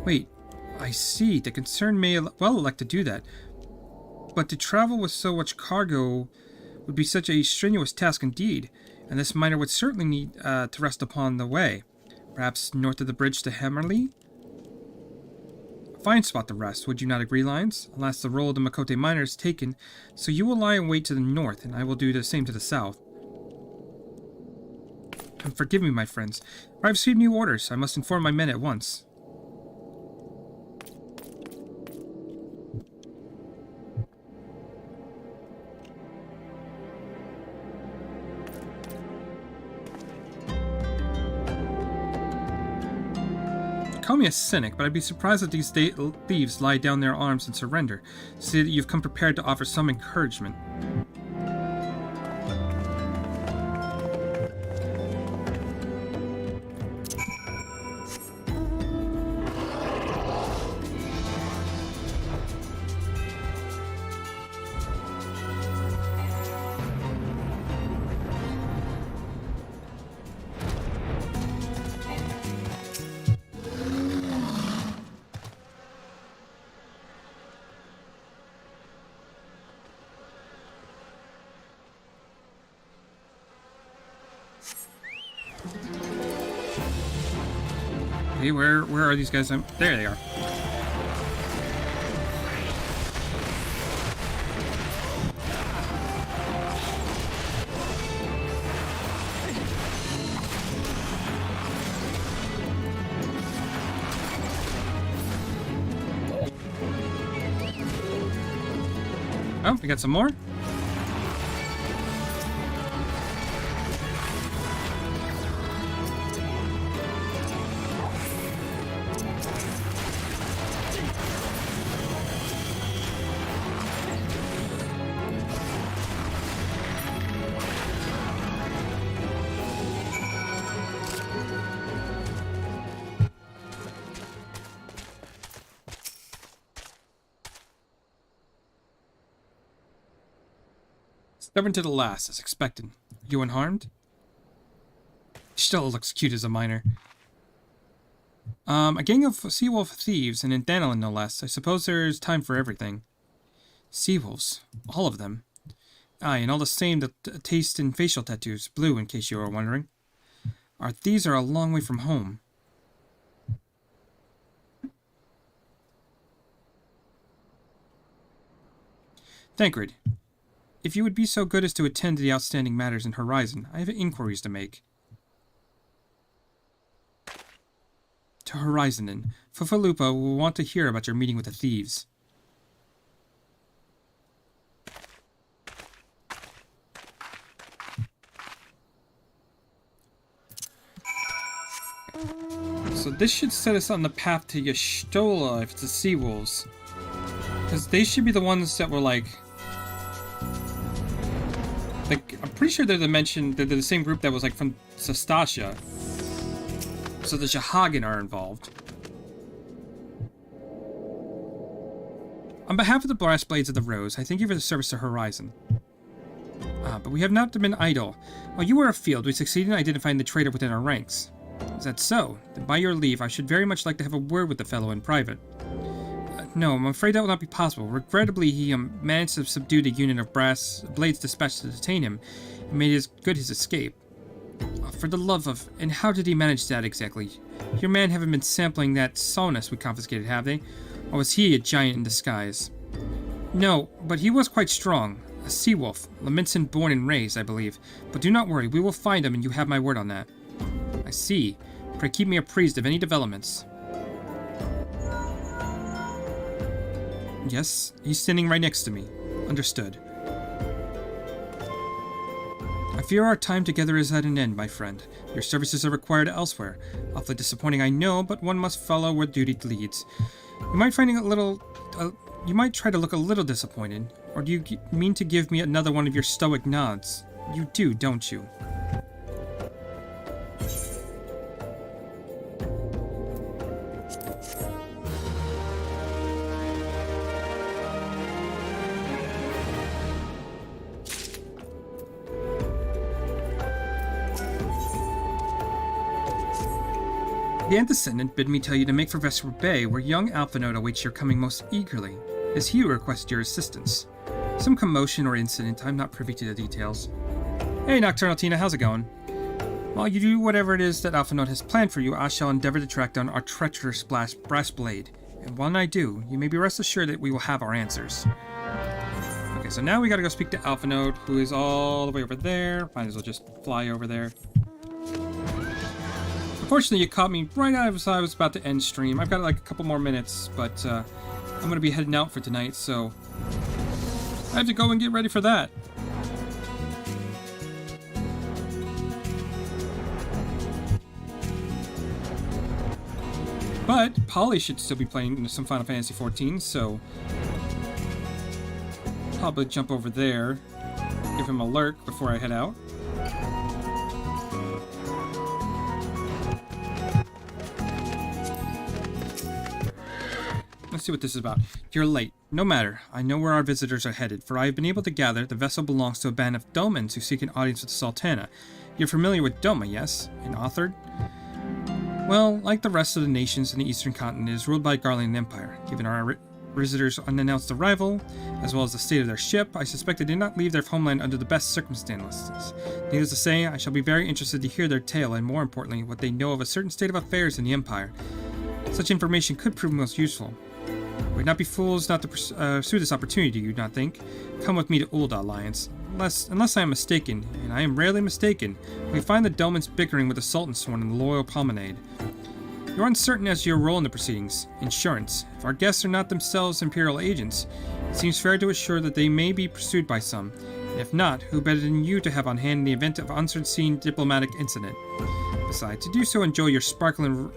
Wait, I see. The concerned may well elect to do that. But to travel with so much cargo would be such a strenuous task indeed, and this miner would certainly need to rest upon the way. Perhaps north of the bridge to Hammerley? A fine spot to rest, would you not agree, Lions? Alas, the role of the Makote miner is taken, so you will lie in wait to the north, and I will do the same to the south. And forgive me, my friends, for I have received new orders. I must inform my men at once. Call me a cynic, but I'd be surprised if these thieves lie down their arms and surrender. See that you've come prepared to offer some encouragement. Hey, where are these guys? There they are. Oh, we got some more? Stubborn to the last, as expected. You unharmed? Still looks cute as a minor. A gang of seawolf thieves, and in Danelin no less. I suppose there's time for everything. Seawolves. All of them. Aye, and all the same the taste in facial tattoos. Blue, in case you were wondering. Our thieves are a long way from home. Thancred, if you would be so good as to attend to the outstanding matters in Horizon, I have inquiries to make. To Horizonin, Fufalupa will want to hear about your meeting with the thieves. So this should set us on the path to Y'shtola if it's the Seawolves. Because they should be the ones that were like, I'm pretty sure they're the same group that was like from Sastasha. So the Shahagan are involved. On behalf of the Brass Blades of the Rose, I thank you for the service to Horizon. But we have not been idle. While you were afield, we succeeded in identifying the traitor within our ranks. Is that so? Then by your leave, I should very much like to have a word with the fellow in private. No, I'm afraid that will not be possible. Regrettably, he managed to subdue the unit of brass blades dispatched to detain him, and made good his escape. For the love of... And how did he manage that exactly? Your men haven't been sampling that Sonus we confiscated, have they? Or was he a giant in disguise? No, but he was quite strong. A sea wolf. Laminson born and raised, I believe. But do not worry, we will find him, and you have my word on that. I see. Pray keep me apprised of any developments. Yes, he's standing right next to me. Understood. I fear our time together is at an end, my friend. Your services are required elsewhere. Awfully disappointing, I know, but one must follow where duty leads. You might find it a little... you might try to look a little disappointed. Or do you mean to give me another one of your stoic nods? You do, don't you? The Antecedent bid me tell you to make for Vesper Bay, where young Alphinote awaits your coming most eagerly. It is he who requested your assistance. Some commotion or incident, I'm not privy to the details. Hey, Nocturnal Tina, how's it going? While you do whatever it is that Alphinote has planned for you, I shall endeavor to track down our treacherous brass blade. And when I do, you may be rest assured that we will have our answers. Okay, so now we gotta go speak to Alphinote, who is all the way over there. Might as well just fly over there. Unfortunately, you caught me right as I was about to end stream. I've got like a couple more minutes, but I'm going to be heading out for tonight, so I have to go and get ready for that. But Polly should still be playing some Final Fantasy XIV, so probably jump over there, give him a lurk before I head out. Let's see what this is about. You're late. No matter. I know where our visitors are headed, for I have been able to gather the vessel belongs to a band of Domans who seek an audience with the Sultana. You're familiar with Doma, yes? And authored? Well, like the rest of the nations in the eastern continent, it is ruled by a Garlean Empire. Given our visitors' unannounced arrival, as well as the state of their ship, I suspect they did not leave their homeland under the best circumstances. Needless to say, I shall be very interested to hear their tale, and more importantly, what they know of a certain state of affairs in the Empire. Such information could prove most useful. We'd not be fools not to pursue this opportunity, you not think? Come with me to Ul'dah, Alliance. Unless I am mistaken, and I am rarely mistaken, we find the Domans bickering with the Sultan Sworn in the Loyal Promenade. You're uncertain as to your role in the proceedings. Insurance. If our guests are not themselves Imperial agents, it seems fair to assure that they may be pursued by some. And if not, who better than you to have on hand in the event of unforeseen diplomatic incident? Besides, to do so, enjoy your sparkling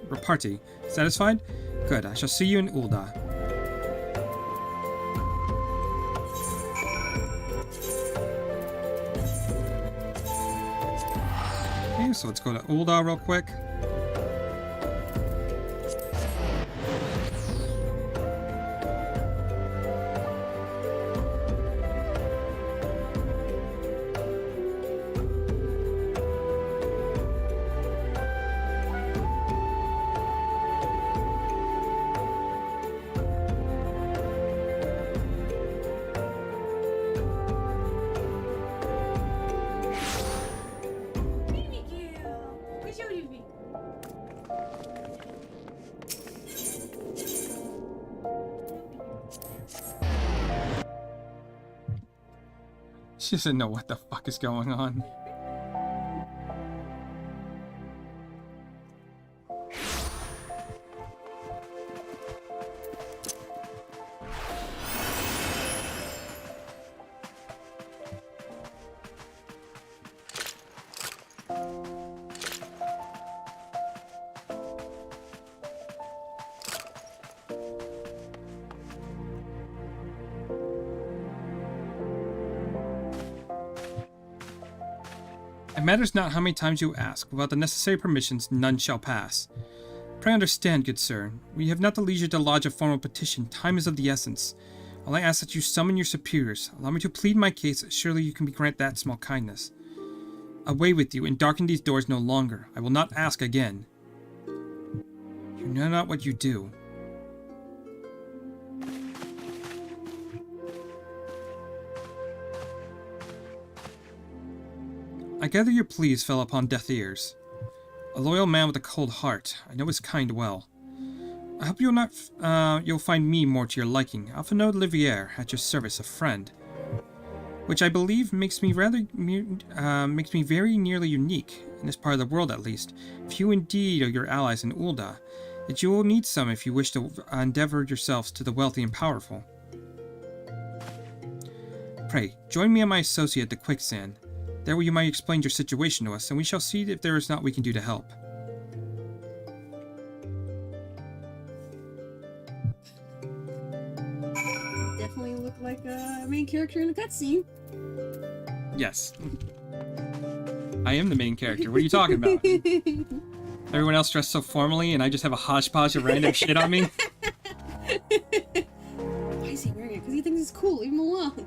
repartee. Satisfied? Good, I shall see you in Ul'dah. Okay, so let's go to Ul'dah real quick. She doesn't know what the fuck is going on. It matters not how many times you ask. Without the necessary permissions, none shall pass. Pray understand, good sir. We have not the leisure to lodge a formal petition. Time is of the essence. All I ask that you summon your superiors. Allow me to plead my case. Surely you can be grant that small kindness. Away with you, and darken these doors no longer. I will not ask again. You know not what you do. I gather your pleas fell upon deaf ears. A loyal man with a cold heart. I know his kind well. I hope you'll find me more to your liking. Alphonse Olivier, at your service, a friend. Which I believe makes me very nearly unique, in this part of the world at least. Few indeed are your allies in Ul'dah, yet you will need some if you wish to endeavor yourselves to the wealthy and powerful. Pray, join me and my associate at the quicksand. There you might explain your situation to us, and we shall see if there is naught we can do to help. Definitely look like a main character in a cutscene. Yes. I am the main character. What are you talking about? Everyone else dressed so formally, and I just have a hodgepodge of random shit on me? Why is he wearing it? Because he thinks it's cool. Leave him alone.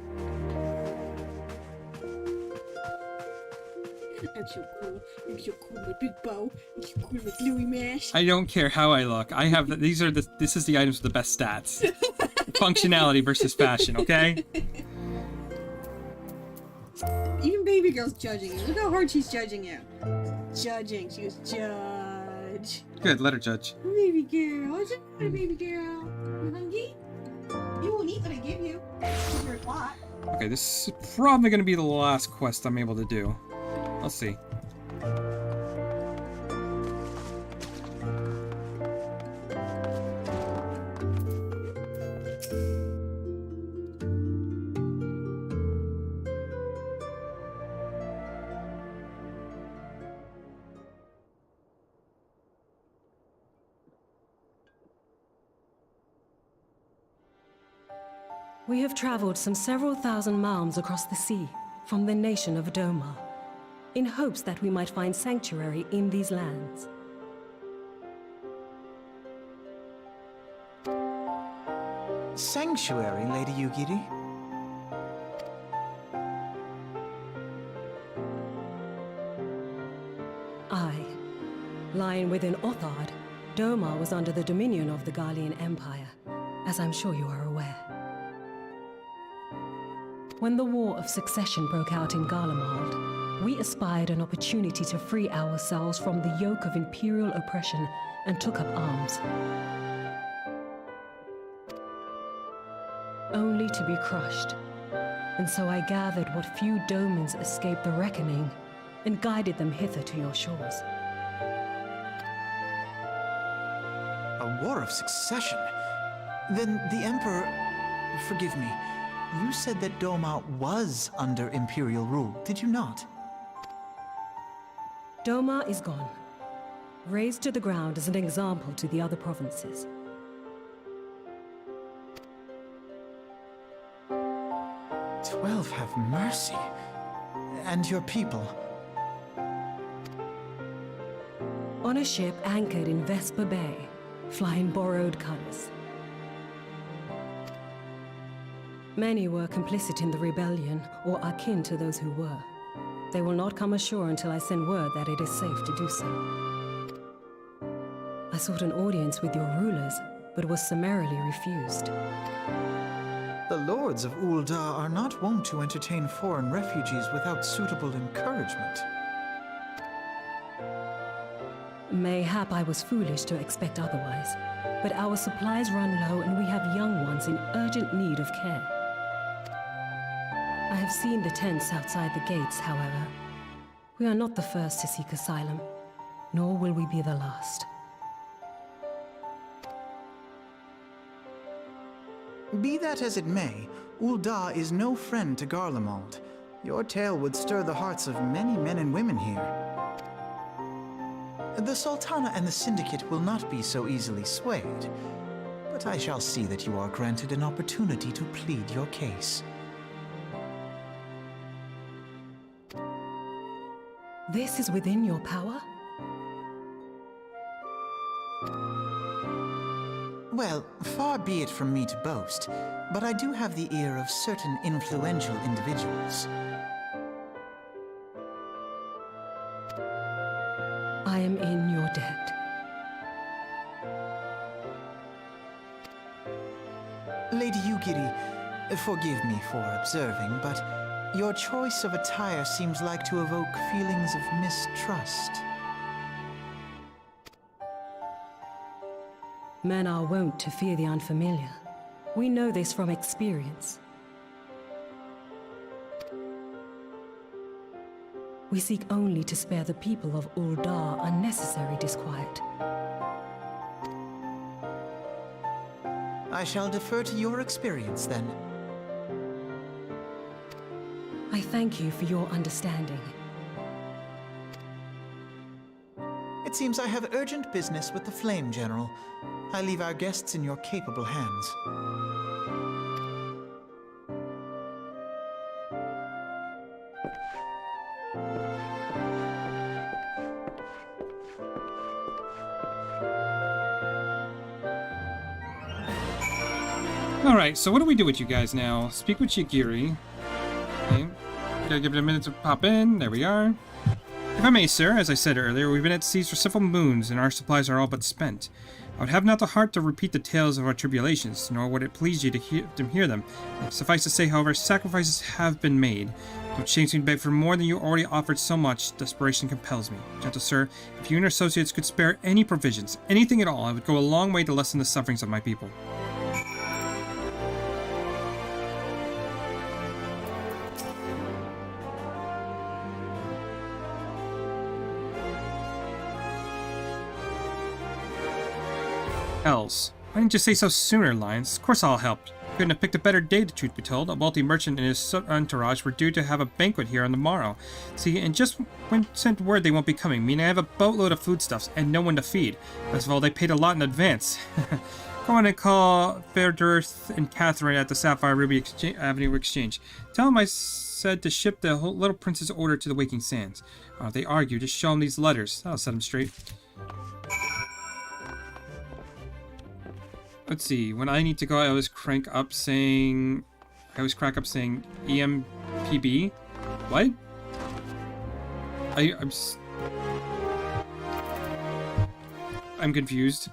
I'm so cool. I'm so cool with big bow. I'm so cool with Louis Mash. I don't care how I look. I have this is the items with the best stats. Functionality versus fashion, okay? Even baby girl's judging you. Look how hard she's judging you. Judging. She goes, judge. Good, let her judge. Baby girl. I just want a baby girl. You hungry? You won't eat what I give you. You're a twat. Okay, this is probably going to be the last quest I'm able to do. Let's see. We have traveled some several thousand miles across the sea from the nation of Doma, in hopes that we might find sanctuary in these lands. Sanctuary, Lady Yugiri? Aye. Lying within Othard, Doma was under the dominion of the Garlean Empire, as I'm sure you are aware. When the War of Succession broke out in Garlemald, we espied an opportunity to free ourselves from the yoke of imperial oppression and took up arms. Only to be crushed. And so I gathered what few Domans escaped the reckoning and guided them hither to your shores. A war of succession? Then the Emperor... Forgive me. You said that Doma was under Imperial rule, did you not? Doma is gone. Razed to the ground as an example to the other provinces. 12 have mercy. And your people? On a ship anchored in Vesper Bay, flying borrowed colors. Many were complicit in the rebellion, or akin to those who were. They will not come ashore until I send word that it is safe to do so. I sought an audience with your rulers, but was summarily refused. The lords of Ul'dah are not wont to entertain foreign refugees without suitable encouragement. Mayhap I was foolish to expect otherwise, but our supplies run low and we have young ones in urgent need of care. I have seen the tents outside the gates, however. We are not the first to seek asylum, nor will we be the last. Be that as it may, Ul'dah is no friend to Garlemald. Your tale would stir the hearts of many men and women here. The Sultana and the Syndicate will not be so easily swayed, but I shall see that you are granted an opportunity to plead your case. This is within your power? Well, far be it from me to boast, but I do have the ear of certain influential individuals. I am in your debt. Lady Yugiri, forgive me for observing, but your choice of attire seems like to evoke feelings of mistrust. Men are wont to fear the unfamiliar. We know this from experience. We seek only to spare the people of Ul'dah unnecessary disquiet. I shall defer to your experience, then. I thank you for your understanding. It seems I have urgent business with the Flame General. I leave our guests in your capable hands. Alright, so what do we do with you guys now? Speak with Yugiri. Okay. Gotta give it a minute to pop in. There we are. If I may, sir, as I said earlier, we've been at sea for several moons, and our supplies are all but spent. I would have not the heart to repeat the tales of our tribulations, nor would it please you to hear them. Suffice to say, however, sacrifices have been made. Don't shame me to beg for more than you already offered so much. Desperation compels me. Gentle sir, if you and your associates could spare any provisions, anything at all, I would go a long way to lessen the sufferings of my people. Hells. Why didn't you say so sooner, Lions? Of course I'll help. Couldn't have picked a better day, the truth be told. A wealthy merchant and his entourage were due to have a banquet here on the morrow. See, and just when sent word they won't be coming, meaning I have a boatload of foodstuffs and no one to feed. Best of all, they paid a lot in advance. Go on and call Fairdirth and Catherine at the Sapphire Ruby Avenue Exchange. Tell them I said to ship the little prince's order to the Waking Sands. If they argue, just show them these letters. That'll set them straight. Let's see, when I need to go, I always crack up saying EMPB. What? I'm confused.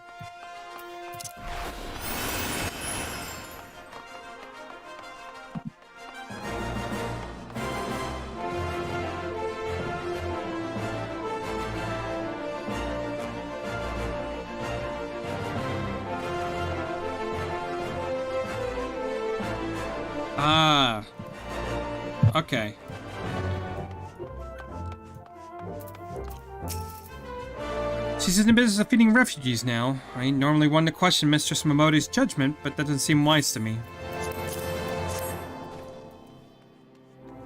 Ah. Okay. She's in the business of feeding refugees now. I ain't normally one to question Mistress Momode's judgment, but that doesn't seem wise to me.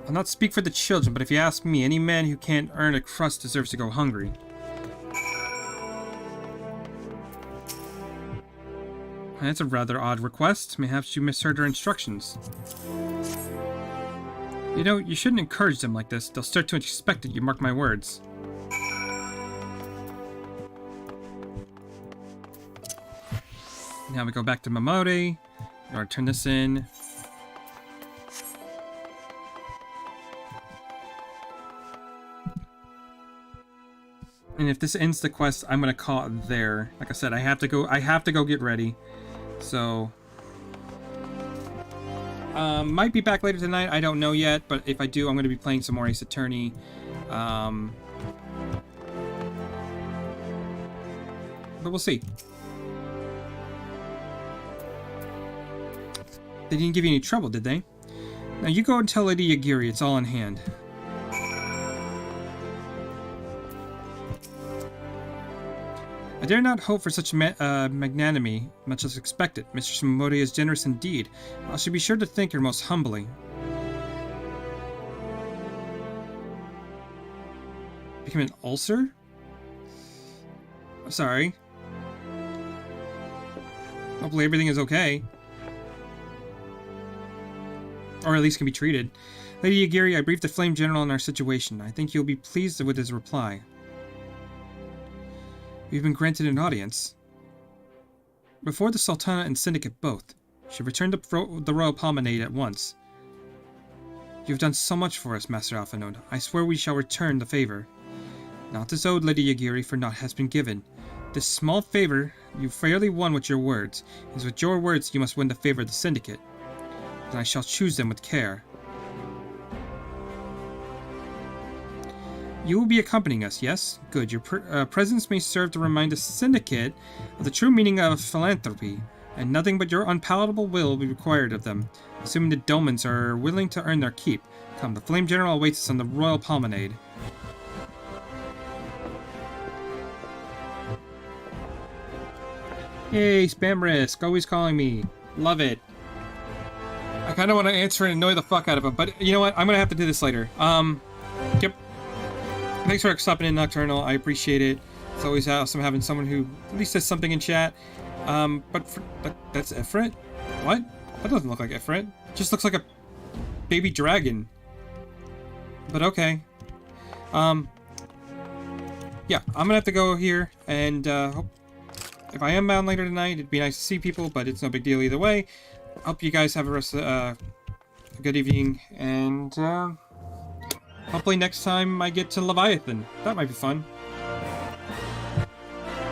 I'll not speak for the children, but if you ask me, any man who can't earn a crust deserves to go hungry. That's a rather odd request. Perhaps you misheard her instructions. You know, you shouldn't encourage them like this. They'll start to expect it, you mark my words. Now we go back to Momode. Or turn this in. And if this ends the quest, I'm gonna call it there. Like I said, I have to go get ready. So might be back later tonight, I don't know yet, but if I do, I'm going to be playing some more Ace Attorney. But we'll see. They didn't give you any trouble, did they? Now you go and tell Lady Yagiri it's all in hand. I dare not hope for such magnanimity, much less expect it. Mistress Momodi is generous indeed. I shall be sure to thank her most humbly. Become an ulcer? I'm sorry. Hopefully everything is okay. Or at least can be treated. Lady Yagiri, I briefed the Flame General on our situation. I think you'll be pleased with his reply. We've been granted an audience. Before the Sultana and Syndicate both. She returned the Royal Promenade at once. You've done so much for us, Master Alphinaud. I swear we shall return the favor. Not as owed, Lady Yagiri, for naught has been given. This small favor you fairly won with your words. It is with your words you must win the favor of the Syndicate. And I shall choose them with care. You will be accompanying us, yes? Good. Your presence may serve to remind the Syndicate of the true meaning of philanthropy, and nothing but your unpalatable will be required of them, assuming the Dolmens are willing to earn their keep. Come, the Flame General awaits us on the Royal Promenade. Yay, Spam Risk, always calling me. Love it. I kind of want to answer and annoy the fuck out of him, but you know what? I'm going to have to do this later. Yep. Thanks for stopping in, Nocturnal. I appreciate it. It's always awesome having someone who at least says something in chat. But that's Ifrit? What? That doesn't look like Ifrit. It just looks like a baby dragon. But okay. Yeah, I'm gonna have to go here, and if I am bound later tonight, it'd be nice to see people, but it's no big deal either way. Hope you guys have a good evening, and hopefully next time I get to Leviathan. That might be fun.